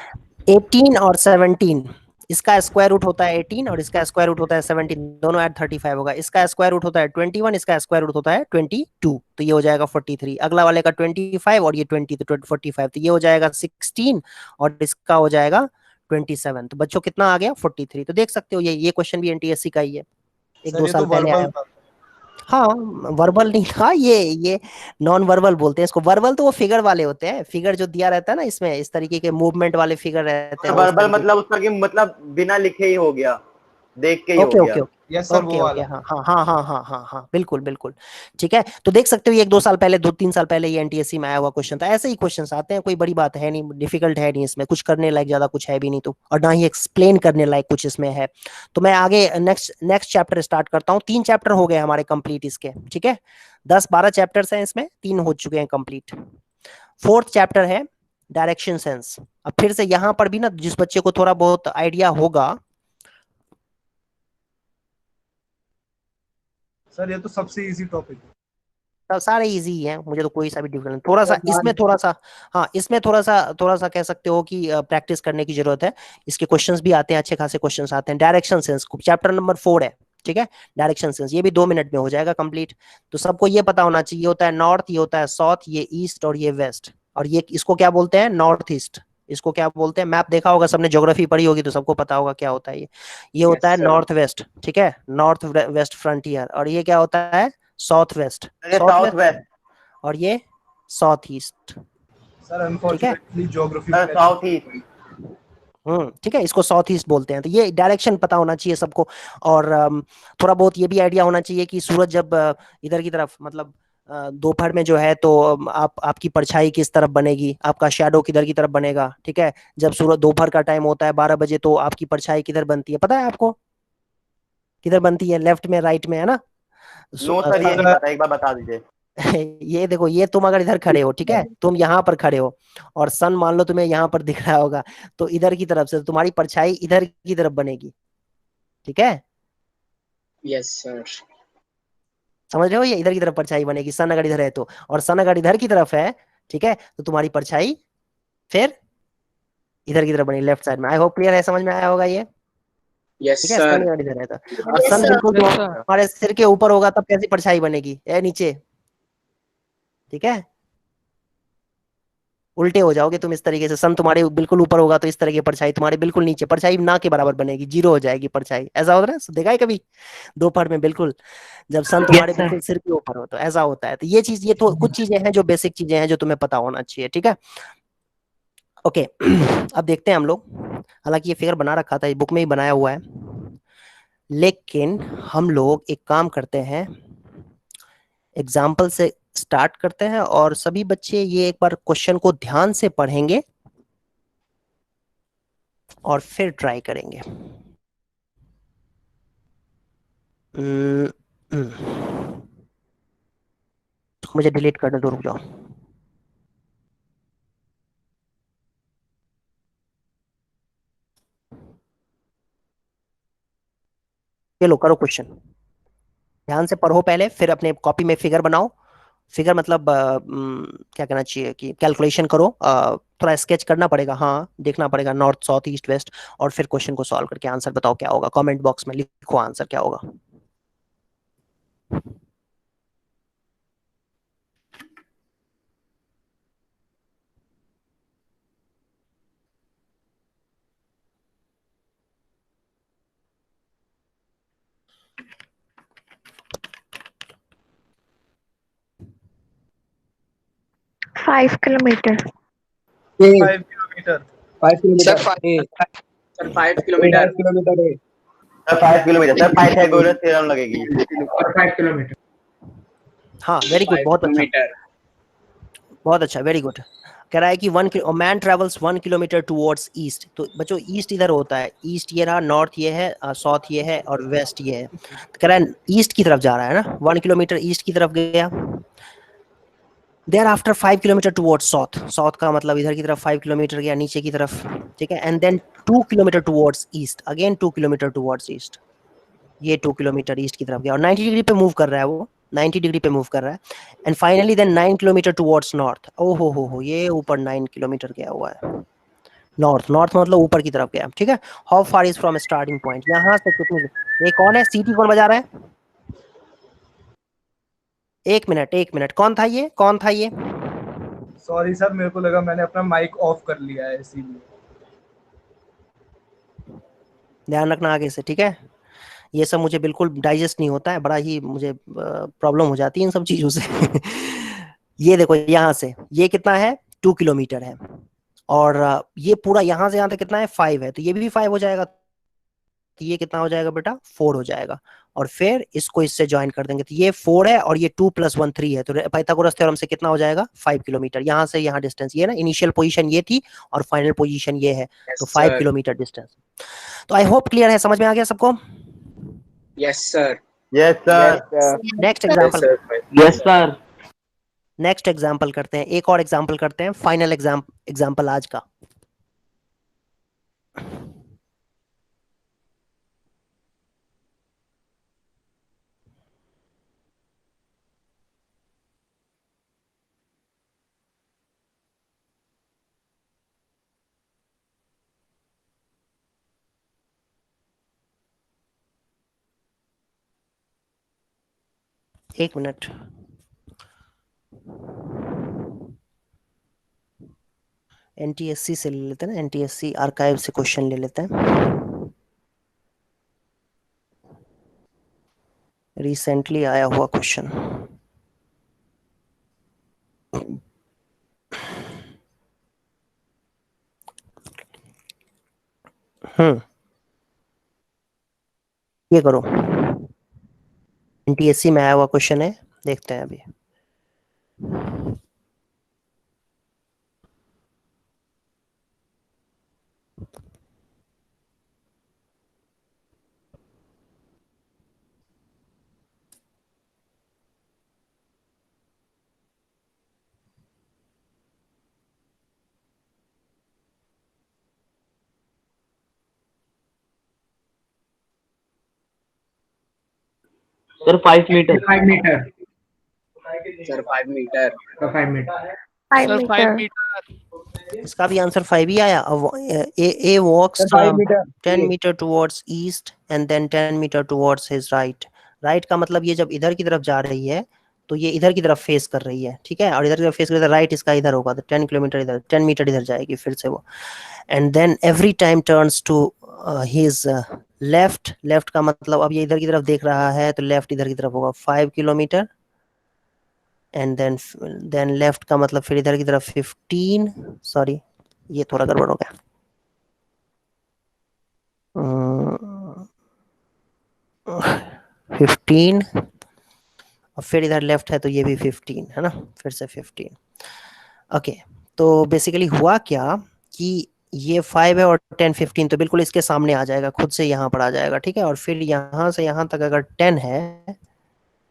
18 और 17, इसका स्क्वायर रूट होता है 18 और इसका स्क्वायर रूट होता है 17, दोनों ऐड 35 होगा। इसका स्क्वायर रूट होता है 21, इसका स्क्वायर रूट होता है 22, तो ये हो जाएगा 43। अगला वाले का 25 और ये 20, तो 45, तो ये हो जाएगा 16 और इसका हो जाएगा 27। तो बच्चों कितना आ गया? 43। तो देख सकते हो ये क्वेश्चन भी एनटीएससी का ही है, एक सर दो ये साल तो पहले वर्बल आया। था। हाँ वर्बल नहीं था, ये नॉन वर्बल बोलते हैं इसको। वर्बल तो वो फिगर वाले होते हैं, फिगर जो दिया रहता है ना इसमें, इस तरीके के मूवमेंट वाले फिगर रहते हैं। वर्बल मतलब उसका कि मतलब बिना लिखे ही हो गया, देख के ही हो ओके गया। ओके यस सर, वो ओके वाला। हाँ हाँ हाँ हाँ हाँ हाँ हाँ बिल्कुल बिल्कुल ठीक है। तो देख सकते हो ये 1-2 साल पहले, 2-3 साल पहले ये एनटीएससी में आया हुआ क्वेश्चन था। ऐसे ही क्वेश्चंस आते हैं, कोई बड़ी बात है नहीं, डिफिकल्ट है नहीं इसमें, कुछ करने लायक ज्यादा कुछ है भी नहीं, तो और ना ही एक्सप्लेन करने लायक कुछ इसमें है। तो मैं आगे नेक्स्ट चैप्टर स्टार्ट करता हूँ। 3 चैप्टर हो गए हमारे कंप्लीट इसके, ठीक है। 10-12 चैप्टर्स हैं इसमें, 3 हो चुके हैं कंप्लीट। 4th चैप्टर है डायरेक्शन सेंस। अब फिर से यहाँ पर भी ना, जिस बच्चे को थोड़ा बहुत आइडिया होगा, सर ये तो सबसे इजी टॉपिक है। सब सारे इजी हैं, मुझे तो कोई सा भी डिफिकल्ट। थोड़ा सा इसमें थोड़ा सा, हाँ इसमें थोड़ा सा कह सकते हो कि प्रैक्टिस करने की जरूरत है। इसके क्वेश्चंस भी आते हैं, अच्छे खासे क्वेश्चंस आते हैं। डायरेक्शन सेंस चैप्टर नंबर 4 है, ठीक है। डायरेक्शन सेंस ये भी 2 मिनट में हो जाएगा कंप्लीट। तो सबको ये पता होना चाहिए, ये होता है नॉर्थ, ये होता है साउथ, ये ईस्ट और ये वेस्ट, और ये इसको क्या बोलते हैं? North east. इसको क्या बोलते हैं? मैप देखा होगा सबने, ज्योग्राफी पढ़ी होगी तो सबको पता होगा क्या होता है ये होता है नॉर्थ वेस्ट, ठीक है, नॉर्थ वेस्ट फ्रंटियर। और ये क्या होता है? साउथ वेस्ट, साउथ वेस्ट, और ये south east. Sir unfortunately geography south east, ठीक है, इसको साउथ ईस्ट बोलते हैं। तो ये डायरेक्शन पता होना चाहिए सबको। और थोड़ा बहुत ये भी आइडिया होना चाहिए कि सूरज जब इधर की तरफ, मतलब दोपहर में जो है, तो आपकी परछाई किस तरफ बनेगी, आपका शैडो किधर की तरफ बनेगा, ठीक है। जब सूरज दोपहर का टाइम होता है 12 बजे, तो आपकी परछाई किधर बनती है, पता है आपको? किधर बनती है? लेफ्ट में, राइट में, है ना? नो सर ये नहीं पता, एक बार बता दीजिए। ये देखो, ये तुम अगर इधर खड़े हो, ठीक है, तुम यहाँ पर खड़े हो और सन मान लो तुम्हें यहाँ पर दिख रहा होगा, तो इधर की तरफ से तुम्हारी परछाई इधर की तरफ बनेगी, ठीक है। Yes sir. समझ रहे हो? ये इधर की तरफ परछाई बनेगी, सन अगर इधर है तो, और सन अगर इधर की तरफ है, ठीक है, तो तुम्हारी परछाई फिर इधर की तरफ बनेगी, लेफ्ट साइड में। आई होप क्लियर है, समझ में आया होगा ये? यस ठीक है, सर। सन इधर है तो, और सन बिल्कुल तुम्हारे सिर के ऊपर होगा तब कैसी परछाई बनेगी? नीचे, ठीक है। उल्टे हो जाओगे तुम इस तरीके से, सन तुम्हारे बिल्कुल ऊपर होगा तो इस तरह की परछाई तुम्हारे बिल्कुल नीचे, परछाई ना के बराबर बनेगी, 0 हो जाएगी परछाई। ऐसा होता है, देखा है कभी दोपहर में? बिल्कुल जब सन तुम्हारे बिल्कुल सिर के ऊपर हो तो ऐसा होता है। तो ये चीज, ये तो कुछ चीजें हैं जो बेसिक चीजें हैं जो तुम्हें पता होना चाहिए, ठीक है। ओके अब देखते हैं हम लोग। हालांकि ये फिगर बना रखा था, बुक में ही बनाया हुआ है, लेकिन हम लोग एक काम करते हैं, एग्जाम्पल से स्टार्ट करते हैं, और सभी बच्चे ये एक बार क्वेश्चन को ध्यान से पढ़ेंगे और फिर ट्राई करेंगे। मुझे डिलीट करने दो, रुक जाओ। चलो करो क्वेश्चन, ध्यान से पढ़ो पहले, फिर अपने कॉपी में फिगर बनाओ। फिगर मतलब क्या कहना चाहिए कि कैलकुलेशन करो, थोड़ा स्केच करना पड़ेगा, हाँ देखना पड़ेगा नॉर्थ साउथ ईस्ट वेस्ट, और फिर क्वेश्चन को सॉल्व करके आंसर बताओ क्या होगा। कमेंट बॉक्स में लिखो आंसर क्या होगा। Five kilometre. 5 kilometre. 5 kilometre. Sir 5 kilometre. Sir 5 kilometre, sir Pythagoras theorem लगेगी। और 5 किलोमीटर। हाँ वेरी गुड, बहुत अच्छा, बहुत अच्छा, वेरी गुड। कह रहा है कि man travels 1 kilometre towards east. तो बच्चों ईस्ट इधर होता है, ईस्ट ये रहा, नॉर्थ ये है, साउथ ये है और वेस्ट ये है। तो कह रहा है ईस्ट की तरफ जा रहा है ना, 1 किलोमीटर ईस्ट की तरफ गया। Thereafter 5 kilometre towards south, south का मतलब इधर की तरफ 5 किलोमीटर गया नीचे की तरफ, ठीक है। And then 2 kilometre towards east, again 2 kilometre towards east, ये 2 किलोमीटर ईस्ट की तरफ गया और 90 डिग्री पे मूव कर रहा है वो, 90 डिग्री पे मूव कर रहा है। And finally then 9 kilometre towards north. ओहो हो, ये ऊपर 9 किलोमीटर गया हुआ है नॉर्थ, नॉर्थ मतलब ऊपर की तरफ गया, ठीक है। How far is from starting point, यहाँ से कितनी, ये कौन है, सीटी कौन बजा रहा है? एक मिनट, कौन था ये, कौन था ये? सॉरी सर, मेरे को लगा मैंने अपना माइक ऑफ कर लिया है इसीलिए। ध्यान रखना आगे से, ठीक है। ये सब मुझे बिल्कुल डाइजेस्ट नहीं होता है, बड़ा ही मुझे प्रॉब्लम हो जाती है इन सब चीजों से। ये देखो यहाँ से ये कितना है, 2 किलोमीटर है और ये पूरा यहाँ से यहाँ तक कितना है, 5 है, तो ये भी 5 हो जाएगा। तो ये कितना हो जाएगा बेटा, 4 हो जाएगा। और फिर इसको इससे ज्वाइन कर देंगे तो ये 4 है और ये 2 + 1 3 है। तो पाइथागोरस थ्योरम से कितना हो जाएगा, 5 किलोमीटर। यहाँ से यहाँ डिस्टेंस ये ना, इनिशियल पोजीशन ये थी और फाइनल पोजीशन ये है, तो 5 किलोमीटर डिस्टेंस। तो आई होप क्लियर है, समझ में आ गया सबको? Yes sir. Yes sir. Next example, yes sir. Next example करते हैं, एक और एग्जांपल करते हैं, फाइनल एग्जांपल आज का। एक मिनट, एनटीएससी से ले लेते हैं ना, एनटीएससी आर्काइव से क्वेश्चन ले लेते हैं। रिसेंटली आया हुआ क्वेश्चन। ये करो, एनटीएससी में आया हुआ क्वेश्चन है, देखते हैं अभी। Sir 5 metre. 5 metre. Sir 5 metre. 5 metre. Sir 5 metre. इसका भी आंसर 5 ही आया। A walks 10 metre towards east and then 10 metre towards his right. Right का मतलब ये जब इधर की तरफ जा रही है तो ये इधर की तरफ फेस कर रही है, ठीक है, और इधर की तरफ फेस कर रही है, राइट इसका इधर होगा, तो 10 किलोमीटर इधर, 10 मीटर इधर जाएगी फिर से वो। And then every time turns to his left. Left का मतलब अब ये इधर की तरफ देख रहा है तो लेफ्ट इधर की तरफ होगा 5 किलोमीटर। एंड देन लेफ्ट का मतलब फिर इधर की तरफ 15, सॉरी ये थोड़ा गड़बड़ हो गया, 15 और फिर इधर लेफ्ट है तो ये भी 15 है ना, फिर से 15। ओके, तो बेसिकली हुआ क्या कि ये 5 है और 10 15 तो बिल्कुल इसके सामने आ जाएगा, खुद से यहाँ पर आ जाएगा, ठीक है। और फिर यहाँ से यहाँ तक अगर 10 है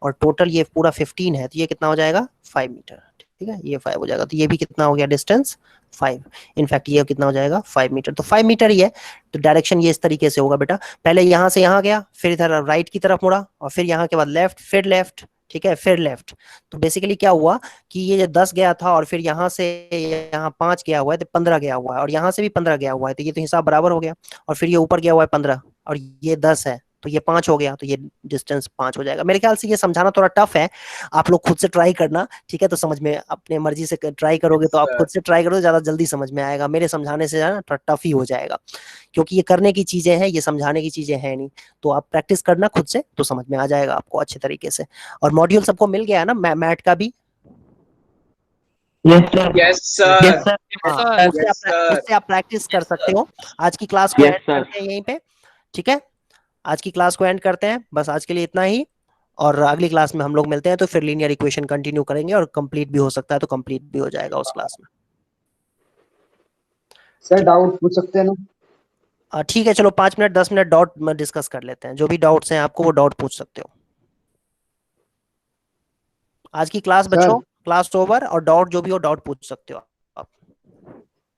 और टोटल ये पूरा 15 है तो ये कितना हो जाएगा, 5 मीटर, ठीक है, ये 5 हो जाएगा। तो ये भी कितना हो गया डिस्टेंस, 5। इनफैक्ट ये कितना हो जाएगा, 5 मीटर। तो 5 मीटर ही है, तो डायरेक्शन ये इस तरीके से होगा बेटा, पहले यहाँ से यहाँ गया, फिर इधर राइट की तरफ मुड़ा और फिर यहाँ के बाद लेफ्ट, फिर लेफ्ट, ठीक है, फिर लेफ्ट। तो बेसिकली क्या हुआ कि ये जो 10 गया था और फिर यहाँ से यहाँ 5 गया हुआ है तो 15 गया हुआ है, और यहाँ से भी 15 गया हुआ है, तो ये तो हिसाब बराबर हो गया। और फिर ये ऊपर गया हुआ है 15 और ये 10 है तो ये 5 हो गया, तो ये डिस्टेंस 5 हो जाएगा। मेरे ख्याल से ये समझाना थोड़ा टफ है, आप लोग खुद से ट्राई करना, ठीक है, तो समझ में अपने मर्जी से ट्राई करोगे तो आप खुद से ट्राई करोगे ज्यादा जल्दी समझ में आएगा। मेरे समझाने से ना थोड़ा टफ ही हो जाएगा, क्योंकि ये करने की चीजें हैं, ये समझाने की चीजें हैं नहीं। तो आप प्रैक्टिस करना खुद से तो समझ में आ जाएगा आपको अच्छे तरीके से। और मॉड्यूल सबको मिल गया है ना, मैट का भी? Yes sir. उससे आप प्रैक्टिस कर सकते हो। आज की क्लास को एंड करते हैं यहीं पे, ठीक है। आज की क्लास को एंड करते हैं, बस आज के लिए इतना ही, और अगली क्लास में हम लोग मिलते हैं तो फिर लीनियर इक्वेशन कंटिन्यू करेंगे, और कंप्लीट भी हो सकता है तो कंप्लीट भी हो जाएगा उस क्लास में। सर डाउट पूछ सकते हैं ना? ठीक है, चलो 5 मिनट 10 मिनट डाउट में डिस्कस कर लेते हैं, जो भी डाउट्स हैं आपको वो डाउट पूछ सकते हो। आज की क्लास बच्चों, क्लास ओवर, और डाउट जो भी हो डाउट पूछ सकते हो आप।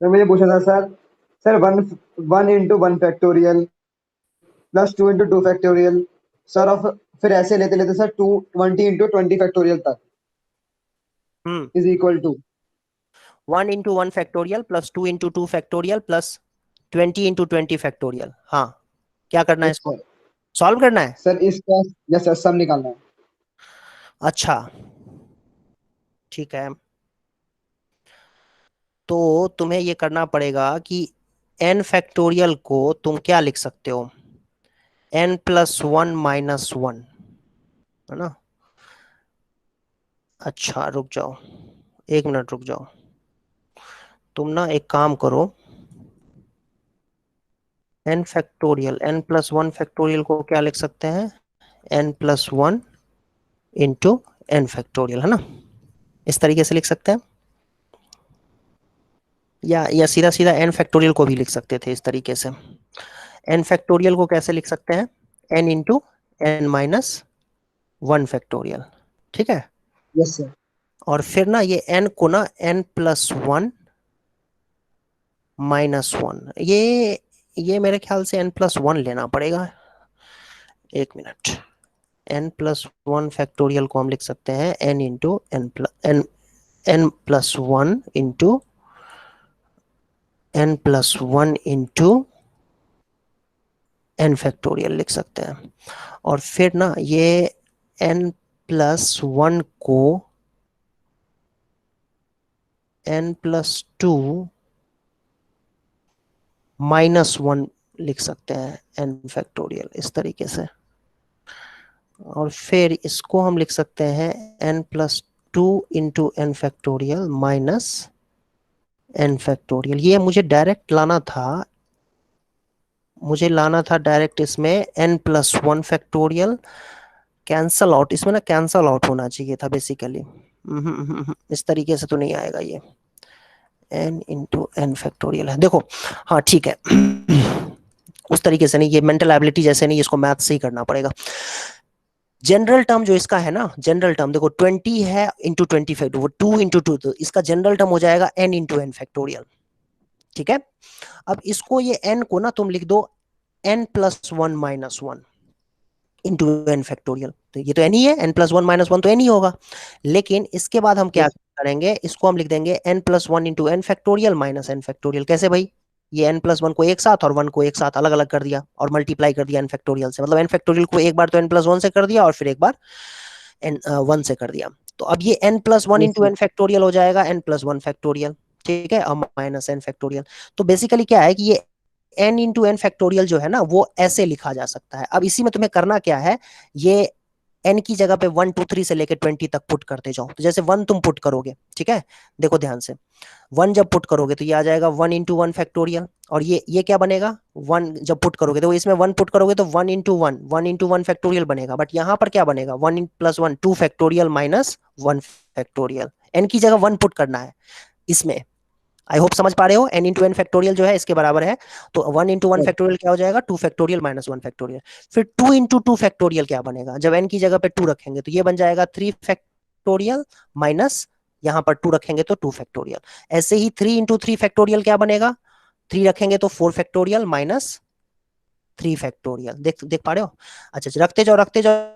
सर मुझे पूछना था sir 1 into 1 factorial plus 2 into 2 factorial sir, और फिर ऐसे लेते लेते सर 20 into 20 फैक्टोरियल तक is equal to 1 into 1 factorial plus 2 into 2 factorial plus 20 into 20 factorial. हाँ, क्या करना है इसको? सॉल्व करना है सर, इसका यस सर सम निकालना है। अच्छा ठीक है, तो तुम्हें ये करना पड़ेगा कि n फैक्टोरियल को तुम क्या लिख सकते हो, n+1 - 1, है ना? अच्छा रुक जाओ, 1 मिनट रुक जाओ, तुम ना एक काम करो, n फैक्टोरियल, n+1 फैक्टोरियल को क्या लिख सकते हैं, n+1 इंटू n फैक्टोरियल, है ना? इस तरीके से लिख सकते हैं, या सीधा सीधा n फैक्टोरियल को भी लिख सकते थे इस तरीके से। n फैक्टोरियल को कैसे लिख सकते हैं, n इंटू n-1 फैक्टोरियल, ठीक है? Yes sir. और फिर ना ये n को ना n+1 - 1, ये मेरे ख्याल से n+1 लेना पड़ेगा, 1 मिनट। n+1 फैक्टोरियल को हम लिख सकते हैं n into n+1 into n+1 into n factorial लिख सकते हैं। और फिर ना ये n+1 को n+2 -1 लिख सकते हैं n फैक्टोरियल, इस तरीके से। और फिर इसको हम लिख सकते हैं n+2 into n factorial minus n factorial. ये मुझे डायरेक्ट लाना था, डायरेक्ट इसमें n+1 फैक्टोरियल कैंसल आउट, इसमें ना कैंसल आउट होना चाहिए था बेसिकली, इस तरीके से तो नहीं आएगा ये, n इंटू n फैक्टोरियल है, देखो हाँ ठीक है, उस तरीके से नहीं, ये मेंटल एबिलिटी जैसे नहीं, इसको मैथ से ही करना पड़ेगा। जनरल टर्म जो इसका है ना, जनरल टर्म देखो 20 है इंटू 20 फैक्टोरियल, 2 इंटू 2, तो इसका जनरल टर्म हो जाएगा n इंटू n फैक्टोरियल, ठीक है? अब इसको ये n को ना तुम लिख दो n+1 - 1 इंटू n फैक्टोरियल, तो ये तो n ही है, n+1 - 1 तो n ही होगा। लेकिन इसके बाद हम क्या करेंगे, इसको हम लिख देंगे n+1 into n factorial minus n factorial. कैसे भाई, ये n+1 को एक साथ और 1 को एक साथ अलग अलग कर दिया और मल्टीप्लाई कर दिया n फैक्टोरियल से, मतलब n फैक्टोरियल को एक बार तो n+1 से कर दिया और फिर एक बार n1 से कर दिया। तो अब ये n+1 इंटू n फैक्टोरियल हो जाएगा n+1 फैक्टोरियल, ठीक है, और माइनस n फैक्टोरियल। तो बेसिकली क्या है कि ये n इंटू n फैक्टोरियल जो है ना वो ऐसे लिखा जा सकता है। अब इसी में तुम्हें करना क्या है, ये n की जगह पे 1 2 3 से लेकर 20 तक पुट करते जाओ। तो जैसे 1 तुम पुट करोगे, ठीक है, देखो ध्यान से, 1 जब पुट करोगे तो ये आ जाएगा 1 इंटू 1 फैक्टोरियल, और ये क्या बनेगा, 1 जब पुट करोगे तो इसमें 1 पुट करोगे तो 1 इंटू 1 फैक्टोरियल बनेगा। बट यहाँ पर क्या बनेगा, 1+1 2 फैक्टोरियल माइनस 1 फैक्टोरियल, n की जगह 1 पुट करना है इसमें। आई होप समझ पा रहे हो, n इंटू n फैक्टोरियल जो है इसके बराबर है, तो 1 इंटू 1 फैक्टोरियल क्या हो जाएगा, 2 फैक्टोरियल माइनस 1 फैक्टोरियल। फिर 2 इंटू 2 फैक्टोरियल क्या बनेगा, जब n की जगह पे 2 रखेंगे तो ये बन जाएगा 3 फैक्टोरियल माइनस यहाँ पर 2 रखेंगे तो 2 फैक्टोरियल। ऐसे ही 3 इंटू 3 फैक्टोरियल क्या बनेगा, 3 रखेंगे तो 4 फैक्टोरियल माइनस 3 फैक्टोरियल। देख पा रहे हो? अच्छा रखते जाओ,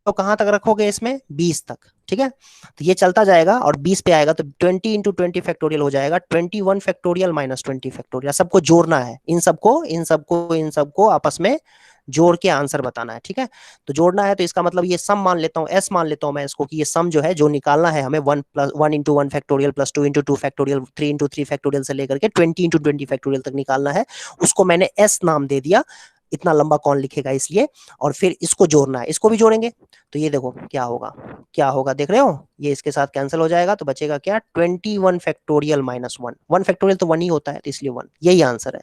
तो कहां तक रखोगे इसमें, 20 तक, ठीक है। तो ये चलता जाएगा और 20 पे आएगा तो 20 इंटू 20 फैक्टोरियल हो जाएगा 21 फैक्टोरियल माइनस 20 फैक्टोरियल। सबको जोड़ना है, इन सबको आपस में जोड़ के आंसर बताना है, ठीक है। तो जोड़ना है तो इसका मतलब ये सम मान लेता हूँ, s मान लेता हूँ मैं इसको, कि ये सम जो है जो निकालना है हमें 1 into 1 factorial plus 2 into 2 factorial 3 into 3 factorial से लेकर के 20 इंटू 20 फैक्टोरियल तक निकालना है। उसको मैंने s नाम दे दिया, इतना लंबा कौन लिखेगा इसलिए। और फिर इसको जोड़ना है, इसको भी जोड़ेंगे तो ये देखो क्या होगा देख रहे हो, ये इसके साथ कैंसिल हो जाएगा तो बचेगा क्या, 21 फैक्टोरियल माइनस 1 फैक्टोरियल तो 1 ही होता है तो इसलिए 1, यही आंसर है।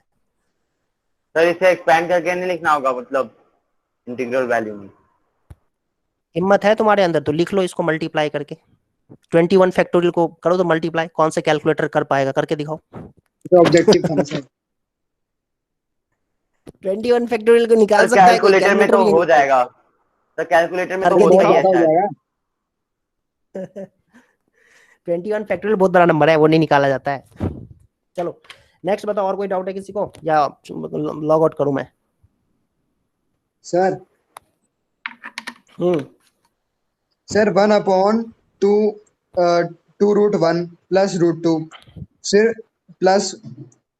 सर इसे एक्सपेंड करके नहीं लिखना होगा, मतलब इंटीग्रल वैल्यू में। हिम्मत है तुम्हारे अंदर तो लिख लो इसको मल्टीप्लाई करके। 21 फैक्टोरियल को करो तो मल्टीप्लाई, कौन से कैलकुलेटर कर पाएगा, करके दिखाओ। तो ऑब्जेक्टिव था ना सर। 21 फैक्टोरियल को निकाल सर सकता है कोई? कैलकुलेटर में कैलकुलेटर तो भी हो जाएगा सर, कैलकुलेटर में तो करके होता ही दिखाओ। है शायद। 21 फैक्टोरियल बहुत बड़ा नंबर है, वो नहीं निकाला जाता है। चलो नेक्स्ट बताओ, और कोई डाउट है किसी को या लॉग आउट करूं मैं? सर सर 1/2 2√1 प्लस √2 फिर प्लस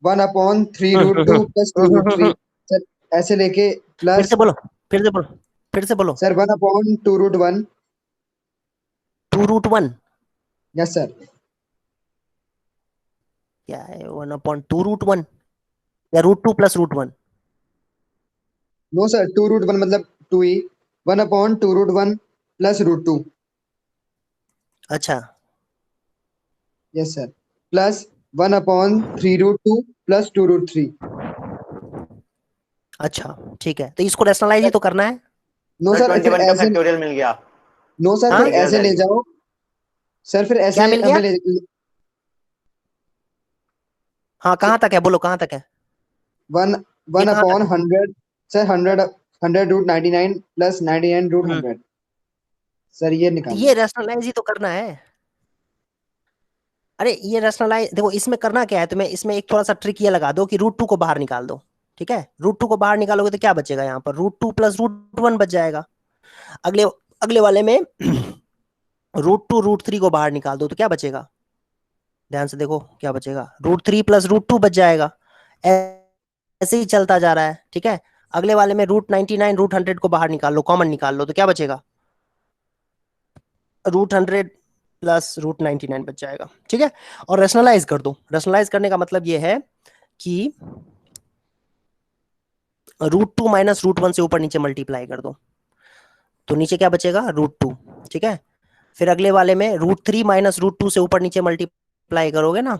1/3√2 प्लस 2√3 सर ऐसे लेके फिर प्लस से बोलो, फिर से बोलो, फिर से बोलो। Sir 1/2√1 2√1 yes sir. क्या है 1/2√1 या √2 प्लस √1? नो सर 2√1 मतलब 2 ही 1/2√1 प्लस √2 अच्छा यस सर प्लस 1/3√2 प्लस 2√3। अच्छा ठीक है, तो इसको रैशनलाइज ही तो करना है। नो सर सर फिर 21 का ऐसे फैक्टोरियल मिल गया। नो सर हाँ? फिर ऐसे ले जाओ सर, फिर ऐसे क्या मिल गया? हमें हाँ कहाँ तक है, बोलो कहाँ तक है? 1/100 सर 100√99 प्लस 99√100 सर ये तो निकाल ये रैशनलाइज ही तो करना है। अरे ये रैशनलाइज देखो, इसमें करना क्या है तुम्हें, इसमें एक थोड़ा सा ट्रिक ये लगा दो कि √2 को बाहर निकाल दो। ठीक है, √2 को बाहर निकालोगे तो क्या बचेगा, यहाँ पर √2 प्लस √1 बच जाएगा। अगले अगले वाले में √2 √3 को बाहर निकाल दो तो क्या बचेगा, ध्यान से देखो क्या बचेगा, √3 प्लस √2 बच जाएगा। ऐसे ही चलता जा रहा है। ठीक है, अगले वाले में √99 √100 को बाहर निकाल लो, कॉमन निकाल लो तो क्या बचेगा, √100 प्लस √99 बच जाएगा। ठीक है, और रैशनलाइज कर दो। रैशनलाइज करने का मतलब ये है कि √2 माइनस √1 से ऊपर नीचे मल्टीप्लाई कर दो तो नीचे क्या बचेगा, √2। ठीक है, फिर अगले वाले में √3 माइनस √2 से ऊपर नीचे मल्टीप्लाई करोगे ना,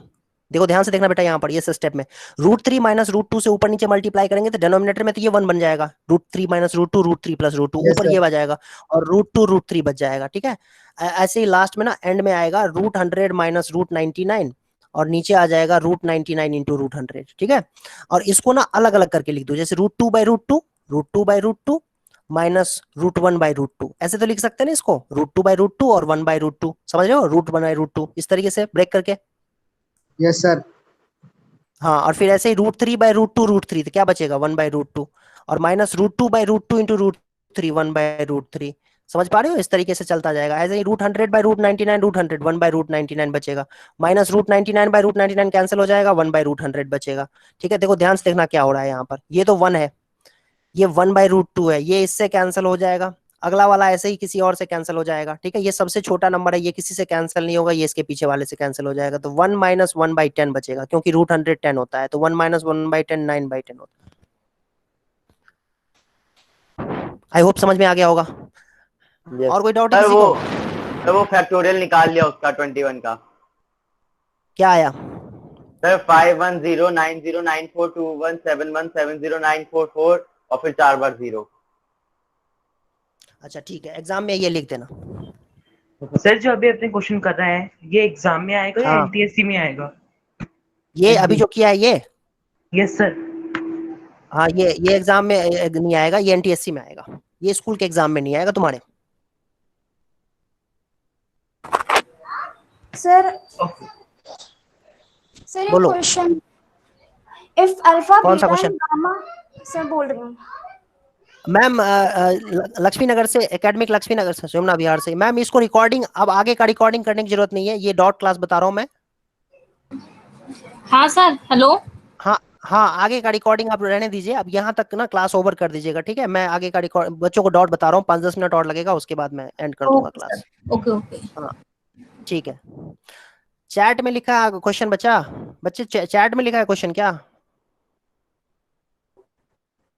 देखो ध्यान से देखना बेटा, यहाँ पर ये स्टेप में √3 माइनस √2 से ऊपर नीचे मल्टीप्लाई करेंगे तो डिनोमिनेटर में तो ये 1 बन जाएगा, √3 माइनस √2 √3 प्लस √2 Yes, ऊपर sir. ये बच जाएगा और √2 √3 बच जाएगा। ठीक है, ऐसे ही लास्ट में ना एंड में आएगा √100 माइनस √99 और नीचे आ जाएगा √99 इंटू √100। ठीक है, और इसको ना अलग अलग करके लिख दो, जैसे √2 बाई √2 √2 बाई √2 माइनस √1 बाई √2, ऐसे तो लिख सकते हैं ना इसको, √2 बाई √2 और 1 बाई √2, समझ रहे हो, √1 बाई √2 इस तरीके से ब्रेक करके। Yes sir. हाँ, और फिर ऐसे ही √3 बाई √2 √3 तो क्या बचेगा, 1 बाई √2 और माइनस √2 बाई √2 इंटू √3 1 बाई √3। समझ पा रहे हो, इस तरीके से चलता जाएगा। ऐसे ही √100 बाई √99 √100 1 बाई √99 बचेगा, माइनस √99 बाई √99 कैंसिल हो जाएगा, 1 बाई √100 बचेगा। ठीक है, देखो ध्यान से देखना क्या हो रहा है यहाँ पर, ये तो 1 है, ये 1 बाई √2 है, ये इससे कैंसिल हो जाएगा, अगला वाला ऐसे ही किसी और से कैंसिल हो जाएगा। ठीक है, ये सबसे छोटा नंबर है, ये किसी से कैंसिल नहीं होगा, ये इसके पीछे वाले से कैंसिल हो जाएगा, तो 1 माइनस 1 बाई 10 बचेगा, क्योंकि √100 10 होता है, तो 1 माइनस 1 बाई 10 9 बाई 10 होता है। आई होप समझ में आ गया होगा। और कोई डाउट है सर किसी को? वो फैक्टोरियल निकाल लिया उसका 21 का, क्या आया सर 5109094217170944 और फिर 4 बार 0। अच्छा ठीक है, एग्जाम में ये लिख देना। सर जो अभी अपने क्वेश्चन कर रहे हैं ये एग्जाम में आएगा या हाँ। एनटीएससी में आएगा? ये अभी जो किया है ये, यस सर। हाँ ये एग्जाम में नहीं आएगा, ये एनटीएससी में आएगा, ये स्कूल के एग्जाम में नहीं आएगा तुम्हारे। सर सर एक बोलो। क्वेश्चन, इफ अल्फा कौन सा beta question? And gamma, sir बोल रही हूँ मैम लक्ष्मी नगर से, एकेडमिक लक्ष्मी नगर से, यमुना बिहार से। मैम इसको रिकॉर्डिंग, अब आगे का रिकॉर्डिंग करने की जरूरत नहीं है, ये डॉट क्लास बता रहा हूँ मैं। हाँ सर, हेलो। हाँ हाँ, आगे का रिकॉर्डिंग आप रहने दीजिए, अब यहाँ तक ना क्लास ओवर कर दीजिएगा। ठीक है, मैं आगे का रिकॉर्ड बच्चों को डॉट बता रहा हूँ, 5-10 मिनट और लगेगा, उसके बाद मैं एंड कर दूंगा क्लास। Okay okay. हाँ ठीक है। चैट में लिखा है क्वेश्चन, बच्चे चैट में लिखा है क्वेश्चन क्या?